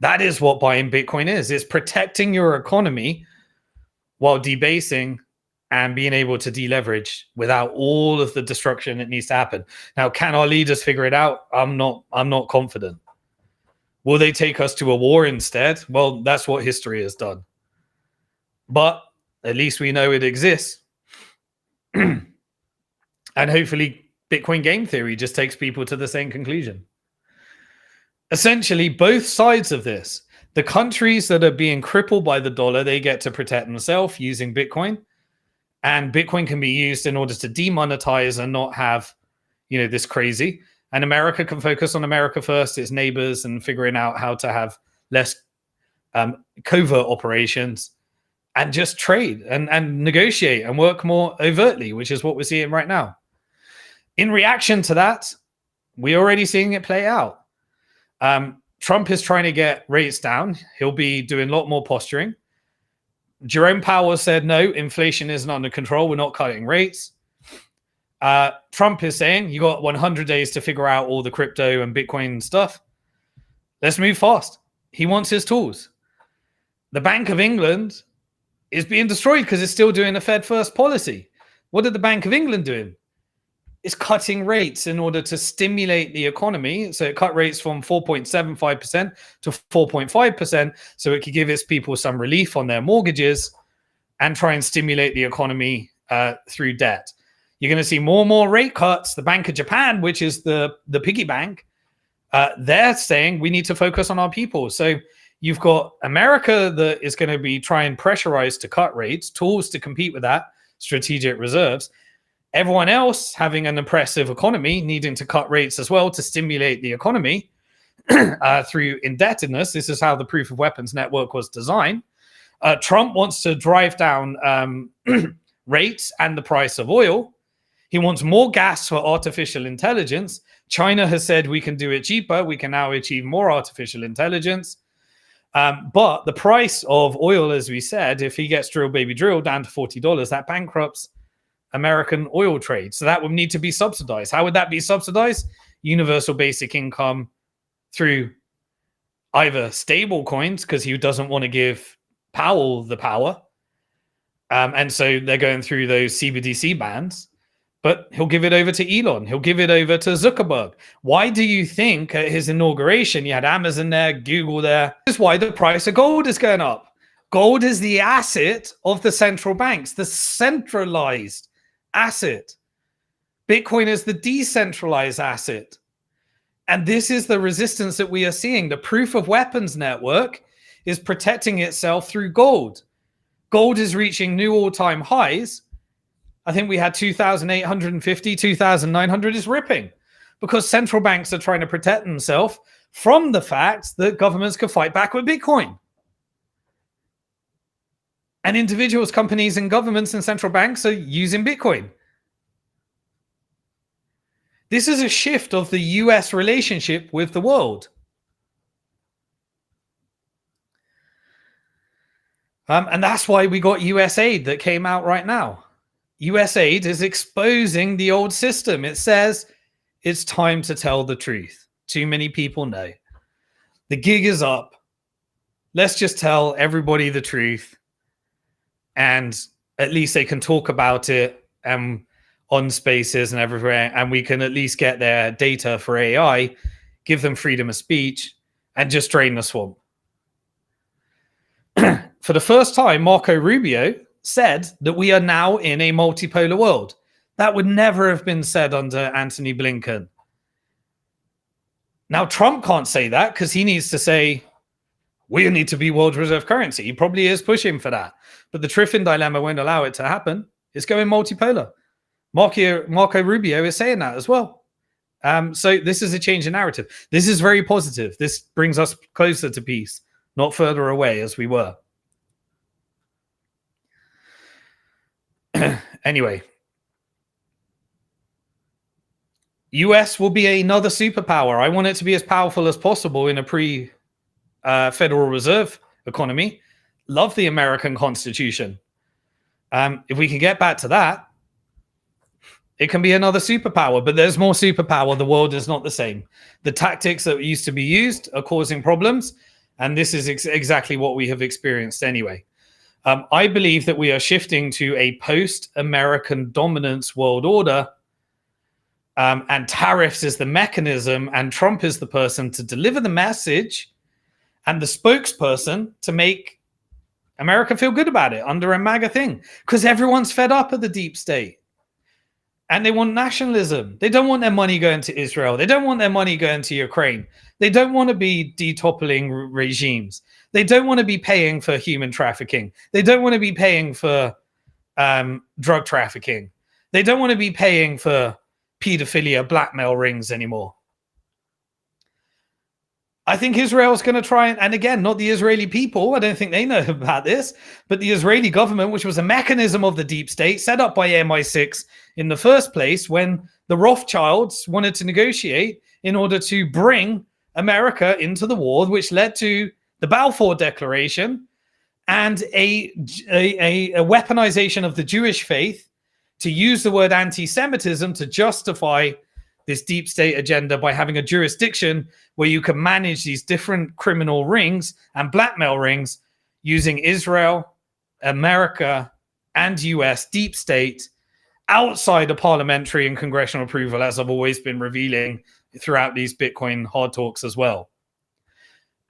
that is what buying Bitcoin is. It's protecting your economy while debasing and being able to deleverage without all of the destruction that needs to happen. Now, can our leaders figure it out? I'm not confident. Will they take us to a war instead? Well, that's what history has done. But at least we know it exists. And hopefully Bitcoin game theory just takes people to the same conclusion. Essentially, both sides of this, the countries that are being crippled by the dollar, they get to protect themselves using Bitcoin. And Bitcoin can be used in order to demonetize and not have, this crazy. And America can focus on America first, its neighbors, and figuring out how to have less covert operations and just trade and negotiate and work more overtly, which is what we're seeing right now. In reaction to that, we're already seeing it play out. Trump is trying to get rates down. He'll be doing a lot more posturing. Jerome Powell said, no, inflation isn't under control. We're not cutting rates. Trump is saying you got 100 days to figure out all the crypto and Bitcoin stuff. Let's move fast. He wants his tools. The Bank of England is being destroyed because it's still doing a Fed first policy. What did the Bank of England do? It's cutting rates in order to stimulate the economy. So it cut rates from 4.75% to 4.5% so it could give its people some relief on their mortgages and try and stimulate the economy through debt. You're going to see more and more rate cuts. The Bank of Japan, which is the piggy bank, they're saying we need to focus on our people. So you've got America that is going to be trying pressurize to cut rates, tools to compete with that, strategic reserves. Everyone else having an oppressive economy, needing to cut rates as well to stimulate the economy through indebtedness. This is how the proof of weapons network was designed. Trump wants to drive down rates and the price of oil. He wants more gas for artificial intelligence. China has said we can do it cheaper. We can now achieve more artificial intelligence. But the price of oil, as we said, if he gets drill baby drill down to $40, that bankrupts American oil trade. So that would need to be subsidized. How would that be subsidized? Universal basic income through either stable coins, because he doesn't want to give Powell the power. And so they're going through those CBDC bans, but he'll give it over to Elon. He'll give it over to Zuckerberg. Why do you think at his inauguration, you had Amazon there, Google there? This is why the price of gold is going up. Gold is the asset of the central banks, the centralized asset. Bitcoin is the decentralized asset. And this is the resistance that we are seeing. The proof of weapons network is protecting itself through gold. Gold is reaching new all-time highs. I think we had 2,850, 2,900 is ripping because central banks are trying to protect themselves from the fact that governments could fight back with Bitcoin. And individuals, companies, and governments and central banks are using Bitcoin. This is a shift of the US relationship with the world. And that's why we got US aid that came out right now. US aid is exposing the old system. It says it's time to tell the truth. Too many people know. The gig is up. Let's just tell everybody the truth. And at least they can talk about it on spaces and everywhere. And we can at least get their data for AI, give them freedom of speech, and just drain the swamp. For the first time, Marco Rubio said that we are now in a multipolar world. That would never have been said under Antony Blinken. Now, Trump can't say that because he needs to say, we need to be world reserve currency. He probably is pushing for that. But the Triffin dilemma won't allow it to happen. It's going multipolar. Marco Rubio is saying that as well. So this is a change in narrative. This is very positive. This brings us closer to peace, not further away as we were. Anyway, US will be another superpower. I want it to be as powerful as possible in a pre-Federal Reserve economy. Love the American Constitution. If we can get back to that, it can be another superpower, but there's more superpower. The world is not the same. The tactics that used to be used are causing problems, and this is exactly what we have experienced anyway. I believe that we are shifting to a post-American dominance world order, and tariffs is the mechanism, and Trump is the person to deliver the message and the spokesperson to make America feel good about it under a MAGA thing, because everyone's fed up of the deep state. And they want nationalism. They don't want their money going to Israel. They don't want their money going to Ukraine. They don't want to be detoppling regimes. They don't want to be paying for human trafficking. They don't want to be paying for drug trafficking. They don't want to be paying for pedophilia, blackmail rings anymore. I think Israel's going to try and again, not the Israeli people. I don't think they know about this, but the Israeli government, which was a mechanism of the deep state set up by MI6 in the first place when the Rothschilds wanted to negotiate in order to bring America into the war, which led to the Balfour Declaration and a weaponization of the Jewish faith to use the word anti-Semitism to justify this deep state agenda by having a jurisdiction where you can manage these different criminal rings and blackmail rings using Israel, America, and US deep state outside of parliamentary and congressional approval, as I've always been revealing throughout these Bitcoin hard talks as well.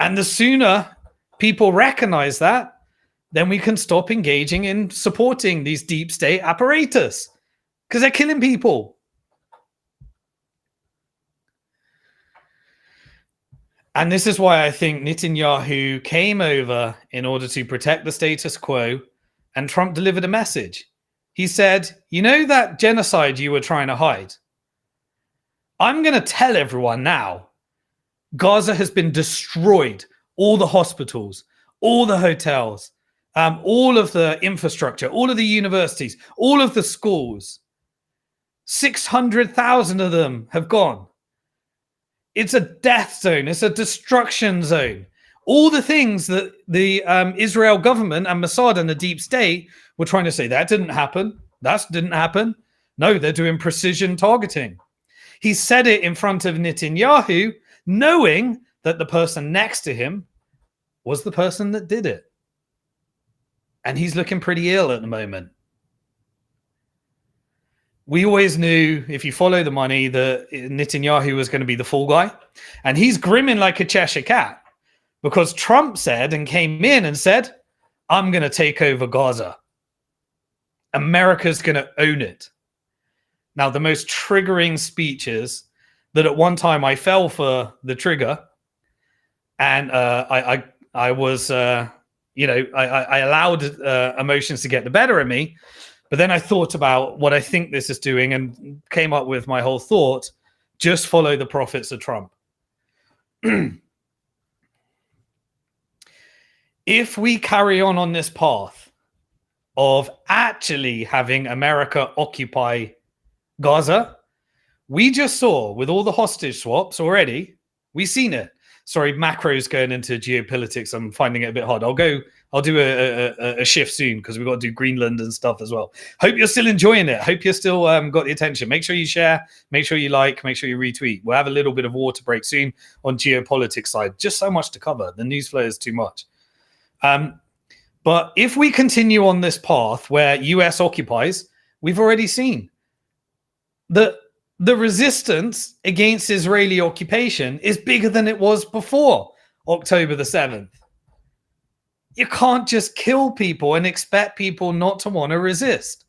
And the sooner people recognize that, then we can stop engaging in supporting these deep state apparatus, because they're killing people. And this is why I think Netanyahu came over in order to protect the status quo, and Trump delivered a message. He said, you know that genocide you were trying to hide? I'm going to tell everyone now, Gaza has been destroyed. All the hospitals, all the hotels, all of the infrastructure, all of the universities, all of the schools, 600,000 of them have gone. It's a death zone. It's a destruction zone. All the things that the Israel government and Mossad and the deep state were trying to say, that didn't happen. That didn't happen. No, they're doing precision targeting. He said it in front of Netanyahu, knowing that the person next to him was the person that did it. And he's looking pretty ill at the moment. We always knew, if you follow the money, that Netanyahu was going to be the fall guy. And he's grimming like a Cheshire cat because Trump said and came in and said, I'm going to take over Gaza. America's going to own it. Now, the most triggering speeches that at one time I fell for the trigger, and I was, I allowed emotions to get the better of me. But then I thought about what I think this is doing and came up with my whole thought: just follow the prophets of Trump. If we carry on this path of actually having America occupy Gaza, we just saw with all the hostage swaps already, we've seen it. Sorry, macros going into geopolitics. I'm finding it a bit hard. I'll do a shift soon because we've got to do Greenland and stuff as well. Hope you're still enjoying it. Hope you're still got the attention. Make sure you share, make sure you like, make sure you retweet. We'll have a little bit of water break soon on geopolitics side. Just so much to cover. The news flow is too much. But if we continue on this path where US occupies, we've already seen that the resistance against Israeli occupation is bigger than it was before October the 7th. You can't just kill people and expect people not to want to resist.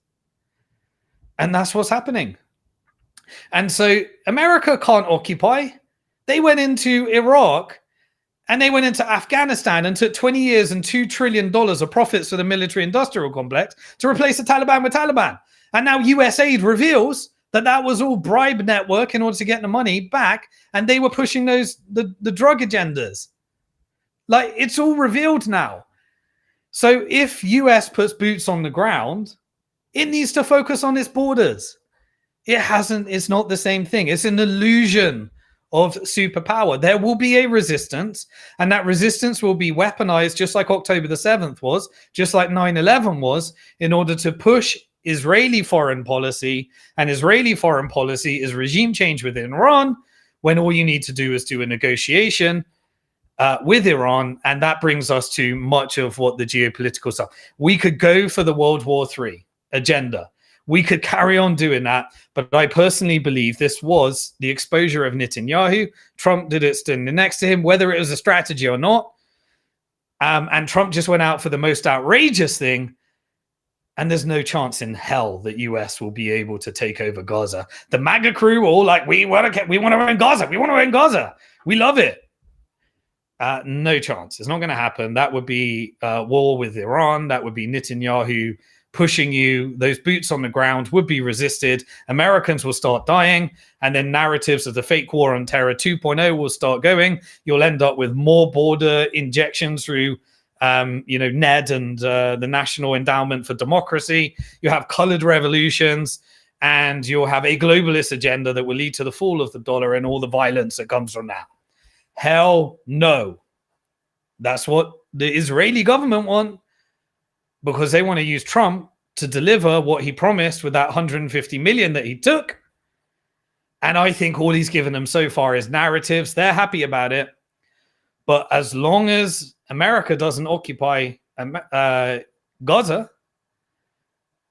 And that's what's happening. And so America can't occupy. They went into Iraq and they went into Afghanistan and took 20 years and $2 trillion of profits for the military industrial complex to replace the Taliban with Taliban. And now USAID reveals that was all bribe network in order to get the money back. And they were pushing the drug agendas. Like, it's all revealed now. So if US puts boots on the ground, it needs to focus on its borders. It hasn't. It's not the same thing. It's an illusion of superpower. There will be a resistance, and that resistance will be weaponized, just like October the 7th was, just like 9/11 was, in order to push Israeli foreign policy. And Israeli foreign policy is regime change within Iran, when all you need to do is do a negotiation with Iran. And that brings us to much of what the geopolitical stuff. We could go for the World War III agenda. We could carry on doing that. But I personally believe this was the exposure of Netanyahu. Trump did it standing next to him, whether it was a strategy or not. And Trump just went out for the most outrageous thing. And there's no chance in hell that US will be able to take over Gaza. The MAGA crew were all like, we want to own Gaza. We want to own Gaza. We love it. No chance. It's not going to happen. That would be war with Iran. That would be Netanyahu pushing you. Those boots on the ground would be resisted. Americans will start dying. And then narratives of the fake war on terror 2.0 will start going. You'll end up with more border injections through NED and the National Endowment for Democracy. You have colored revolutions, and you'll have a globalist agenda that will lead to the fall of the dollar and all the violence that comes from that. Hell no. That's what the Israeli government want, because they want to use Trump to deliver what he promised with that 150 million that he took. And I think all he's given them so far is narratives. They're happy about it. But as long as America doesn't occupy Gaza,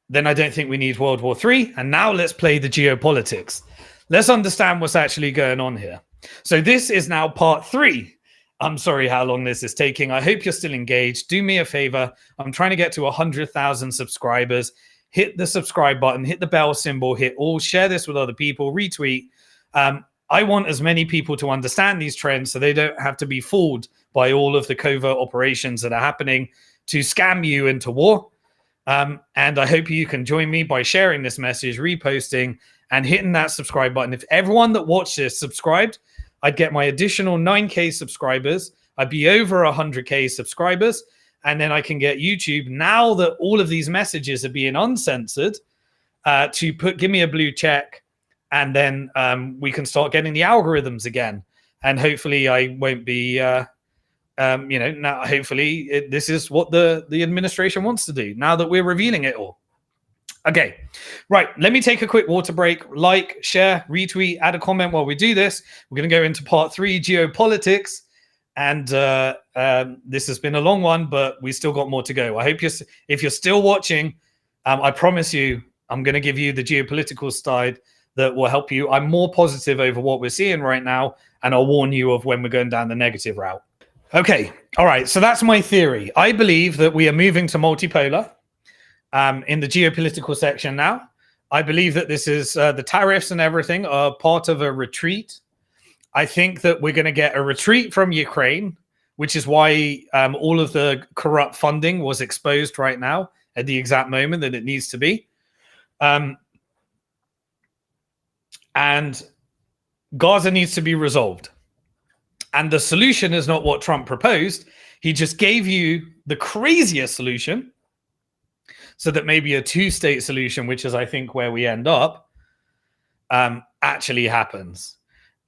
then I don't think we need World War III. And now let's play the geopolitics. Let's understand what's actually going on here. So this is now part 3. I'm sorry how long this is taking. I hope you're still engaged. Do me a favor. I'm trying to get to 100,000 subscribers. Hit the subscribe button, hit the bell symbol, hit all, share this with other people, retweet. I want as many people to understand these trends so they don't have to be fooled by all of the covert operations that are happening to scam you into war. And I hope you can join me by sharing this message, reposting, and hitting that subscribe button. If everyone that watched this subscribed, I'd get my additional 9K subscribers. I'd be over 100K subscribers. And then I can get YouTube, now that all of these messages are being uncensored, to give me a blue check. And then we can start getting the algorithms again. And hopefully I won't be, now hopefully this is what the administration wants to do now that we're revealing it all. Okay, right. Let me take a quick water break. Like, share, retweet, add a comment while we do this. We're going to go into part 3, geopolitics. And this has been a long one, but we still got more to go. I hope if you're still watching, I promise you, I'm going to give you the geopolitical side that will help you. I'm more positive over what we're seeing right now, and I'll warn you of when we're going down the negative route. Okay, all right. So that's my theory. I believe that we are moving to multipolar. In the geopolitical section now, I believe that this is the tariffs and everything are part of a retreat. I think that we're going to get a retreat from Ukraine, which is why all of the corrupt funding was exposed right now at the exact moment that it needs to be. And Gaza needs to be resolved. And the solution is not what Trump proposed. He just gave you the craziest solution, so that maybe a 2-state solution, which is, I think, where we end up, actually happens.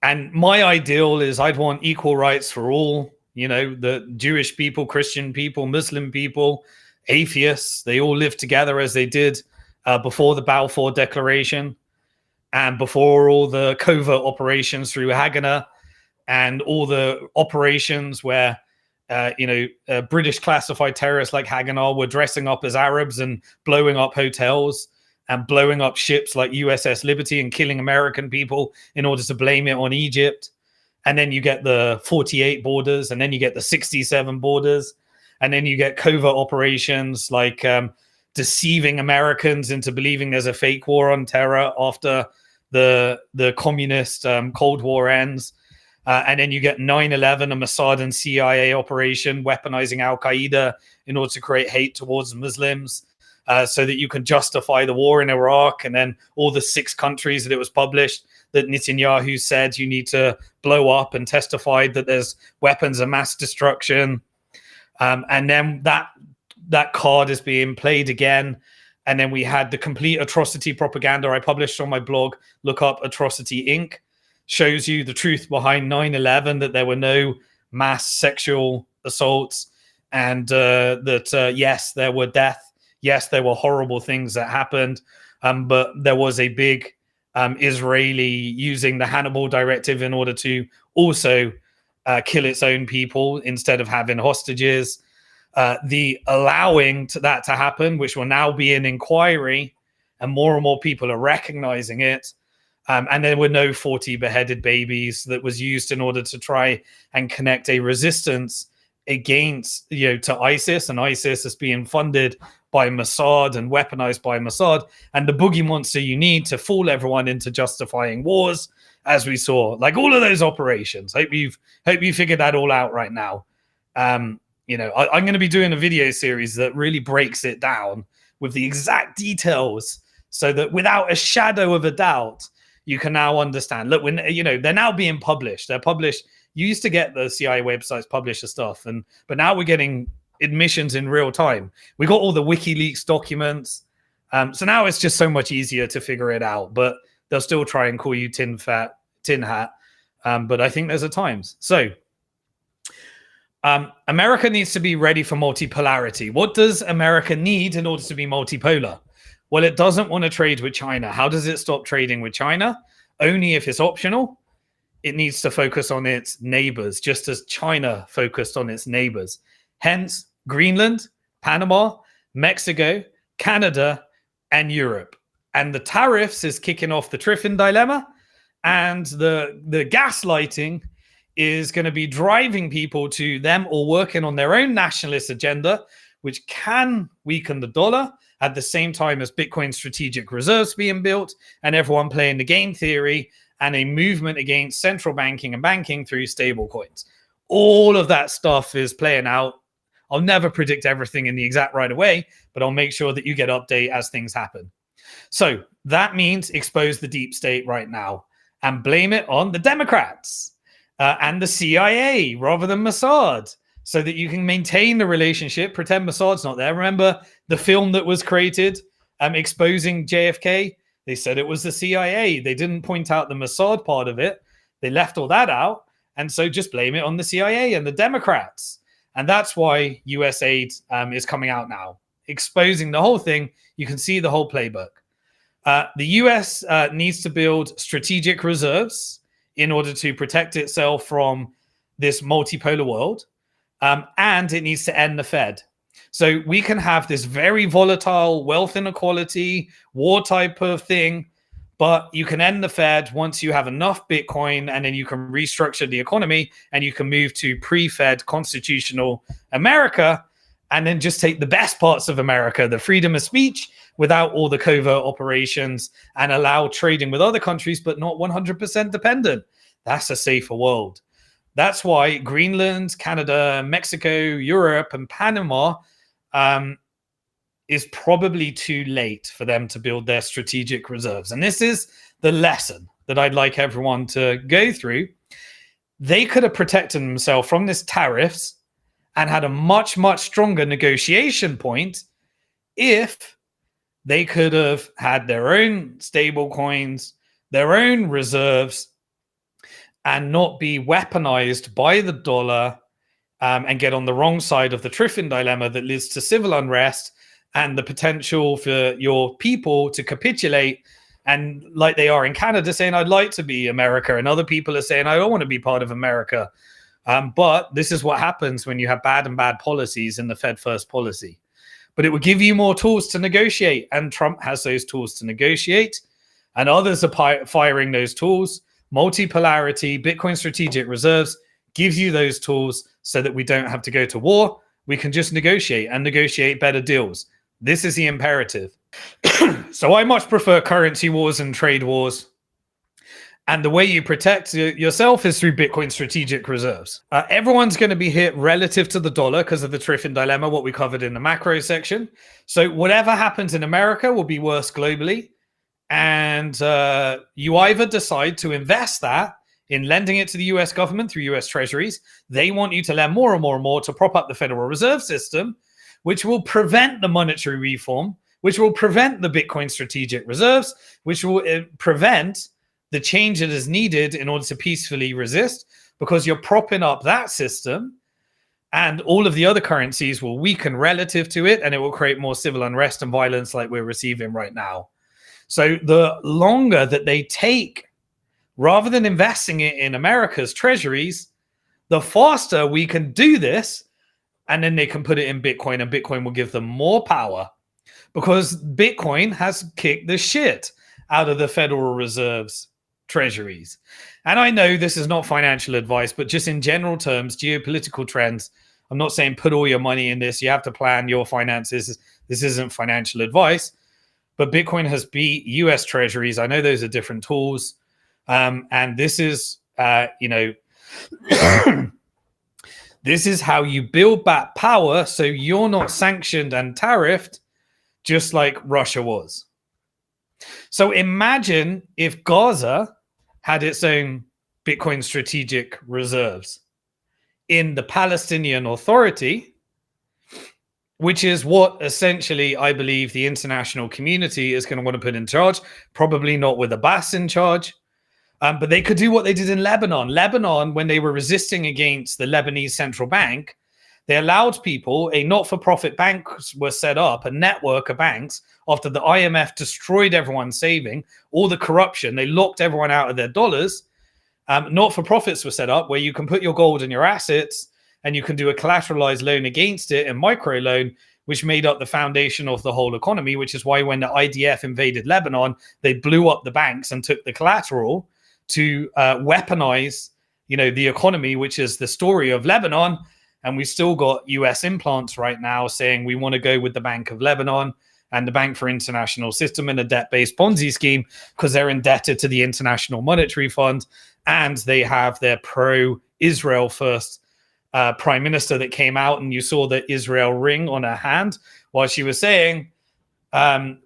And my ideal is I'd want equal rights for all, the Jewish people, Christian people, Muslim people, atheists. They all live together as they did before the Balfour Declaration and before all the covert operations through Haganah and all the operations where British classified terrorists like Haganah were dressing up as Arabs and blowing up hotels and blowing up ships like USS Liberty and killing American people in order to blame it on Egypt. And then you get the 48 borders, and then you get the 67 borders, and then you get covert operations like deceiving Americans into believing there's a fake war on terror after the communist Cold War ends. And then you get 9/11, a Mossad and CIA operation, weaponizing Al-Qaeda in order to create hate towards Muslims so that you can justify the war in Iraq. And then all the 6 countries that it was published that Netanyahu said you need to blow up and testified that there's weapons of mass destruction. And then that card is being played again And then we had the complete atrocity propaganda I published on my blog. Look up Atrocity Inc. Shows you the truth behind 9/11, that there were no mass sexual assaults, and that yes, there were death. Yes, there were horrible things that happened, but there was a big Israeli using the Hannibal Directive in order to also kill its own people instead of having hostages. The allowing that to happen, which will now be an inquiry, and more people are recognizing it. And there were no 40 beheaded babies that was used in order to try and connect a resistance against, to ISIS, and ISIS is being funded by Mossad and weaponized by Mossad, and the boogie monster you need to fool everyone into justifying wars, as we saw, like all of those operations. Hope you figured that all out right now. I'm going to be doing a video series that really breaks it down with the exact details, so that without a shadow of a doubt, you can now understand. Look, when they're now being published. They're published. You used to get the CIA websites publish the stuff, but now we're getting admissions in real time. We got all the WikiLeaks documents, so now it's just so much easier to figure it out. But they'll still try and call you tin hat. But I think there's a times. So America needs to be ready for multipolarity. What does America need in order to be multipolar? Well, it doesn't want to trade with China. How does it stop trading with China? Only if it's optional. It needs to focus on its neighbors, just as China focused on its neighbors. Hence, Greenland, Panama, Mexico, Canada, and Europe. And the tariffs is kicking off the Triffin dilemma, and the gaslighting is going to be driving people to them or working on their own nationalist agenda, which can weaken the dollar at the same time as Bitcoin strategic reserves being built and everyone playing the game theory and a movement against central banking and banking through stable coins. All of that stuff is playing out. I'll never predict everything in the exact right away, but I'll make sure that you get update as things happen. So that means expose the deep state right now and blame it on the Democrats and the CIA rather than Mossad, so that you can maintain the relationship, pretend Mossad's not there. Remember the film that was created exposing JFK? They said it was the CIA. They didn't point out the Mossad part of it. They left all that out. And so just blame it on the CIA and the Democrats. And that's why US aid is coming out now, exposing the whole thing. You can see the whole playbook. The US needs to build strategic reserves in order to protect itself from this multipolar world. And it needs to end the Fed. So we can have this very volatile wealth inequality, war type of thing, but you can end the Fed once you have enough Bitcoin, and then you can restructure the economy and you can move to pre-Fed constitutional America, and then just take the best parts of America, the freedom of speech without all the covert operations, and allow trading with other countries, but not 100% dependent. That's a safer world. That's why Greenland, Canada, Mexico, Europe, and Panama is probably too late for them to build their strategic reserves. And this is the lesson that I'd like everyone to go through. They could have protected themselves from this tariffs and had a much, much stronger negotiation point if they could have had their own stable coins, their own reserves, and not be weaponized by the dollar and get on the wrong side of the Triffin dilemma that leads to civil unrest and the potential for your people to capitulate. And like they are in Canada, saying, I'd like to be America. And other people are saying, I don't want to be part of America. But this is what happens when you have bad policies in the Fed first policy. But it would give you more tools to negotiate. And Trump has those tools to negotiate. And others are firing those tools. Multipolarity, Bitcoin strategic reserves gives you those tools so that we don't have to go to war. We can just negotiate and negotiate better deals. This is the imperative. So I much prefer currency wars and trade wars. And the way you protect yourself is through Bitcoin strategic reserves. Everyone's going to be hit relative to the dollar because of the Triffin dilemma, what we covered in the macro section. So whatever happens in America will be worse globally. And you either decide to invest that in lending it to the US government through US treasuries. They want you to lend more and more and more to prop up the Federal Reserve System, which will prevent the monetary reform, which will prevent the Bitcoin strategic reserves, which will prevent the change that is needed in order to peacefully resist, because you're propping up that system and all of the other currencies will weaken relative to it, and it will create more civil unrest and violence like we're receiving right now. So the longer that they take, rather than investing it in America's treasuries, the faster we can do this, and then they can put it in Bitcoin, and Bitcoin will give them more power, because Bitcoin has kicked the shit out of the Federal Reserve's treasuries. And I know this is not financial advice, but just in general terms, geopolitical trends, I'm not saying put all your money in this. You have to plan your finances. This isn't financial advice, but Bitcoin has beat US treasuries. I know those are different tools. And this is, this is how you build back power so you're not sanctioned and tariffed just like Russia was. So imagine if Gaza had its own Bitcoin strategic reserves in the Palestinian Authority, which is what essentially I believe the international community is going to want to put in charge, probably not with Abbas in charge. But they could do what they did in Lebanon. Lebanon, when they were resisting against the Lebanese central bank, they allowed people, a not-for-profit bank was set up, a network of banks, after the IMF destroyed everyone's saving, all the corruption, they locked everyone out of their dollars. Not-for-profits were set up where you can put your gold and your assets and you can do a collateralized loan against it, a micro loan, which made up the foundation of the whole economy, which is why when the IDF invaded Lebanon, they blew up the banks and took the collateral to weaponize, the economy, which is the story of Lebanon. And we still got US implants right now saying we want to go with the Bank of Lebanon and the Bank for International System in a debt-based Ponzi scheme because they're indebted to the International Monetary Fund, and they have their pro-Israel first prime minister that came out, and you saw the Israel ring on her hand while she was saying,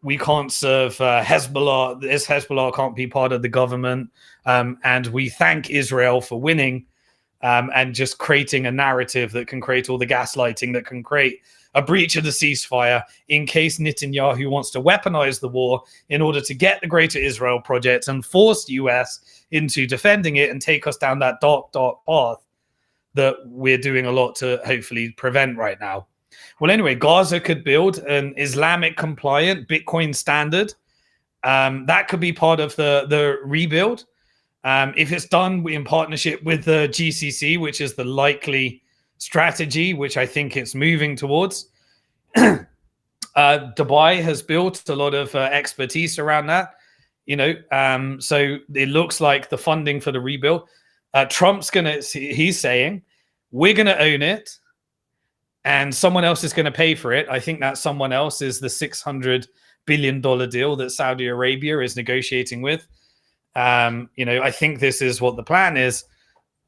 we can't serve Hezbollah. This Hezbollah can't be part of the government. And we thank Israel for winning and just creating a narrative that can create all the gaslighting, that can create a breach of the ceasefire in case Netanyahu wants to weaponize the war in order to get the Greater Israel Project and force the US into defending it and take us down that dark, dark path that we're doing a lot to hopefully prevent right now. Well, anyway, Gaza could build an Islamic compliant Bitcoin standard. That could be part of the rebuild. If it's done in partnership with the GCC, which is the likely strategy, which I think it's moving towards. Dubai has built a lot of expertise around that, so it looks like the funding for the rebuild. Trump's he's saying, we're going to own it and someone else is going to pay for it. I think that someone else is the $600 billion deal that Saudi Arabia is negotiating with. I think this is what the plan is,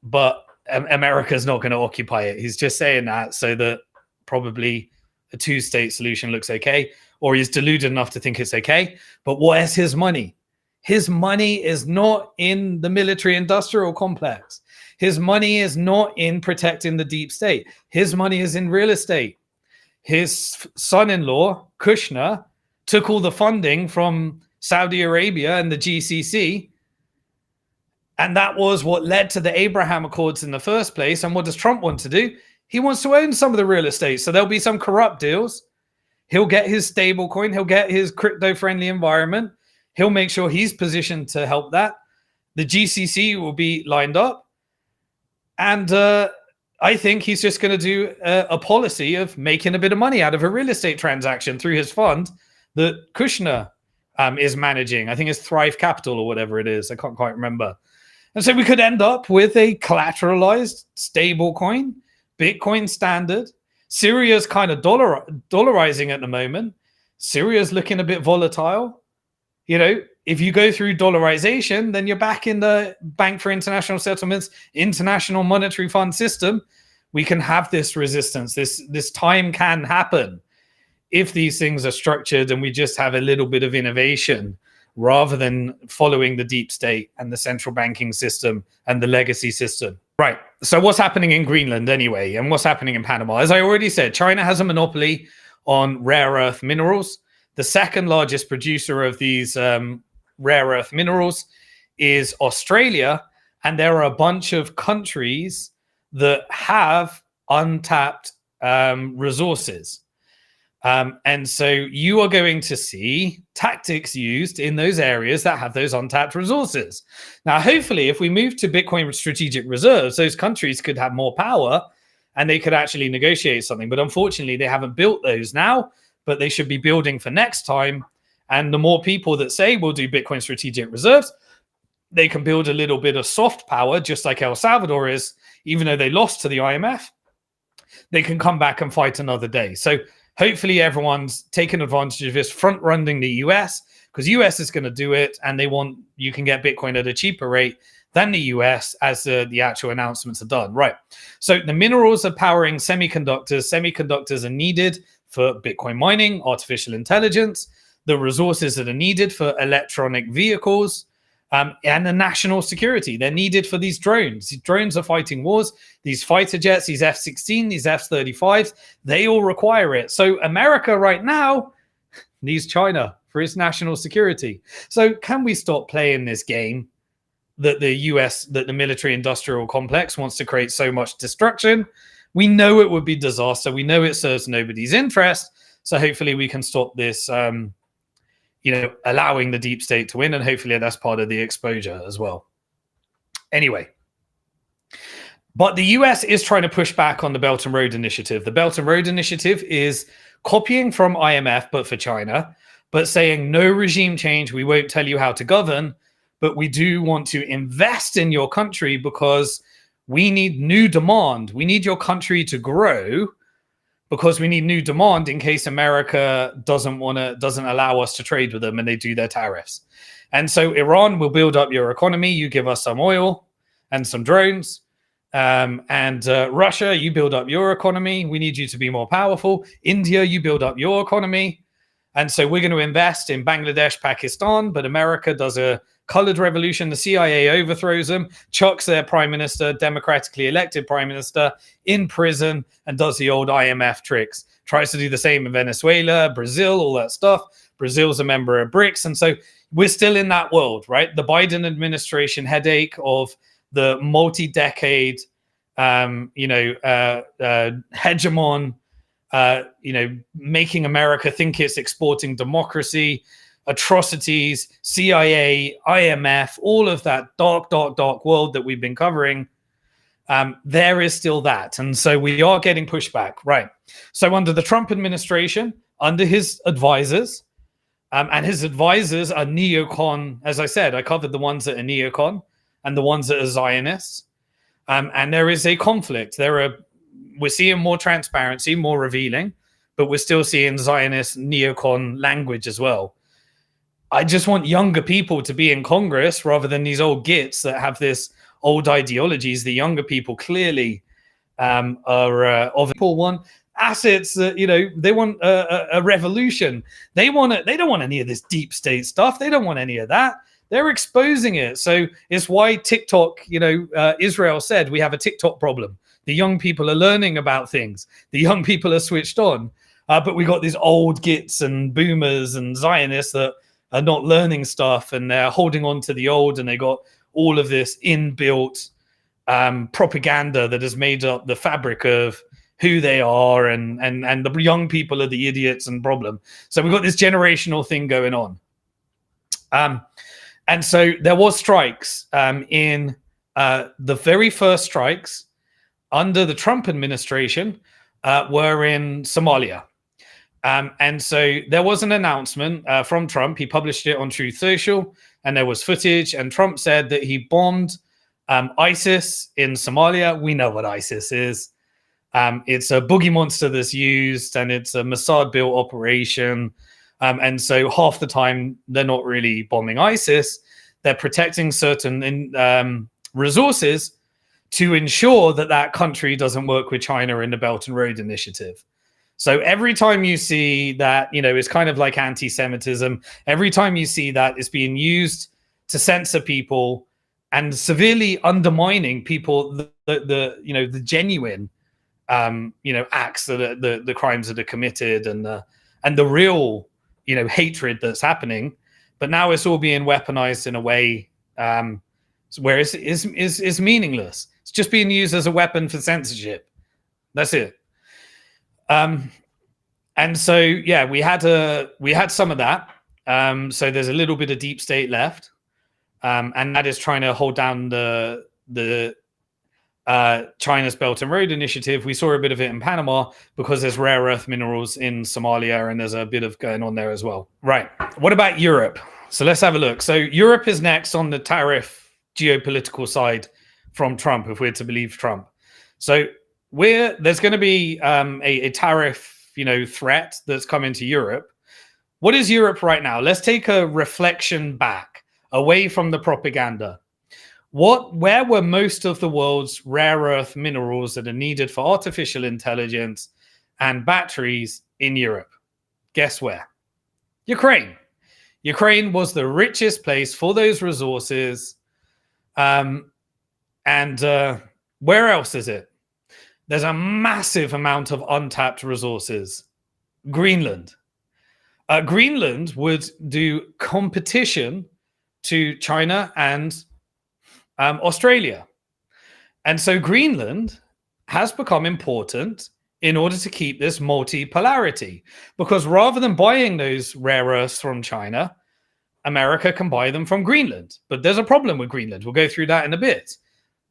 but America's not going to occupy it. He's just saying that so that probably a two-state solution looks okay, or he's deluded enough to think it's okay. But where's his money? His money is not in the military-industrial complex. His money is not in protecting the deep state. His money is in real estate. His son-in-law, Kushner, took all the funding from Saudi Arabia and the GCC, and that was what led to the Abraham Accords in the first place. And what does Trump want to do? He wants to own some of the real estate. So there'll be some corrupt deals. He'll get his stable coin. He'll get his crypto-friendly environment. He'll make sure he's positioned to help that. The GCC will be lined up. And I think he's just going to do a policy of making a bit of money out of a real estate transaction through his fund that Kushner is managing. I think it's Thrive Capital or whatever it is. I can't quite remember. And so we could end up with a collateralized stable coin, Bitcoin standard. Syria's kind of dollarizing at the moment. Syria's looking a bit volatile. If you go through dollarization, then you're back in the Bank for International Settlements, International Monetary Fund system. We can have this resistance. This time can happen if these things are structured and we just have a little bit of innovation rather than following the deep state and the central banking system and the legacy system. Right. So what's happening in Greenland anyway, and what's happening in Panama? As I already said, China has a monopoly on rare earth minerals. The second largest producer of these rare earth minerals is Australia, and there are a bunch of countries that have untapped resources. And so you are going to see tactics used in those areas that have those untapped resources. Now, hopefully, if we move to Bitcoin strategic reserves, those countries could have more power and they could actually negotiate something. But unfortunately, they haven't built those now, but they should be building for next time. And the more people that say we'll do Bitcoin strategic reserves, they can build a little bit of soft power, just like El Salvador is, even though they lost to the IMF, they can come back and fight another day. So hopefully everyone's taking advantage of this, front running the US, because US is going to do it, and you can get Bitcoin at a cheaper rate than the US as the actual announcements are done. Right. So the minerals are powering semiconductors. Semiconductors are needed for Bitcoin mining, artificial intelligence, the resources that are needed for electronic vehicles, and the national security. They're needed for these drones. These drones are fighting wars. These fighter jets, these F-16, these F-35s, they all require it. So America right now needs China for its national security. So can we stop playing this game that the military industrial complex wants to create so much destruction? We know it would be disaster. We know it serves nobody's interest. So hopefully we can stop this, allowing the deep state to win, and hopefully that's part of the exposure as well. Anyway, but the US is trying to push back on the Belt and Road Initiative. The Belt and Road Initiative is copying from IMF, but for China, but saying no regime change. We won't tell you how to govern, but we do want to invest in your country because we need new demand. We need your country to grow because we need new demand in case America doesn't allow us to trade with them and they do their tariffs. And so Iran will build up your economy. You give us some oil and some drones. And Russia, you build up your economy. We need you to be more powerful. India, you build up your economy. And so we're going to invest in Bangladesh, Pakistan, but America does a colored revolution. The CIA overthrows them, chucks their prime minister, democratically elected prime minister, in prison, and does the old IMF tricks. Tries to do the same in Venezuela, Brazil, all that stuff. Brazil's a member of BRICS. And so we're still in that world, right? The Biden administration headache of the multi-decade, hegemon, making America think it's exporting democracy, atrocities, CIA, IMF, all of that dark world that we've been covering. There is still that. And so we are getting pushback, right? So under the Trump administration, under his advisors, and his advisors are neocon, as I said, I covered the ones that are neocon and the ones that are Zionists. And there is a conflict. We're seeing more transparency, more revealing, but we're still seeing Zionist neocon language as well. I just want younger people to be in Congress rather than these old gits that have this old ideologies. The younger people clearly are of people want assets that, they want a revolution. They don't want any of this deep state stuff. They don't want any of that. They're exposing it. So it's why TikTok, Israel said we have a TikTok problem. The young people are learning about things. The young people are switched on. But we got these old gits and boomers and Zionists that are not learning stuff, and they're holding on to the old, and they got all of this inbuilt propaganda that has made up the fabric of who they are, and the young people are the idiots and problem. So we've got this generational thing going on. And so there was strikes in the very first strikes under the Trump administration were in Somalia. And so there was an announcement from Trump. He published it on Truth Social, and there was footage. And Trump said that he bombed ISIS in Somalia. We know what ISIS is. It's a boogie monster that's used, and it's a Mossad-built operation. And so half the time, they're not really bombing ISIS. They're protecting certain resources to ensure that that country doesn't work with China in the Belt and Road Initiative. So every time you see that, it's kind of like anti-Semitism. Every time you see that, it's being used to censor people and severely undermining people, the genuine, acts that are, the crimes that are committed, and the real hatred that's happening, but now it's all being weaponized in a way where it's meaningless. It's just being used as a weapon for censorship. That's it. And so yeah, we had some of that. So there's a little bit of deep state left, and that is trying to hold down the China's Belt and Road Initiative. We saw a bit of it in Panama because there's rare earth minerals in Somalia, and there's a bit of going on there as well. Right. What about Europe? So let's have a look. So Europe is next on the tariff geopolitical side from Trump, if we're to believe Trump. So there's going to be a tariff, threat that's coming to Europe. What is Europe right now? Let's take a reflection back, away from the propaganda. Where were most of the world's rare earth minerals that are needed for artificial intelligence and batteries in Europe? Guess where? Ukraine. Ukraine was the richest place for those resources. And where else is it? There's a massive amount of untapped resources. Greenland. Greenland would do competition to China and Australia. And so Greenland has become important in order to keep this multipolarity, because rather than buying those rare earths from China, America can buy them from Greenland. But there's a problem with Greenland. We'll go through that in a bit.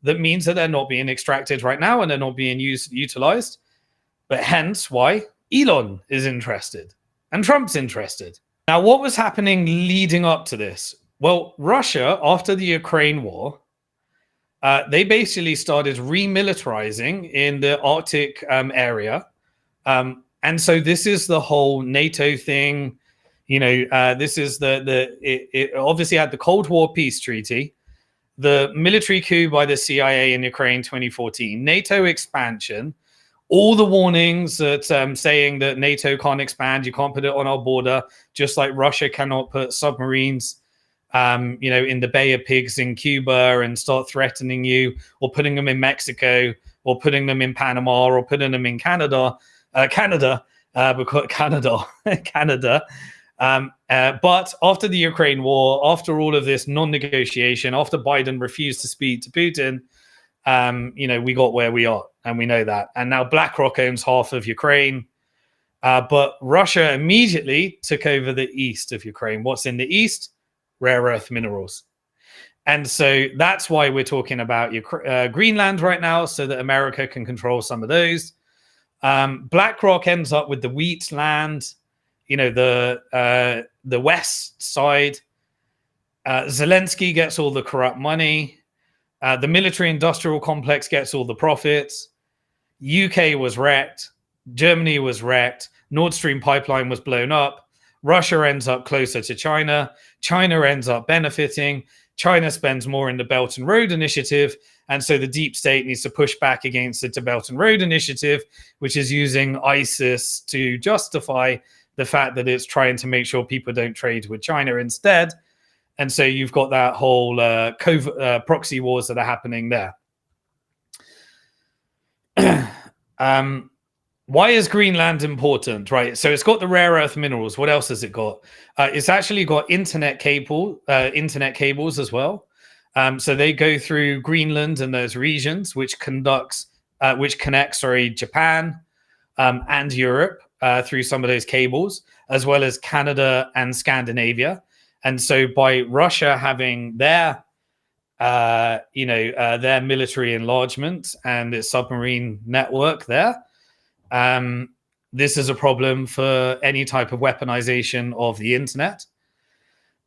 That means that they're not being extracted right now and they're not being utilized. But hence why Elon is interested and Trump's interested. Now, what was happening leading up to this? Well, Russia, after the Ukraine war, they basically started remilitarizing in the Arctic area. And so this is the whole NATO thing. This is it obviously had the Cold War peace treaty, the military coup by the CIA in Ukraine 2014, NATO expansion, all the warnings that saying that NATO can't expand, you can't put it on our border, just like Russia cannot put submarines in the Bay of Pigs in Cuba and start threatening you, or putting them in Mexico, or putting them in Panama, or putting them in Canada. But after the Ukraine war, after all of this non-negotiation, after Biden refused to speak to Putin, we got where we are, and we know that. And now BlackRock owns half of Ukraine, but Russia immediately took over the east of Ukraine. What's in the east? Rare earth minerals. And so that's why we're talking about Greenland right now, so that America can control some of those. BlackRock ends up with the wheat land, the west side. Zelensky gets all the corrupt money. The military industrial complex gets all the profits. UK was wrecked. Germany was wrecked. Nord Stream pipeline was blown up. Russia ends up closer to China. China ends up benefiting. China spends more in the Belt and Road Initiative. And so the deep state needs to push back against the Belt and Road Initiative, which is using ISIS to justify the fact that it's trying to make sure people don't trade with China instead. And so you've got that whole proxy wars that are happening there. Why is Greenland important, right? So it's got the rare earth minerals. What else has it got? It's actually got internet cables as well. So they go through Greenland and those regions, which connects Japan and Europe through some of those cables, as well as Canada and Scandinavia. And so by Russia having their military enlargement and its submarine network there, this is a problem for any type of weaponization of the internet.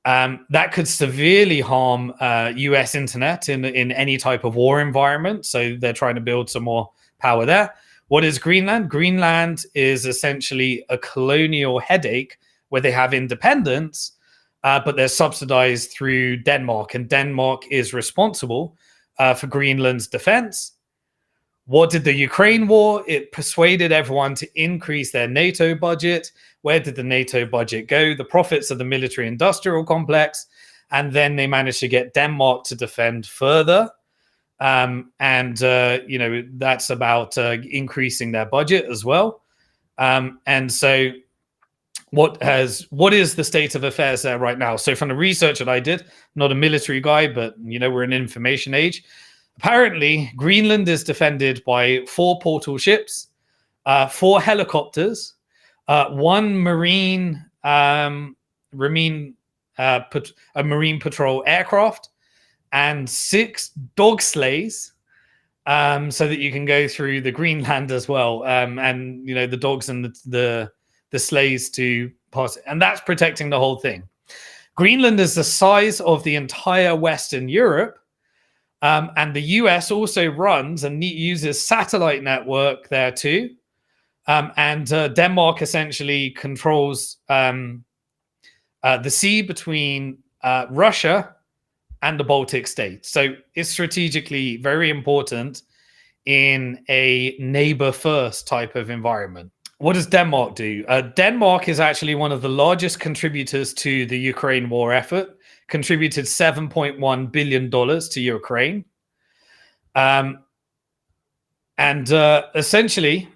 That could severely harm US internet in any type of war environment. So they're trying to build some more power there. What is Greenland? Greenland is essentially a colonial headache where they have independence, but they're subsidized through Denmark, and Denmark is responsible for Greenland's defense. What did the Ukraine war? It persuaded everyone to increase their NATO budget. Where did the NATO budget go? The profits of the military industrial complex. And then they managed to get Denmark to defend further. That's about increasing their budget as well. And so what is the state of affairs there right now? So from the research that I did, not a military guy, but we're in an information age. Apparently, Greenland is defended by 4 portal ships, 4 helicopters, 1 marine patrol aircraft, and 6 dog sleighs, so that you can go through the Greenland as well, and the dogs and the sleighs to pass it. And that's protecting the whole thing. Greenland is the size of the entire Western Europe. And the US also runs and uses satellite network there too. And Denmark essentially controls the sea between Russia and the Baltic states. So it's strategically very important in a neighbor first type of environment. What does Denmark do? Denmark is actually one of the largest contributors to the Ukraine war effort, contributed $7.1 billion to Ukraine. Essentially,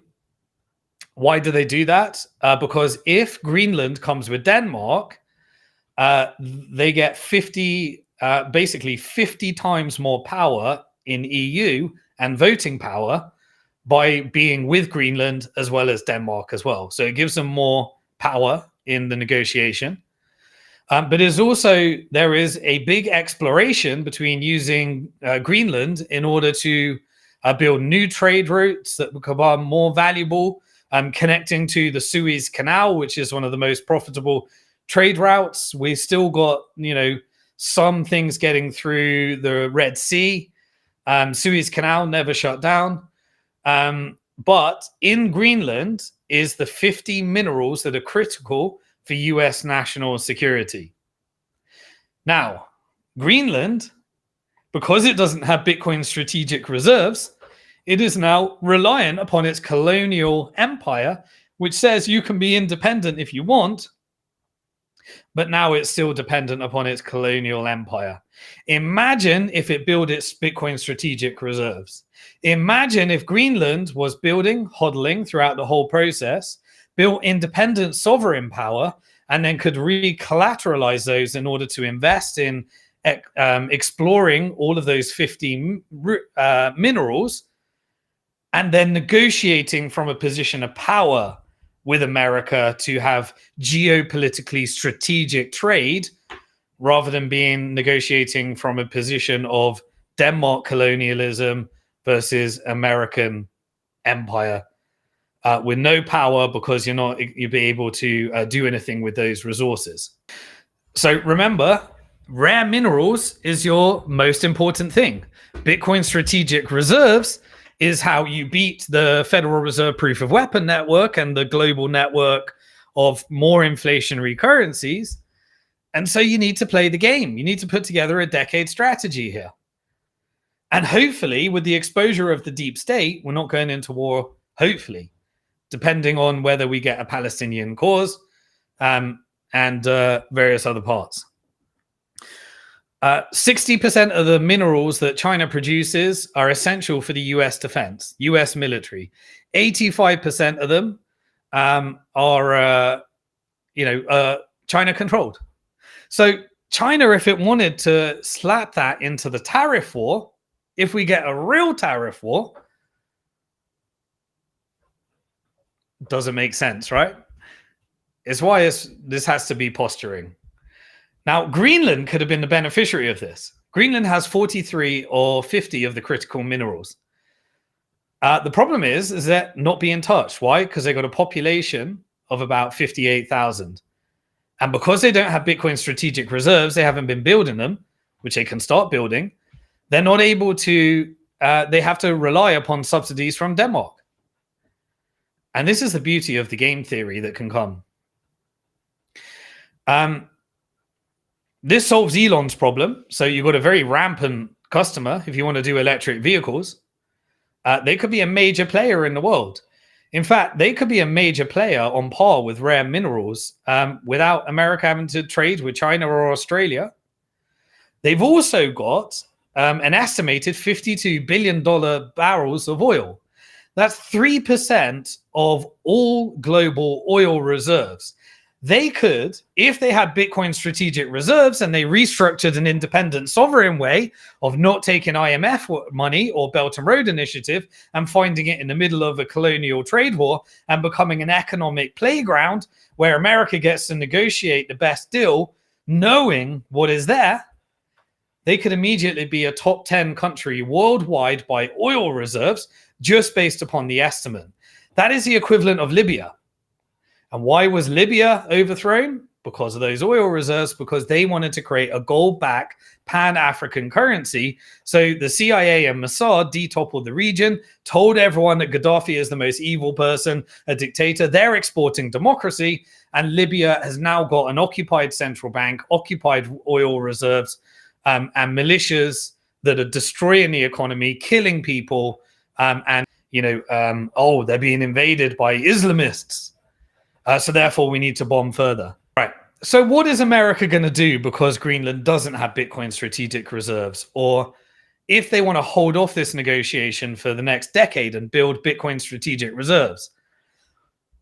why do they do that? Because if Greenland comes with Denmark, they get basically 50 times more power in EU and voting power by being with Greenland as well as Denmark as well. So it gives them more power in the negotiation. But there is a big exploration between using Greenland in order to build new trade routes that become more valuable, connecting to the Suez Canal, which is one of the most profitable trade routes. We still got, some things getting through the Red Sea. Suez Canal never shut down. But in Greenland is the 50 minerals that are critical for US national security. Now, Greenland, because it doesn't have Bitcoin strategic reserves, it is now reliant upon its colonial empire, which says you can be independent if you want, but now it's still dependent upon its colonial empire. Imagine if it built its Bitcoin strategic reserves. Imagine if Greenland was building, hodling throughout the whole process, built independent sovereign power, and then could re-collateralize those in order to invest in exploring all of those 50 minerals, and then negotiating from a position of power with America to have geopolitically strategic trade, rather than negotiating from a position of Denmark colonialism versus American empire, with no power, because you'll be able to do anything with those resources. So remember, rare minerals is your most important thing. Bitcoin strategic reserves is how you beat the Federal Reserve proof of weapon network and the global network of more inflationary currencies. And so you need to play the game. You need to put together a decade strategy here. And hopefully, with the exposure of the deep state, we're not going into war, hopefully, depending on whether we get a Palestinian cause and various other parts. 60% of the minerals that China produces are essential for the US defense, US military. 85% of them are China controlled. So China, if it wanted to slap that into the tariff war, if we get a real tariff war, doesn't make sense, right? It's why this has to be posturing. Now, Greenland could have been the beneficiary of this. Greenland has 43 or 50 of the critical minerals. The problem is that not being touched. Why? Because they got a population of about 58,000. And because they don't have Bitcoin strategic reserves, they haven't been building them, which they can start building. They're not able to, they have to rely upon subsidies from Denmark. And this is the beauty of the game theory that can come. This solves Elon's problem. So you've got a very rampant customer. If you want to do electric vehicles, they could be a major player in the world. In fact, they could be a major player on par with rare minerals without America having to trade with China or Australia. They've also got an estimated $52 billion barrels of oil. That's 3% of all global oil reserves. They could, if they had Bitcoin strategic reserves and they restructured an independent sovereign way of not taking IMF money or Belt and Road Initiative and finding it in the middle of a colonial trade war and becoming an economic playground where America gets to negotiate the best deal, knowing what is there, they could immediately be a top 10 country worldwide by oil reserves just based upon the estimate. That is the equivalent of Libya. And why was Libya overthrown? Because of those oil reserves, because they wanted to create a gold-backed Pan-African currency. So the CIA and Mossad detoppled the region, told everyone that Gaddafi is the most evil person, a dictator. They're exporting democracy. And Libya has now got an occupied central bank, occupied oil reserves, and militias that are destroying the economy, killing people, and, they're being invaded by Islamists. So therefore, we need to bomb further. Right. So what is America going to do because Greenland doesn't have Bitcoin strategic reserves? Or if they want to hold off this negotiation for the next decade and build Bitcoin strategic reserves,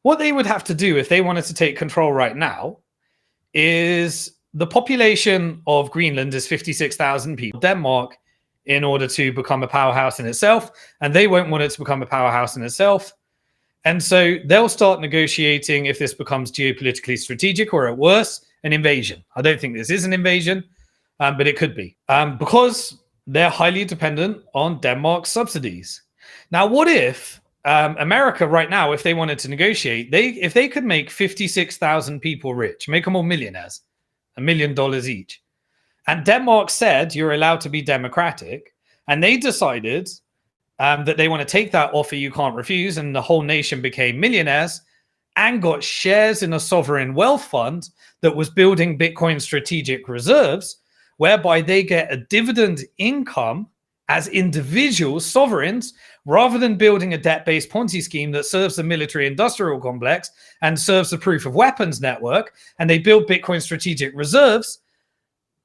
what they would have to do if they wanted to take control right now is the population of Greenland is 56,000 people. Denmark, in order to become a powerhouse in itself, and they won't want it to become a powerhouse in itself. And so they'll start negotiating if this becomes geopolitically strategic or at worst, an invasion. I don't think this is an invasion, but it could be because they're highly dependent on Denmark's subsidies. Now, what if America right now, if they wanted to negotiate, if they could make 56,000 people rich, make them all millionaires, $1 million each. And Denmark said you're allowed to be democratic. And they decided that they want to take that offer you can't refuse, and the whole nation became millionaires and got shares in a sovereign wealth fund that was building Bitcoin strategic reserves, whereby they get a dividend income as individual sovereigns rather than building a debt-based Ponzi scheme that serves the military-industrial complex and serves the proof of weapons network, and they build Bitcoin strategic reserves.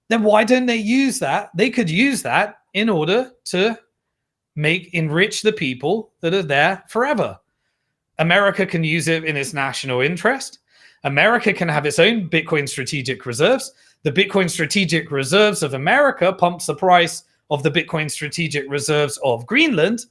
Then why don't they use that? They could use that in order to enrich the people that are there forever. America can use it in its national interest. America can have its own Bitcoin strategic reserves. The Bitcoin strategic reserves of America pumps the price of the Bitcoin strategic reserves of Greenland.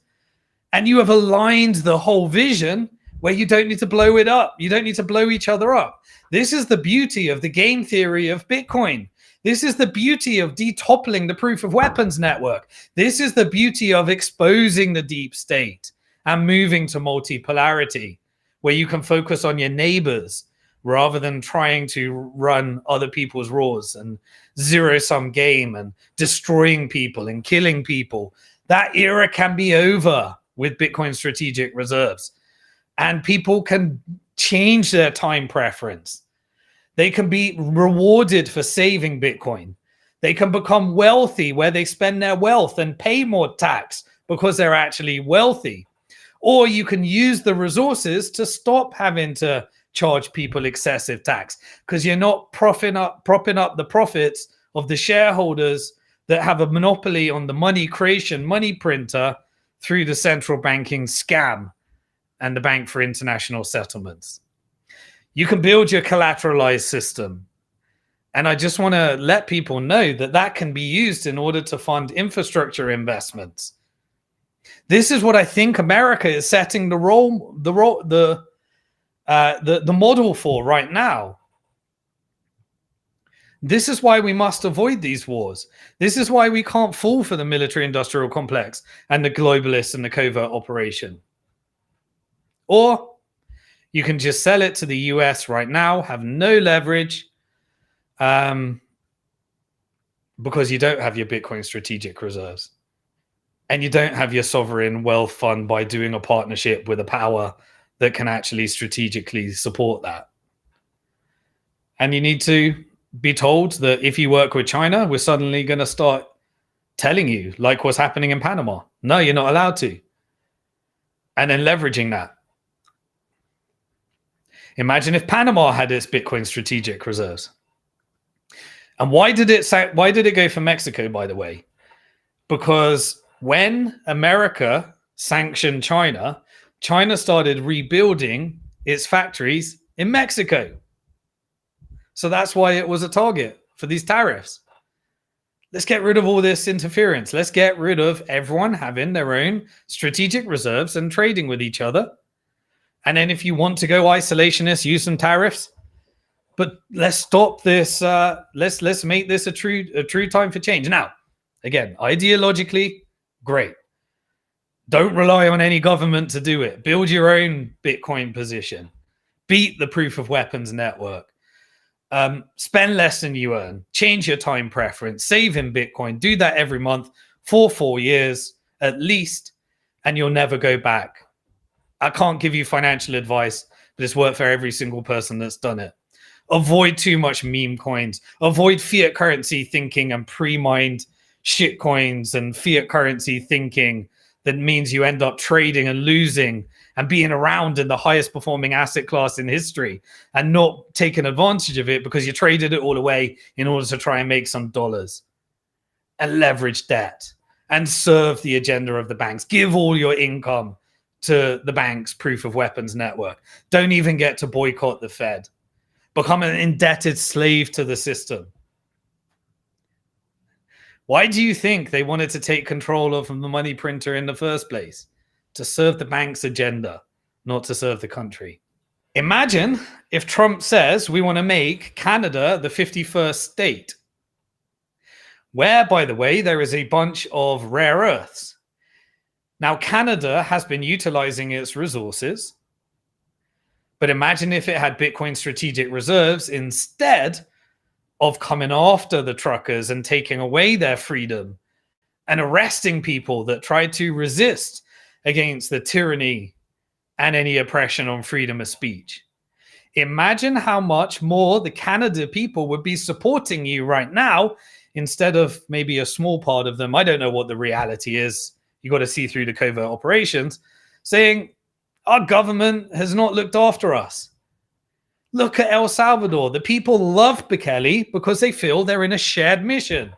And you have aligned the whole vision where you don't need to blow it up. You don't need to blow each other up. This is the beauty of the game theory of Bitcoin. This is the beauty of detoppling the proof of weapons network. This is the beauty of exposing the deep state and moving to multipolarity, where you can focus on your neighbors rather than trying to run other people's wars and zero-sum game and destroying people and killing people. That era can be over with Bitcoin strategic reserves. And people can change their time preference. They can be rewarded for saving Bitcoin. They can become wealthy where they spend their wealth and pay more tax because they're actually wealthy. Or you can use the resources to stop having to charge people excessive tax because you're not propping up the profits of the shareholders that have a monopoly on the money creation, money printer through the central banking scam and the Bank for International Settlements. You can build your collateralized system. And I just want to let people know that that can be used in order to fund infrastructure investments. This is what I think America is setting the model for right now. This is why we must avoid these wars. This is why we can't fall for the military-industrial complex and the globalists and the covert operation. Or you can just sell it to the US right now, have no leverage, because you don't have your Bitcoin strategic reserves. And you don't have your sovereign wealth fund by doing a partnership with a power that can actually strategically support that. And you need to be told that if you work with China, we're suddenly going to start telling you, like what's happening in Panama. No, you're not allowed to. And then leveraging that. Imagine if Panama had its Bitcoin strategic reserves. And why did it go for Mexico, by the way? Because when America sanctioned China, China started rebuilding its factories in Mexico. So that's why it was a target for these tariffs. Let's get rid of all this interference. Let's get rid of everyone having their own strategic reserves and trading with each other. And then if you want to go isolationist, use some tariffs. But let's stop this. Let's make this a true time for change. Now, again, ideologically, great. Don't rely on any government to do it. Build your own Bitcoin position. Beat the proof of weapons network. Spend less than you earn. Change your time preference. Save in Bitcoin. Do that every month for 4 years at least, and you'll never go back. I can't give you financial advice, but it's worked for every single person that's done it. Avoid too much meme coins. Avoid fiat currency thinking and pre-mined shit coins and fiat currency thinking that means you end up trading and losing and being around in the highest performing asset class in history and not taking advantage of it because you traded it all away in order to try and make some dollars. And leverage debt and serve the agenda of the banks. Give all your income to the bank's proof of weapons network. Don't even get to boycott the Fed. Become an indebted slave to the system. Why do you think they wanted to take control of the money printer in the first place? To serve the bank's agenda, not to serve the country. Imagine if Trump says we want to make Canada the 51st state, where, by the way, there is a bunch of rare earths. Now, Canada has been utilizing its resources, but imagine if it had Bitcoin strategic reserves instead of coming after the truckers and taking away their freedom and arresting people that tried to resist against the tyranny and any oppression on freedom of speech. Imagine how much more the Canada people would be supporting you right now instead of maybe a small part of them. I don't know what the reality is. You got to see through the covert operations, saying our government has not looked after us. Look at El Salvador. The people love Bukele because they feel they're in a shared mission.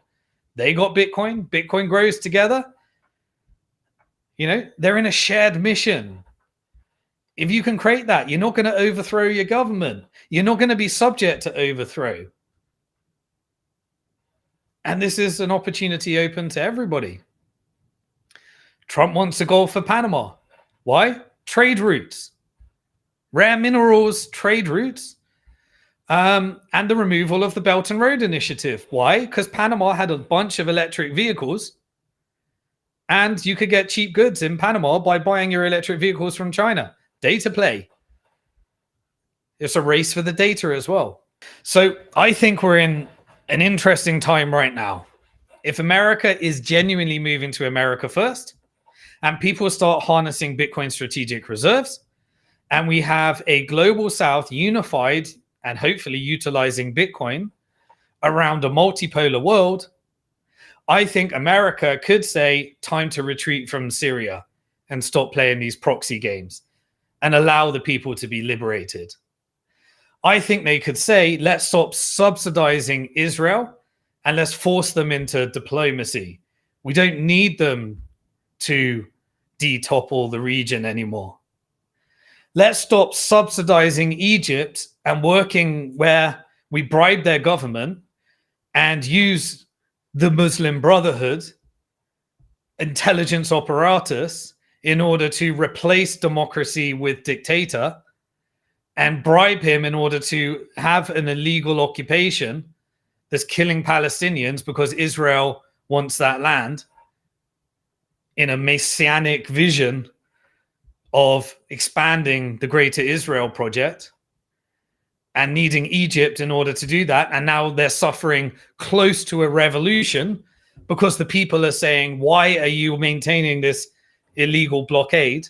They got Bitcoin. Bitcoin grows together. You know, they're in a shared mission. If you can create that, you're not going to overthrow your government. You're not going to be subject to overthrow. And this is an opportunity open to everybody. Trump wants to go for Panama. Why? Trade routes. Rare minerals trade routes. And the removal of the Belt and Road Initiative. Why? Because Panama had a bunch of electric vehicles. And you could get cheap goods in Panama by buying your electric vehicles from China. Data play. It's a race for the data as well. So I think we're in an interesting time right now. If America is genuinely moving to America first, and people start harnessing Bitcoin strategic reserves, and we have a global South unified and hopefully utilizing Bitcoin around a multipolar world, I think America could say, time to retreat from Syria and stop playing these proxy games and allow the people to be liberated. I think they could say, let's stop subsidizing Israel and let's force them into diplomacy. We don't need them to detopple the region anymore. Let's stop subsidizing Egypt and working where we bribe their government and use the Muslim Brotherhood intelligence apparatus in order to replace democracy with dictator and bribe him in order to have an illegal occupation that's killing Palestinians because Israel wants that land in a messianic vision of expanding the Greater Israel project and needing Egypt in order to do that. And now they're suffering close to a revolution because the people are saying, why are you maintaining this illegal blockade?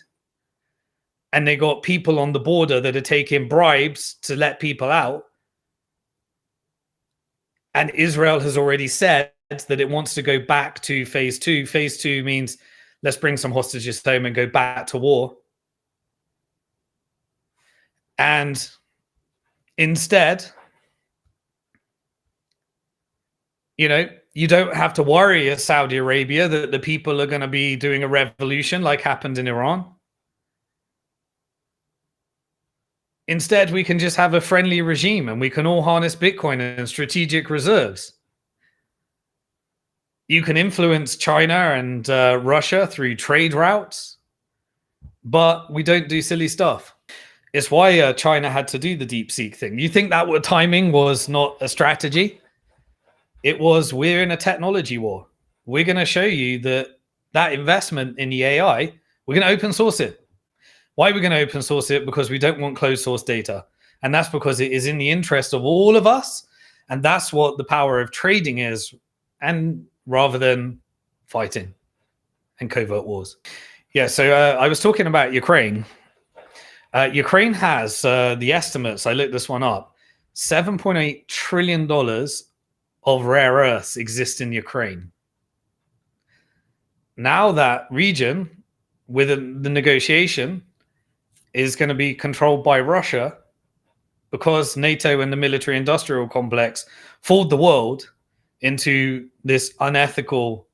And they got people on the border that are taking bribes to let people out. And Israel has already said that it wants to go back to phase two. Phase two means let's bring some hostages home and go back to war. And instead, you know, you don't have to worry as Saudi Arabia that the people are going to be doing a revolution like happened in Iran. Instead, we can just have a friendly regime and we can all harness Bitcoin and strategic reserves. You can influence China and Russia through trade routes, but we don't do silly stuff. It's why China had to do the DeepSeek thing. You think that timing was not a strategy? It was, we're in a technology war. We're going to show you that investment in the AI, we're going to open source it. Why are we going to open source it? Because we don't want closed source data. And that's because it is in the interest of all of us. And that's what the power of trading is, and rather than fighting and covert wars. Yeah, so I was talking about Ukraine. Ukraine has the estimates, I looked this one up, $7.8 trillion of rare earths exist in Ukraine. Now that region, with the negotiation, is going to be controlled by Russia, because NATO and the military industrial complex fooled the world into this unethical,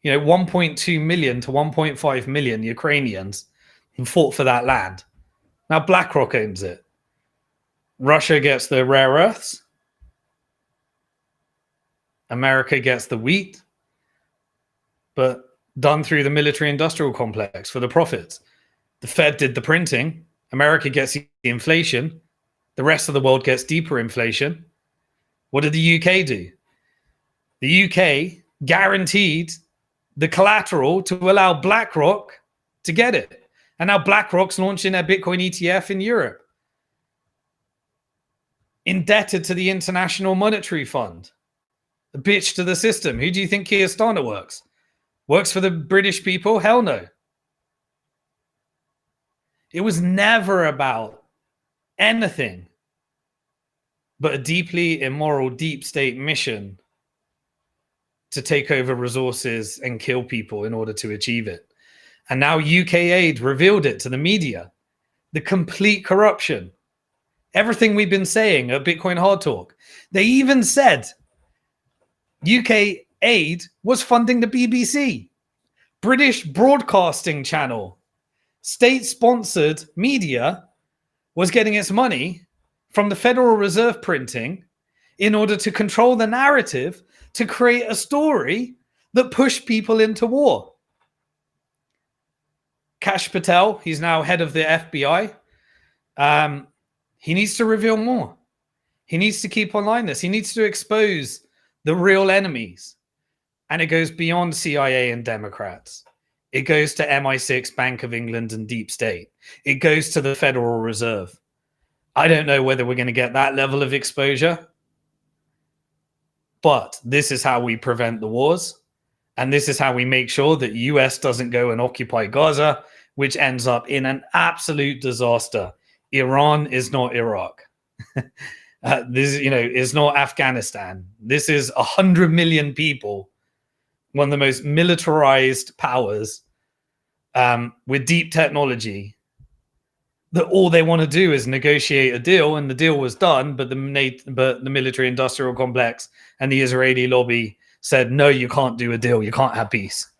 1.2 million to 1.5 million Ukrainians who fought for that land. Now BlackRock owns it. Russia gets the rare earths. America gets the wheat, but done through the military industrial complex for the profits. The Fed did the printing. America gets the inflation. The rest of the world gets deeper inflation. What did the UK do? The UK guaranteed the collateral to allow BlackRock to get it. And now BlackRock's launching their Bitcoin ETF in Europe, indebted to the International Monetary Fund. A bitch to the system. Who do you think Keir Starmer works? Works for the British people? Hell no. It was never about anything but a deeply immoral deep state mission to take over resources and kill people in order to achieve it. And now UK aid revealed it to the media. The complete corruption. Everything we've been saying at Bitcoin Hard Talk. They even said UK aid was funding the BBC, British Broadcasting Channel. State-sponsored media was getting its money from the Federal Reserve printing in order to control the narrative, to create a story that pushed people into war. Kash Patel, he's now head of the FBI. He needs to reveal more. He needs to keep online this. He needs to expose the real enemies. And it goes beyond CIA and Democrats. It goes to MI6, Bank of England, and Deep State. It goes to the Federal Reserve. I don't know whether we're going to get that level of exposure, but this is how we prevent the wars. And this is how we make sure that US doesn't go and occupy Gaza, which ends up in an absolute disaster. Iran is not Iraq. This, is not Afghanistan. This is 100 million people, one of the most militarized powers, with deep technology, that all they want to do is negotiate a deal, and the deal was done, but the military industrial complex and the Israeli lobby said, no, you can't do a deal. You can't have peace.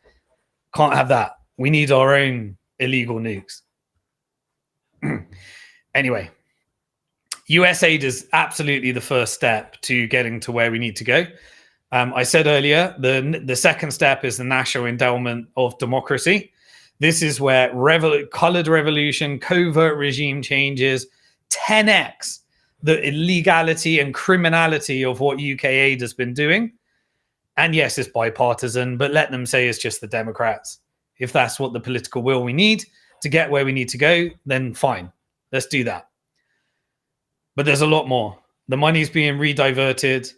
Can't have that. We need our own illegal nukes. Anyway, US aid is absolutely the first step to getting to where we need to go. I said earlier, the second step is the National Endowment of Democracy. This is where colored revolution, covert regime changes, 10x the illegality and criminality of what UK aid has been doing. And yes, it's bipartisan, but let them say it's just the Democrats. If that's what the political will we need to get where we need to go, then fine, let's do that. But there's a lot more. The money's being rediverted.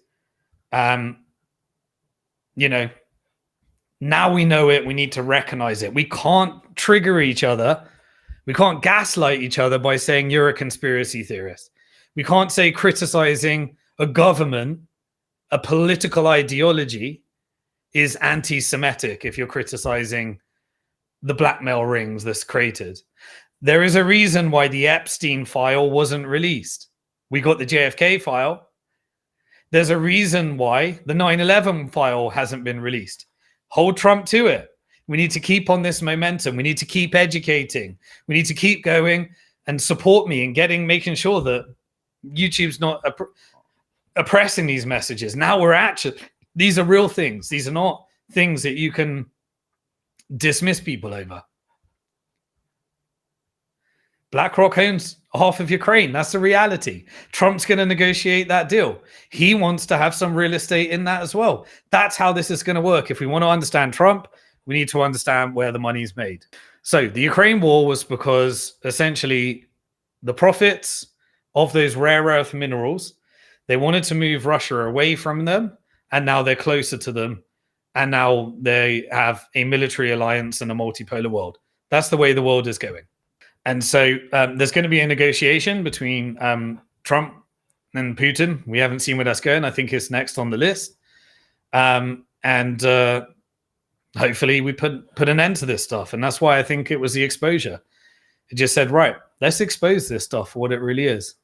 Now we know it. We need to recognize it. We can't trigger each other. We can't gaslight each other by saying you're a conspiracy theorist. We can't say criticizing a government, a political ideology, is anti-Semitic if you're criticizing the blackmail rings that's created. There is a reason why the Epstein file wasn't released. We got the JFK file. There's a reason why the 9/11 file hasn't been released. Hold Trump to it. We need to keep on this momentum. We need to keep educating. We need to keep going and support me in making sure that YouTube's not oppressing these messages. Now we're actually, these are real things. These are not things that you can dismiss people over. BlackRock owns half of Ukraine. That's the reality. Trump's going to negotiate that deal. He wants to have some real estate in that as well. That's how this is going to work. If we want to understand Trump, we need to understand where the money is made. So the Ukraine war was because essentially the profits of those rare earth minerals, they wanted to move Russia away from them, and now they're closer to them, and now they have a military alliance and a multipolar world. That's the way the world is going. And so there's going to be a negotiation between Trump and Putin. We haven't seen where that's going. I think it's next on the list. Hopefully we put an end to this stuff. And that's why I think it was the exposure. It just said, right, let's expose this stuff for what it really is.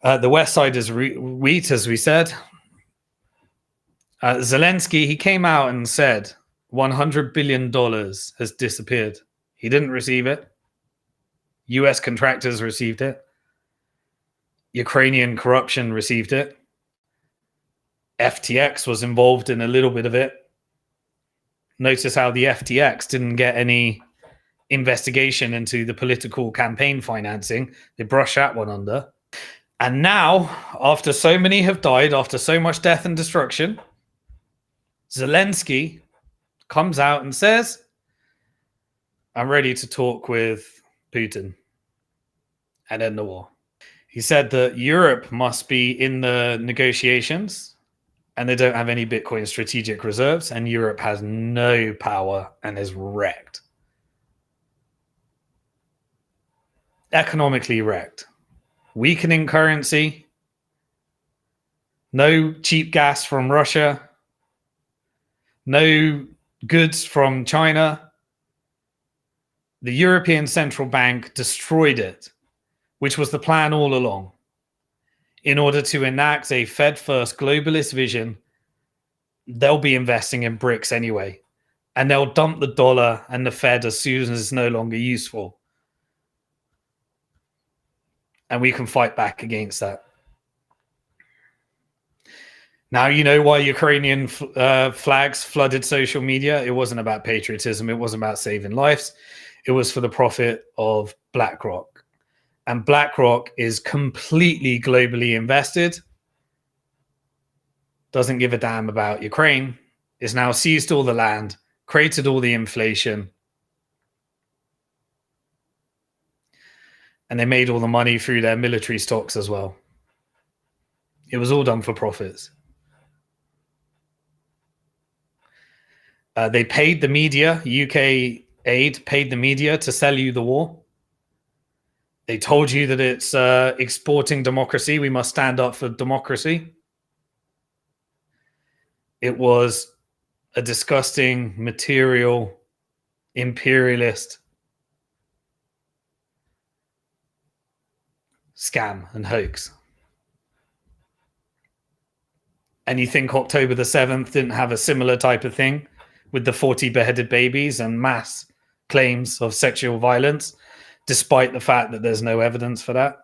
The West side is wheat, as we said. Zelensky, he came out and said $100 billion has disappeared. He didn't receive it. US contractors received it. Ukrainian corruption received it. FTX was involved in a little bit of it. Notice how the FTX didn't get any investigation into the political campaign financing. They brushed that one under. And now, after so many have died, after so much death and destruction, Zelensky comes out and says, I'm ready to talk with Putin and end the war. He said that Europe must be in the negotiations and they don't have any Bitcoin strategic reserves, and Europe has no power and is wrecked. Economically wrecked. Weakening currency. No cheap gas from Russia. No goods from China. The European Central Bank destroyed it, which was the plan all along, in order to enact a Fed-first globalist vision. They'll be investing in BRICS anyway, and they'll dump the dollar and the Fed as soon as it's no longer useful. And we can fight back against that. Now, you know why Ukrainian flags flooded social media. It wasn't about patriotism. It wasn't about saving lives. It was for the profit of BlackRock. And BlackRock is completely globally invested. Doesn't give a damn about Ukraine. It's now seized all the land, created all the inflation. And they made all the money through their military stocks as well. It was all done for profits. They paid the media, UK aid paid the media to sell you the war. They told you that it's exporting democracy. We must stand up for democracy. It was a disgusting, material, imperialist scam and hoax. And you think October the 7th didn't have a similar type of thing with the 40 beheaded babies and mass claims of sexual violence, despite the fact that there's no evidence for that?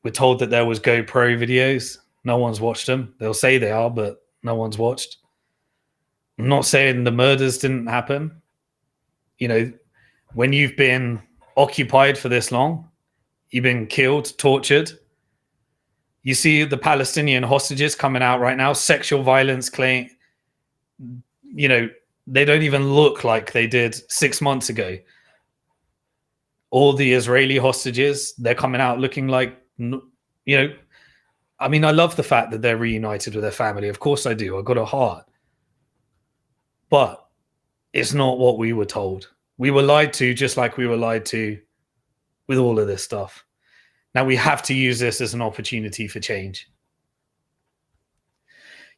We're told that there was GoPro videos. No one's watched them. They'll say they are, but no one's watched. I'm not saying the murders didn't happen. You know, when you've been occupied for this long, you've been killed, tortured. You see the Palestinian hostages coming out right now, sexual violence claim. You know, they don't even look like they did 6 months ago. All the Israeli hostages, they're coming out looking like, you know, I mean, I love the fact that they're reunited with their family. Of course I do. I've got a heart. But it's not what we were told. We were lied to, just like we were lied to with all of this stuff. Now we have to use this as an opportunity for change.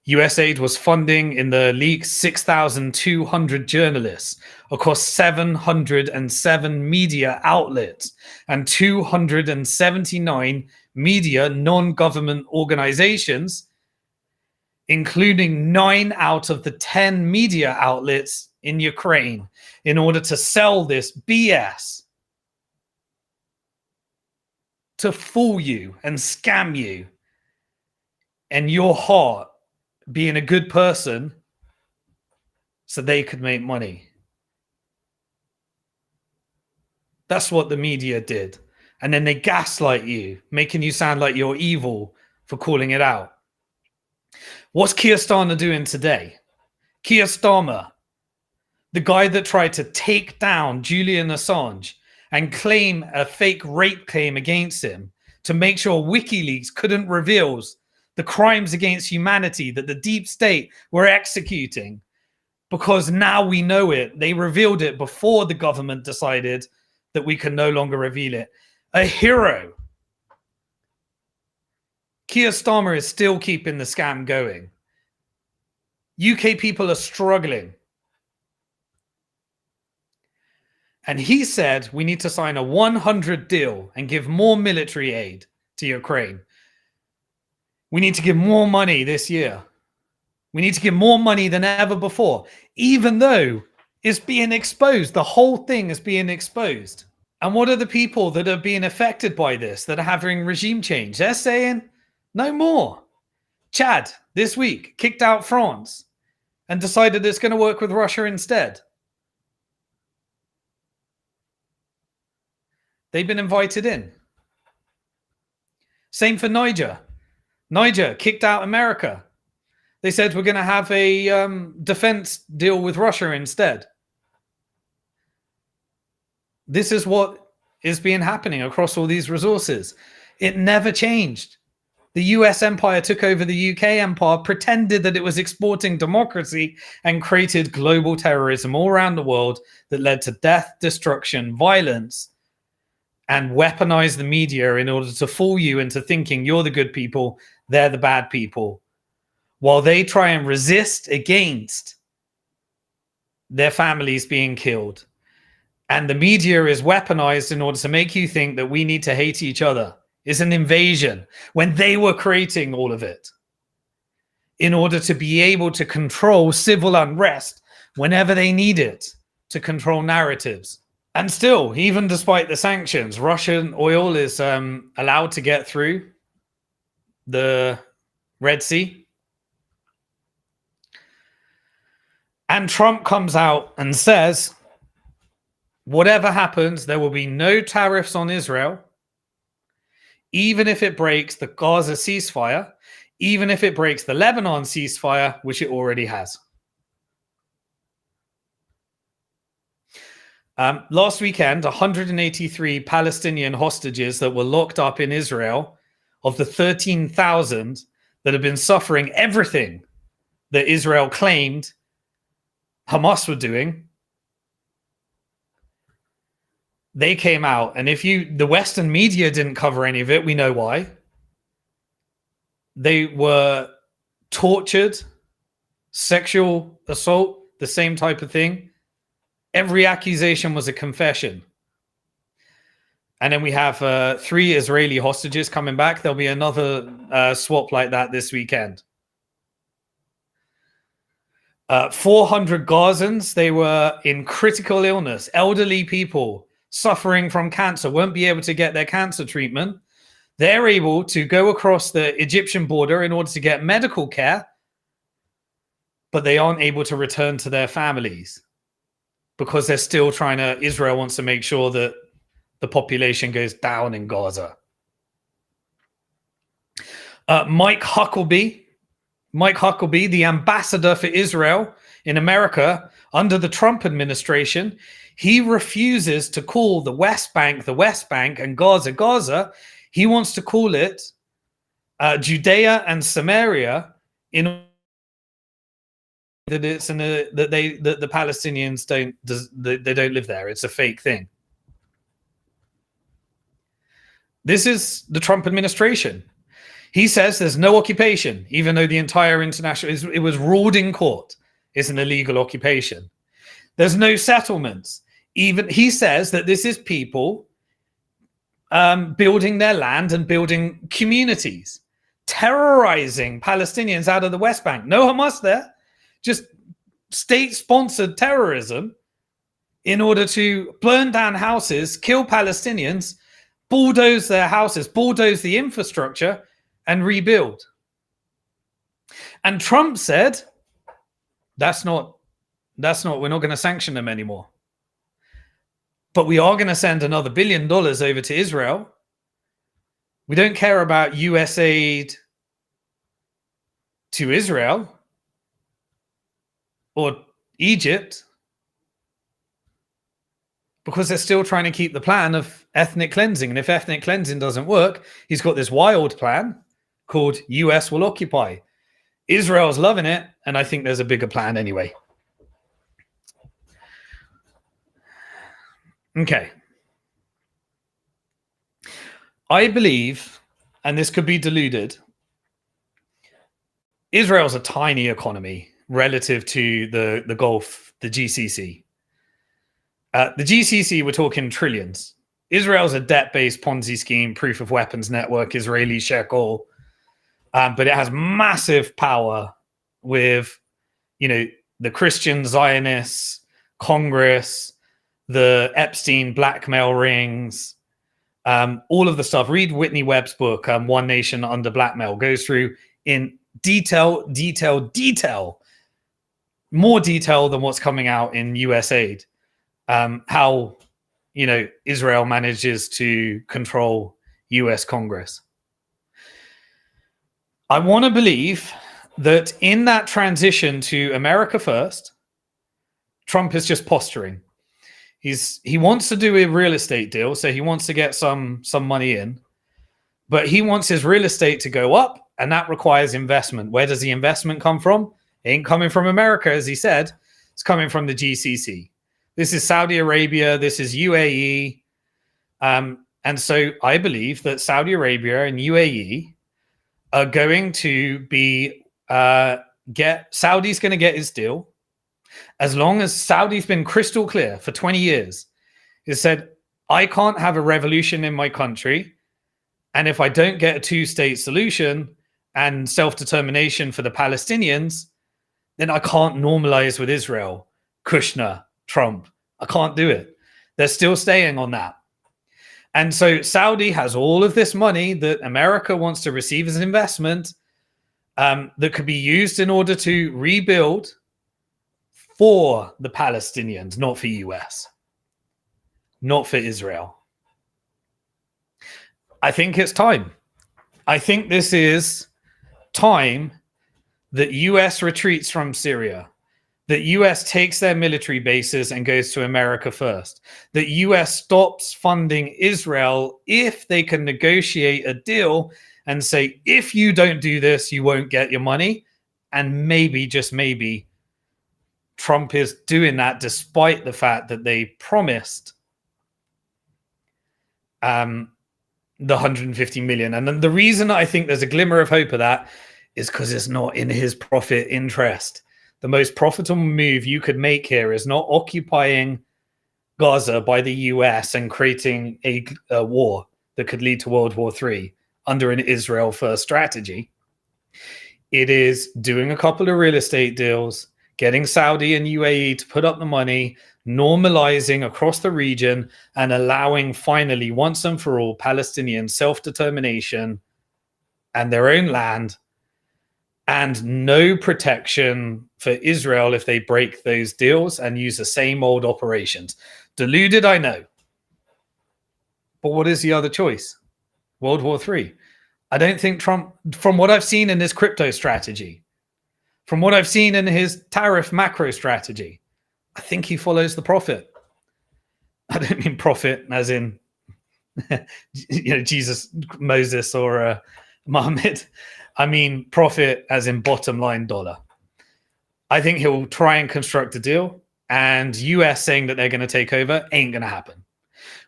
USAID was funding in the leak 6,200 journalists across 707 media outlets and 279 media non-government organizations, including 9 out of the 10 media outlets in Ukraine, in order to sell this BS, to fool you and scam you, and your heart being a good person so they could make money. That's what the media did. And then they gaslight you, making you sound like you're evil for calling it out. What's Keir Starmer doing today? Keir Starmer, the guy that tried to take down Julian Assange and claim a fake rape claim against him to make sure WikiLeaks couldn't reveal the crimes against humanity that the deep state were executing, because now we know it. They revealed it before the government decided that we can no longer reveal it. A hero. Keir Starmer is still keeping the scam going. UK people are struggling. And he said we need to sign a 100 deal and give more military aid to Ukraine. We need to give more money this year. We need to give more money than ever before, even though it's being exposed. The whole thing is being exposed. And what are the people that are being affected by this, that are having regime change? They're saying no more. Chad, this week, kicked out France and decided it's going to work with Russia instead. They've been invited in. Same for Niger. Niger kicked out America. They said we're going to have a defense deal with Russia instead. This is what is being happening across all these resources. It never changed. The US empire took over the UK empire, pretended that it was exporting democracy, and created global terrorism all around the world that led to death, destruction, violence, and weaponized the media in order to fool you into thinking you're the good people, they're the bad people, while they try and resist against their families being killed. And the media is weaponized in order to make you think that we need to hate each other. It's an invasion, when they were creating all of it in order to be able to control civil unrest whenever they need it, to control narratives. And still, even despite the sanctions, Russian oil is allowed to get through the Red Sea. And Trump comes out and says, whatever happens, there will be no tariffs on Israel, even if it breaks the Gaza ceasefire, even if it breaks the Lebanon ceasefire, which it already has. Last weekend, 183 Palestinian hostages that were locked up in Israel, of the 13,000 that have been suffering everything that Israel claimed Hamas were doing, they came out. And the Western media didn't cover any of it, we know why. They were tortured, sexual assault, the same type of thing. Every accusation was a confession. And then we have 3 Israeli hostages coming back. There'll be another swap like that this weekend. 400 Gazans, they were in critical illness. Elderly people suffering from cancer won't be able to get their cancer treatment. They're able to go across the Egyptian border in order to get medical care, but they aren't able to return to their families because they're still Israel wants to make sure that the population goes down in Gaza. Mike Huckabee, the ambassador for Israel in America under the Trump administration, he refuses to call the West Bank, and Gaza. He wants to call it Judea and Samaria, in that it's that the Palestinians don't live there. It's a fake thing. This is the Trump administration. He says there's no occupation, even though the entire it was ruled in court it's an illegal occupation. There's no settlements. Even he says that this is people building their land and building communities. terrorizing Palestinians out of the West Bank. No Hamas there, just state-sponsored terrorism in order to burn down houses, kill Palestinians, bulldoze their houses, bulldoze the infrastructure, and rebuild. And Trump said, we're not going to sanction them anymore. But we are going to send another $1 billion over to Israel. We don't care about US aid to Israel or Egypt, because they're still trying to keep the plan of ethnic cleansing. And if ethnic cleansing doesn't work, he's got this wild plan called US will occupy. Israel's loving it, and I think there's a bigger plan anyway. Okay. I believe, and this could be deluded, Israel's a tiny economy relative to the Gulf, the GCC. The GCC, we're talking trillions. Israel's a debt-based Ponzi scheme, proof of weapons network, Israeli shekel, but it has massive power with, the Christian Zionists, Congress, the Epstein blackmail rings, all of the stuff. Read Whitney Webb's book, One Nation Under Blackmail. Goes through in detail, more detail than what's coming out in US aid. How, Israel manages to control US Congress. I want to believe that in that transition to America first, Trump is just posturing. He wants to do a real estate deal, so he wants to get some money in, but he wants his real estate to go up, and that requires investment. Where does the investment come from? It ain't coming from America, as he said. It's coming from the GCC. This is Saudi Arabia. This is UAE. And so I believe that Saudi Arabia and UAE are going to be Saudi's going to get his deal. As long as Saudi's been crystal clear for 20 years, he said, I can't have a revolution in my country. And if I don't get a two-state solution and self-determination for the Palestinians, then I can't normalize with Israel, Kushner, Trump. I can't do it. They're still staying on that. And so Saudi has all of this money that America wants to receive as an investment that could be used in order to rebuild for the Palestinians, not for US, not for Israel. I think it's time. I think this is time that US retreats from Syria, that US takes their military bases and goes to America first, that US stops funding Israel if they can negotiate a deal and say, if you don't do this, you won't get your money. And maybe, just maybe, Trump is doing that despite the fact that they promised the 150 million. And then the reason I think there's a glimmer of hope of that is because it's not in his profit interest. The most profitable move you could make here is not occupying Gaza by the US and creating a war that could lead to World War III under an Israel first strategy. It is doing a couple of real estate deals, getting Saudi and UAE to put up the money, normalizing across the region, and allowing finally, once and for all, Palestinian self-determination and their own land, and no protection for Israel if they break those deals and use the same old operations. Deluded, I know. But what is the other choice? World War III. I don't think Trump, from what I've seen in his crypto strategy, from what I've seen in his tariff macro strategy, I think he follows the prophet. I don't mean prophet as in Jesus, Moses, or Muhammad. I mean profit as in bottom line dollar. I think he'll try and construct a deal, and US saying that they're going to take over ain't going to happen.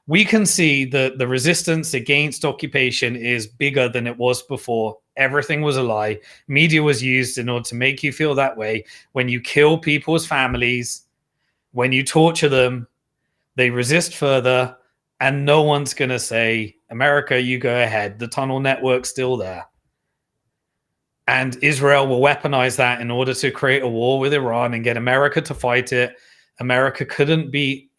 We can see that the resistance against occupation is bigger than it was before. Everything was a lie. Media was used in order to make you feel that way. When you kill people's families, when you torture them, they resist further, and no one's going to say, America, you go ahead. The tunnel network's still there. And Israel will weaponize that in order to create a war with Iran and get America to fight it. America couldn't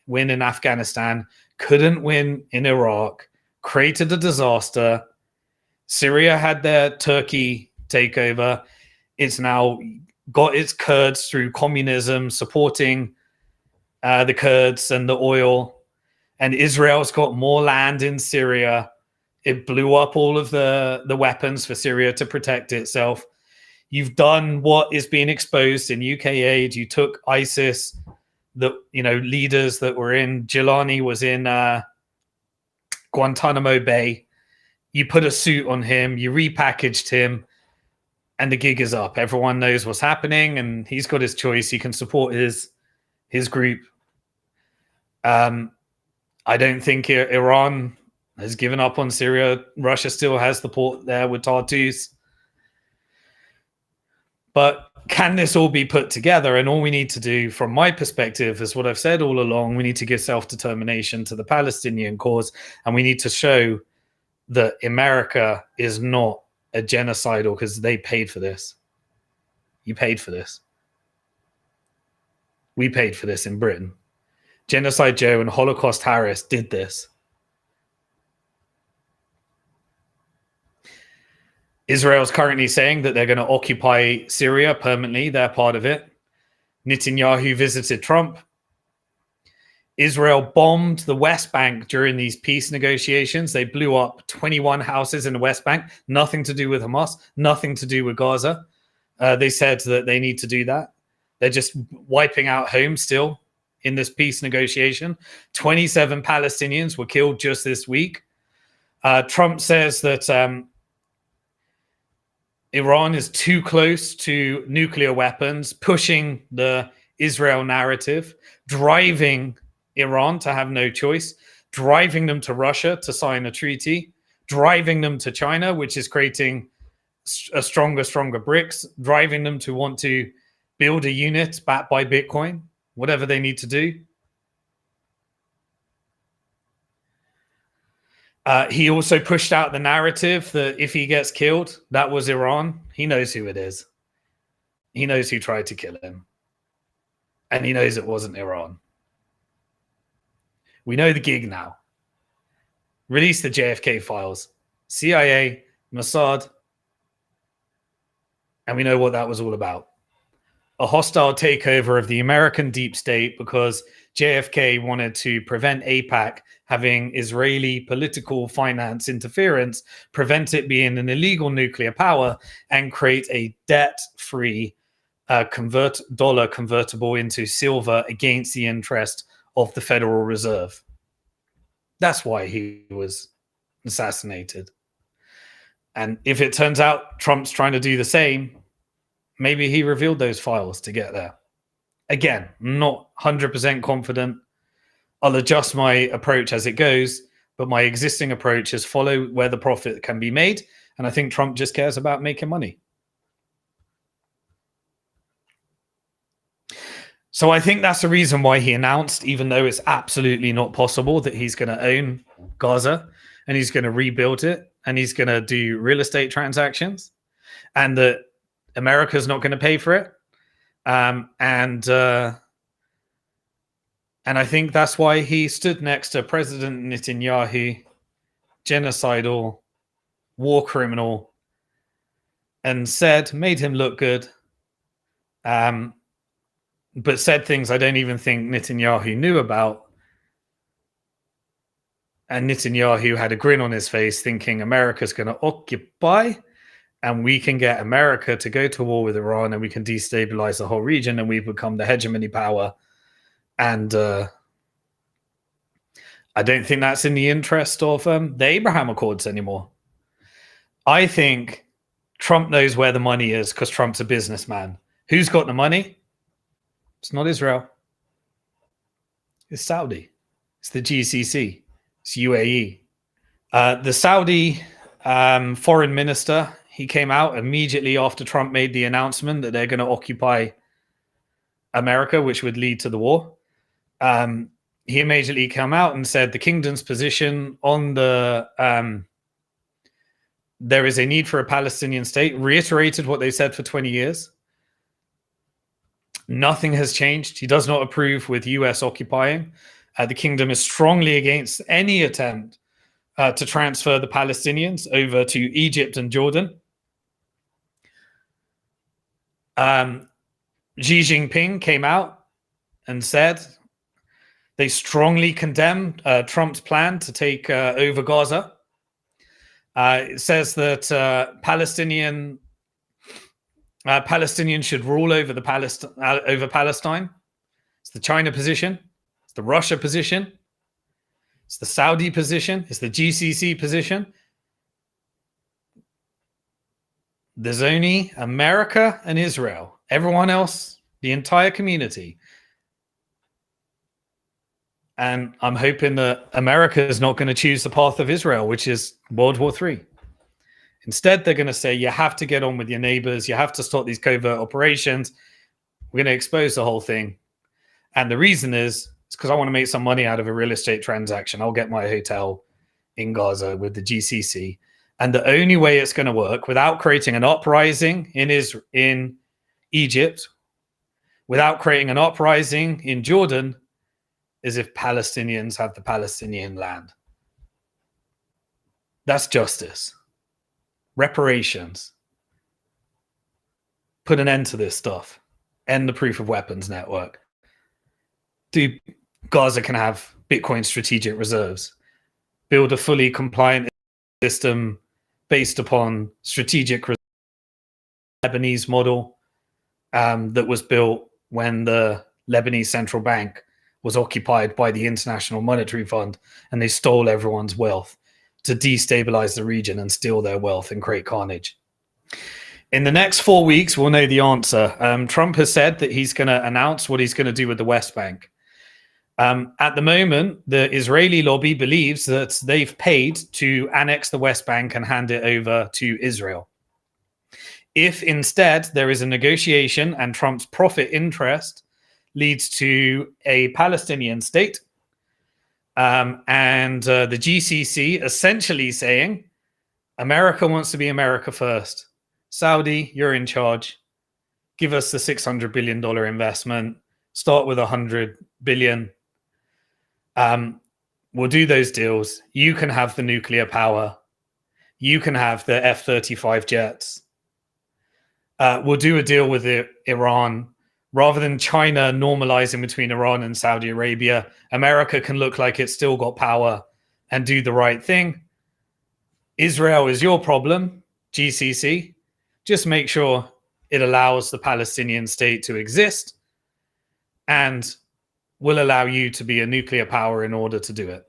win in Afghanistan, couldn't win in Iraq, created a disaster. Syria had their Turkey takeover. It's now got its Kurds through communism, supporting the Kurds and the oil. And Israel's got more land in Syria. It blew up all of the weapons for Syria to protect itself. You've done what is being exposed in UK aid. You took ISIS, leaders that were in, Gilani was in Guantanamo Bay. You put a suit on him, you repackaged him, and the gig is up. Everyone knows what's happening, and he's got his choice. He can support his group. I don't think Iran has given up on Syria. Russia still has the port there with Tartus. But can this all be put together? And all we need to do, from my perspective, is what I've said all along. We need to give self-determination to the Palestinian cause, and we need to show that America is not a genocidal, because they paid for this. You paid for this. We paid for this in Britain. Genocide Joe and Holocaust Harris did this. Israel's currently saying that they're going to occupy Syria permanently. They're part of it. Netanyahu visited Trump. Israel bombed the West Bank during these peace negotiations. They blew up 21 houses in the West Bank. Nothing to do with Hamas. Nothing to do with Gaza. They said that they need to do that. They're just wiping out homes still in this peace negotiation. 27 Palestinians were killed just this week. Trump says that Iran is too close to nuclear weapons, pushing the Israel narrative, driving Iran to have no choice, driving them to Russia to sign a treaty, driving them to China, which is creating a stronger BRICS, driving them to want to build a unit backed by Bitcoin, whatever they need to do. He also pushed out the narrative that if he gets killed, that was Iran. He knows who it is. He knows who tried to kill him. And he knows it wasn't Iran. We know the gig now. Release the JFK files. CIA, Mossad. And we know what that was all about. A hostile takeover of the American deep state because JFK wanted to prevent AIPAC having Israeli political finance interference, prevent it being an illegal nuclear power, and create a debt-free dollar convertible into silver against the interest of the Federal Reserve. That's why he was assassinated. And if it turns out Trump's trying to do the same, maybe he revealed those files to get there. Again, not 100% confident. I'll adjust my approach as it goes, but my existing approach is follow where the profit can be made. And I think Trump just cares about making money. So I think that's the reason why he announced, even though it's absolutely not possible, that he's going to own Gaza and he's going to rebuild it and he's going to do real estate transactions, and that America's not going to pay for it. And I think that's why he stood next to President Netanyahu, genocidal, war criminal, and made him look good, but said things I don't even think Netanyahu knew about. And Netanyahu had a grin on his face thinking America's going to occupy and we can get America to go to war with Iran and we can destabilize the whole region and we become the hegemony power. And I don't think that's in the interest of the Abraham Accords anymore. I think Trump knows where the money is because Trump's a businessman. Who's got the money? It's not Israel. It's Saudi. It's the GCC. It's UAE. The Saudi foreign minister, he came out immediately after Trump made the announcement that they're going to occupy America, which would lead to the war. He immediately came out and said the kingdom's position on the there is a need for a Palestinian state, reiterated what they said for 20 years. Nothing has changed. He does not approve with US occupying. The kingdom is strongly against any attempt to transfer the Palestinians over to Egypt and Jordan. Xi Jinping came out and said they strongly condemn Trump's plan to take over Gaza. It says that Palestinians should rule over over Palestine. It's the China position. It's the Russia position. It's the Saudi position. It's the GCC position. There's only America and Israel. Everyone else, the entire community. And I'm hoping that America is not going to choose the path of Israel, which is World War III. Instead, they're going to say, you have to get on with your neighbors. You have to stop these covert operations. We're going to expose the whole thing. And the reason is because I want to make some money out of a real estate transaction. I'll get my hotel in Gaza with the GCC. And the only way it's going to work without creating an uprising in Egypt, without creating an uprising in Jordan, is if Palestinians have the Palestinian land. That's justice. Reparations. Put an end to this stuff. End the proof of weapons network. Gaza can have Bitcoin strategic reserves. Build a fully compliant system based upon strategic Lebanese model that was built when the Lebanese central bank was occupied by the International Monetary Fund, and they stole everyone's wealth to destabilize the region and steal their wealth and create carnage. In the next 4 weeks, we'll know the answer. Trump has said that he's going to announce what he's going to do with the West Bank. At the moment, the Israeli lobby believes that they've paid to annex the West Bank and hand it over to Israel. If instead there is a negotiation and Trump's profit interest leads to a Palestinian state, and the GCC essentially saying, America wants to be America first. Saudi, you're in charge. Give us the $600 billion investment. Start with $100 billion. We'll do those deals. You can have the nuclear power. You can have the F-35 jets. We'll do a deal with Iran. Rather than China normalizing between Iran and Saudi Arabia, America can look like it's still got power and do the right thing. Israel is your problem, GCC. Just make sure it allows the Palestinian state to exist and will allow you to be a nuclear power in order to do it.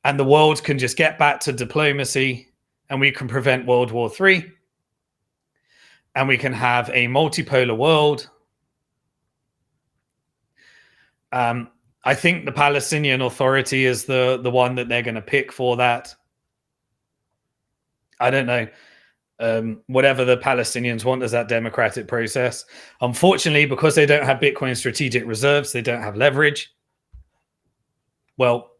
And the world can just get back to diplomacy, and we can prevent World War III, and we can have a multipolar world. I think the Palestinian Authority is the one that they're going to pick for that. I don't know. Whatever the Palestinians want is that democratic process. Unfortunately, because they don't have Bitcoin strategic reserves, they don't have leverage. Well,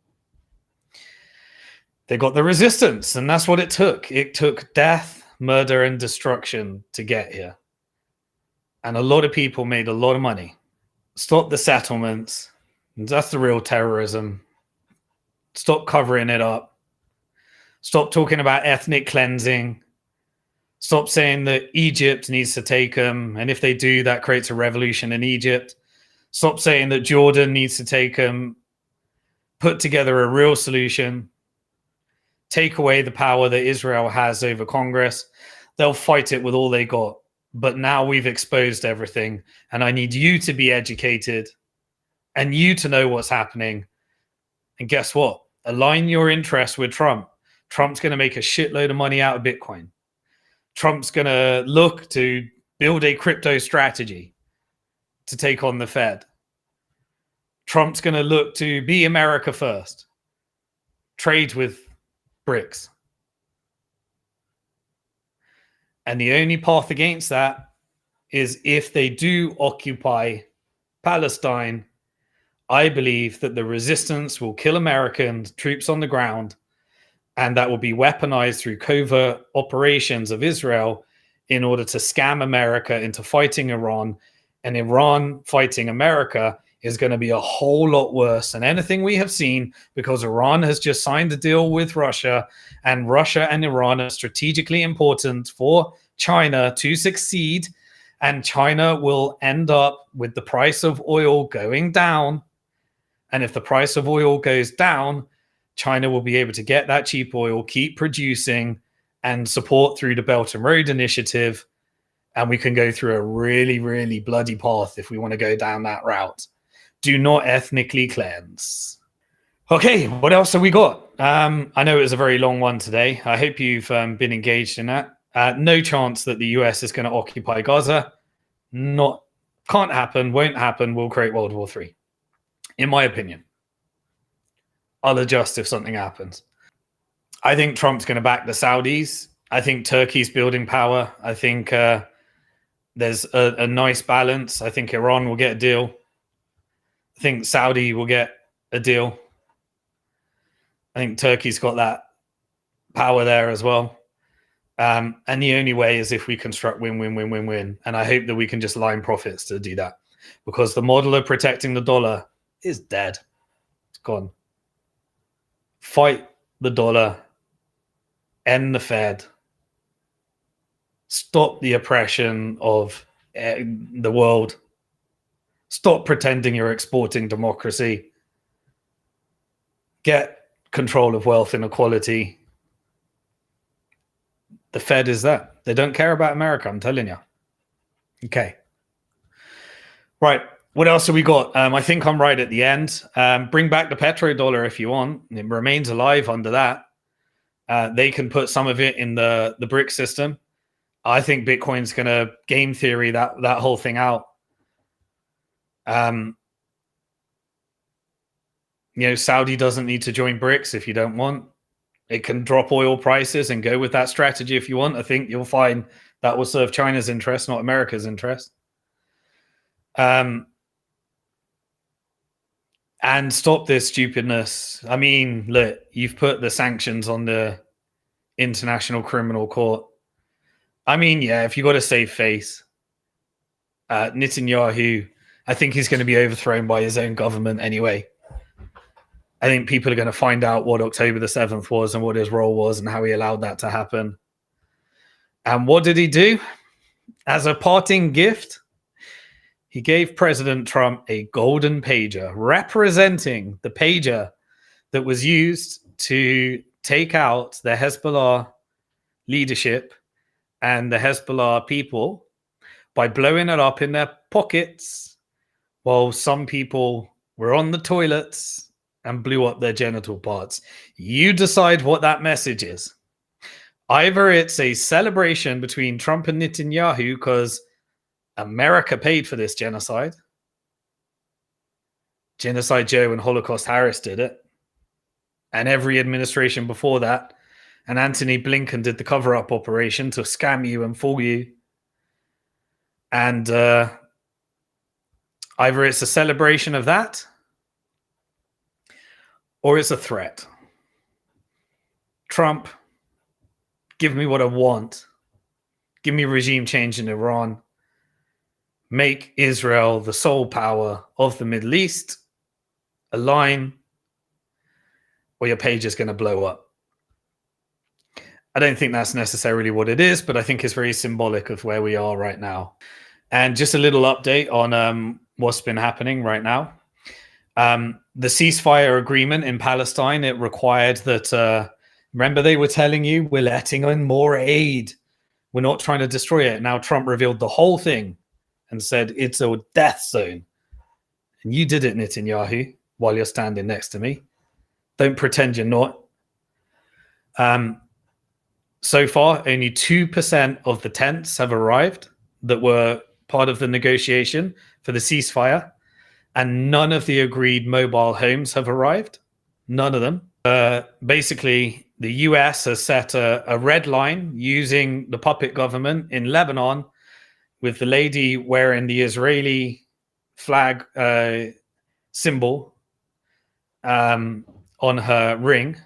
they got the resistance, and that's what it took. It took death, murder, and destruction to get here. And a lot of people made a lot of money. Stop the settlements. That's the real terrorism. Stop covering it up. Stop talking about ethnic cleansing. Stop saying that Egypt needs to take them, and if they do, that creates a revolution in Egypt. Stop saying that Jordan needs to take them. Put together a real solution. Take away the power that Israel has over Congress. They'll fight it with all they got. But now we've exposed everything, and I need you to be educated and you to know what's happening. And guess what? Align your interests with Trump. Trump's going to make a shitload of money out of Bitcoin. Trump's going to look to build a crypto strategy to take on the Fed. Trump's going to look to be America first. Trade with BRICS. And the only path against that is if they do occupy Palestine, I believe that the resistance will kill American troops on the ground, And that will be weaponized through covert operations of Israel in order to scam America into fighting Iran. And Iran fighting America is going to be a whole lot worse than anything we have seen, because Iran has just signed a deal with Russia, and Russia and Iran are strategically important for China to succeed. And China will end up with the price of oil going down. And if the price of oil goes down, China will be able to get that cheap oil, keep producing, and support through the Belt and Road Initiative. And we can go through a really, really bloody path if we want to go down that route. Do not ethnically cleanse. Okay, what else have we got? I know it was a very long one today. I hope you've been engaged in that. No chance that the US is going to occupy Gaza. Can't happen, won't happen, will create World War III. In my opinion. I'll adjust if something happens. I think Trump's going to back the Saudis. I think Turkey's building power. I think there's a nice balance. I think Iran will get a deal. I think Saudi will get a deal. I think Turkey's got that power there as well. And the only way is if we construct win-win-win-win-win. And I hope that we can just line profits to do that, because the model of protecting the dollar is dead. It's gone. Fight the dollar, end the Fed, stop the oppression of the world, stop pretending you're exporting democracy, get control of wealth inequality. The Fed is that. They don't care about America, I'm telling you. Okay. Right. What else have we got? I think I'm right at the end. Bring back the petrodollar if you want. It remains alive under that. They can put some of it in the BRIC system. I think Bitcoin's going to game theory that whole thing out. Saudi doesn't need to join BRICS if you don't want. It can drop oil prices and go with that strategy if you want. I think you'll find that will serve China's interest, not America's interest. And stop this stupidness. I mean, look, you've put the sanctions on the International Criminal Court. I mean, yeah, if you got to save face, Netanyahu, I think he's going to be overthrown by his own government anyway. I think people are going to find out what October the 7th was and what his role was and how he allowed that to happen. And what did he do? As a parting gift, he gave President Trump a golden pager representing the pager that was used to take out the Hezbollah leadership and the Hezbollah people by blowing it up in their pockets while some people were on the toilets and blew up their genital parts. You decide what that message is. Either it's a celebration between Trump and Netanyahu because America paid for this genocide. Genocide Joe and Holocaust Harris did it. And every administration before that. And Anthony Blinken did the cover-up operation to scam you and fool you. And either it's a celebration of that or it's a threat. Trump, give me what I want. Give me regime change in Iran. Make Israel the sole power of the Middle East. Align, or your page is going to blow up. I don't think that's necessarily what it is, but I think it's very symbolic of where we are right now. And just a little update on what's been happening right now. The ceasefire agreement in Palestine, it required that, remember they were telling you, we're letting in more aid. We're not trying to destroy it. Now Trump revealed the whole thing and said it's a death zone. And you did it, Netanyahu, while you're standing next to me. Don't pretend you're not. So far, only 2% of the tents have arrived that were part of the negotiation for the ceasefire. And none of the agreed mobile homes have arrived. None of them. Basically, the US has set a red line using the puppet government in Lebanon with the lady wearing the Israeli flag symbol on her ring,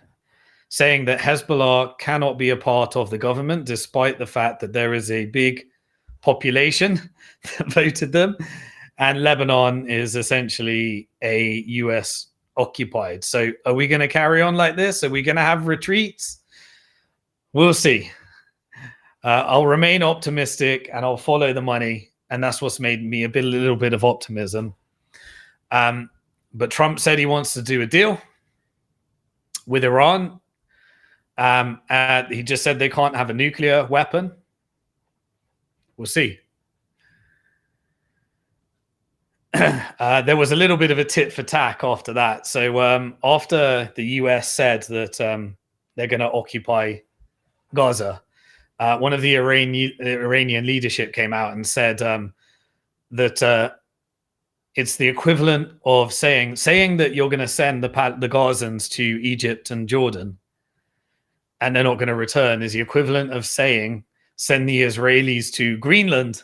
saying that Hezbollah cannot be a part of the government, despite the fact that there is a big population that voted them, and Lebanon is essentially a US occupied. So are we going to carry on like this? Are we going to have retreats? We'll see. I'll remain optimistic and I'll follow the money. And that's what's made me a little bit of optimism. But Trump said he wants to do a deal with Iran. He just said they can't have a nuclear weapon. We'll see. There was a little bit of a tit for tat after that. So after the US said that they're going to occupy Gaza, one of the Iranian leadership came out and said that it's the equivalent of saying that you're going to send the Gazans to Egypt and Jordan and they're not going to return is the equivalent of saying send the Israelis to Greenland.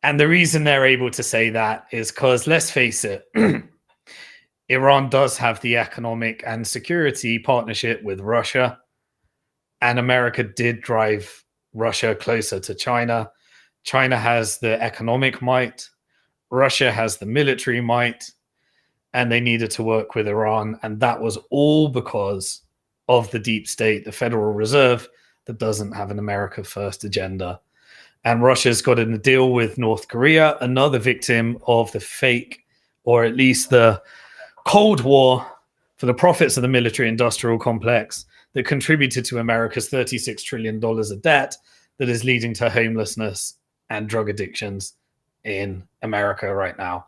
And the reason they're able to say that is because, let's face it, Iran does have the economic and security partnership with Russia, and America did drive Russia closer to China. China has the economic might, Russia has the military might, and they needed to work with Iran. And that was all because of the deep state, the Federal Reserve, that doesn't have an America first agenda. And Russia's got in a deal with North Korea, another victim of the fake, or at least the Cold War, for the profits of the military-industrial complex that contributed to America's $36 trillion of debt that is leading to homelessness and drug addictions in America right now.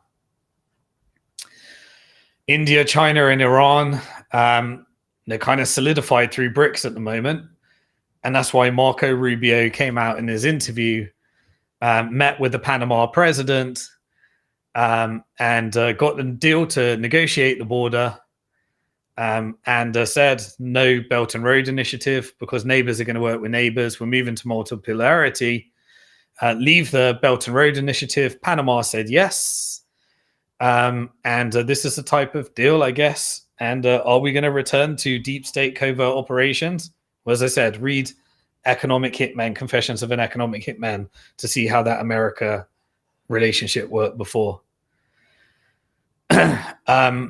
India, China, and Iran, they're kind of solidified through BRICS at the moment. And that's why Marco Rubio came out in his interview, met with the Panama president, and got a deal to negotiate the border, and said no Belt and Road Initiative because neighbors are going to work with neighbors. We're moving to multipolarity. Leave the Belt and Road Initiative. Panama said yes. And this is the type of deal, I guess. And are we going to return to deep state covert operations? Well, as I said, read Economic Hitman, Confessions of an Economic Hitman, to see how that America relationship worked before. Trump's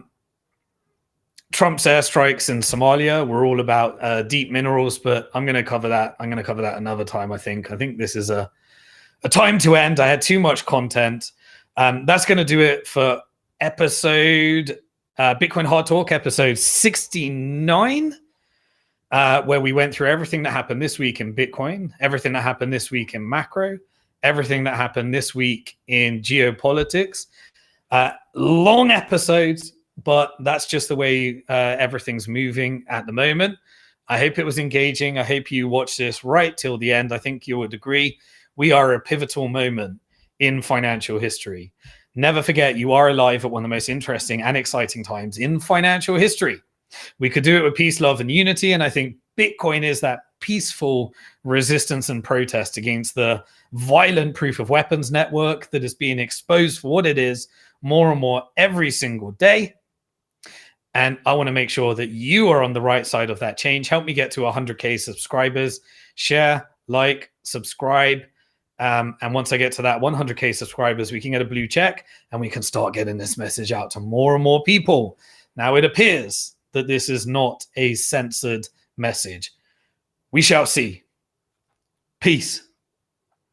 airstrikes in Somalia were all about deep minerals, but I'm going to cover that. I'm going to cover that another time, I think. I think this is a time to end. I had too much content. That's going to do it for episode Bitcoin Hard Talk, episode 69. Where we went through everything that happened this week in Bitcoin, everything that happened this week in macro, everything that happened this week in geopolitics. Long episodes, but that's just the way everything's moving at the moment. I hope it was engaging. I hope you watched this right till the end. I think you would agree. We are a pivotal moment in financial history. Never forget, you are alive at one of the most interesting and exciting times in financial history. We could do it with peace, love, and unity. And I think Bitcoin is that peaceful resistance and protest against the violent proof of weapons network that is being exposed for what it is more and more every single day. And I want to make sure that you are on the right side of that change. Help me get to 100K subscribers. Share, like, subscribe. And once I get to that 100K subscribers, we can get a blue check and we can start getting this message out to more and more people. Now, it appears that this is not a censored message. We shall see. Peace.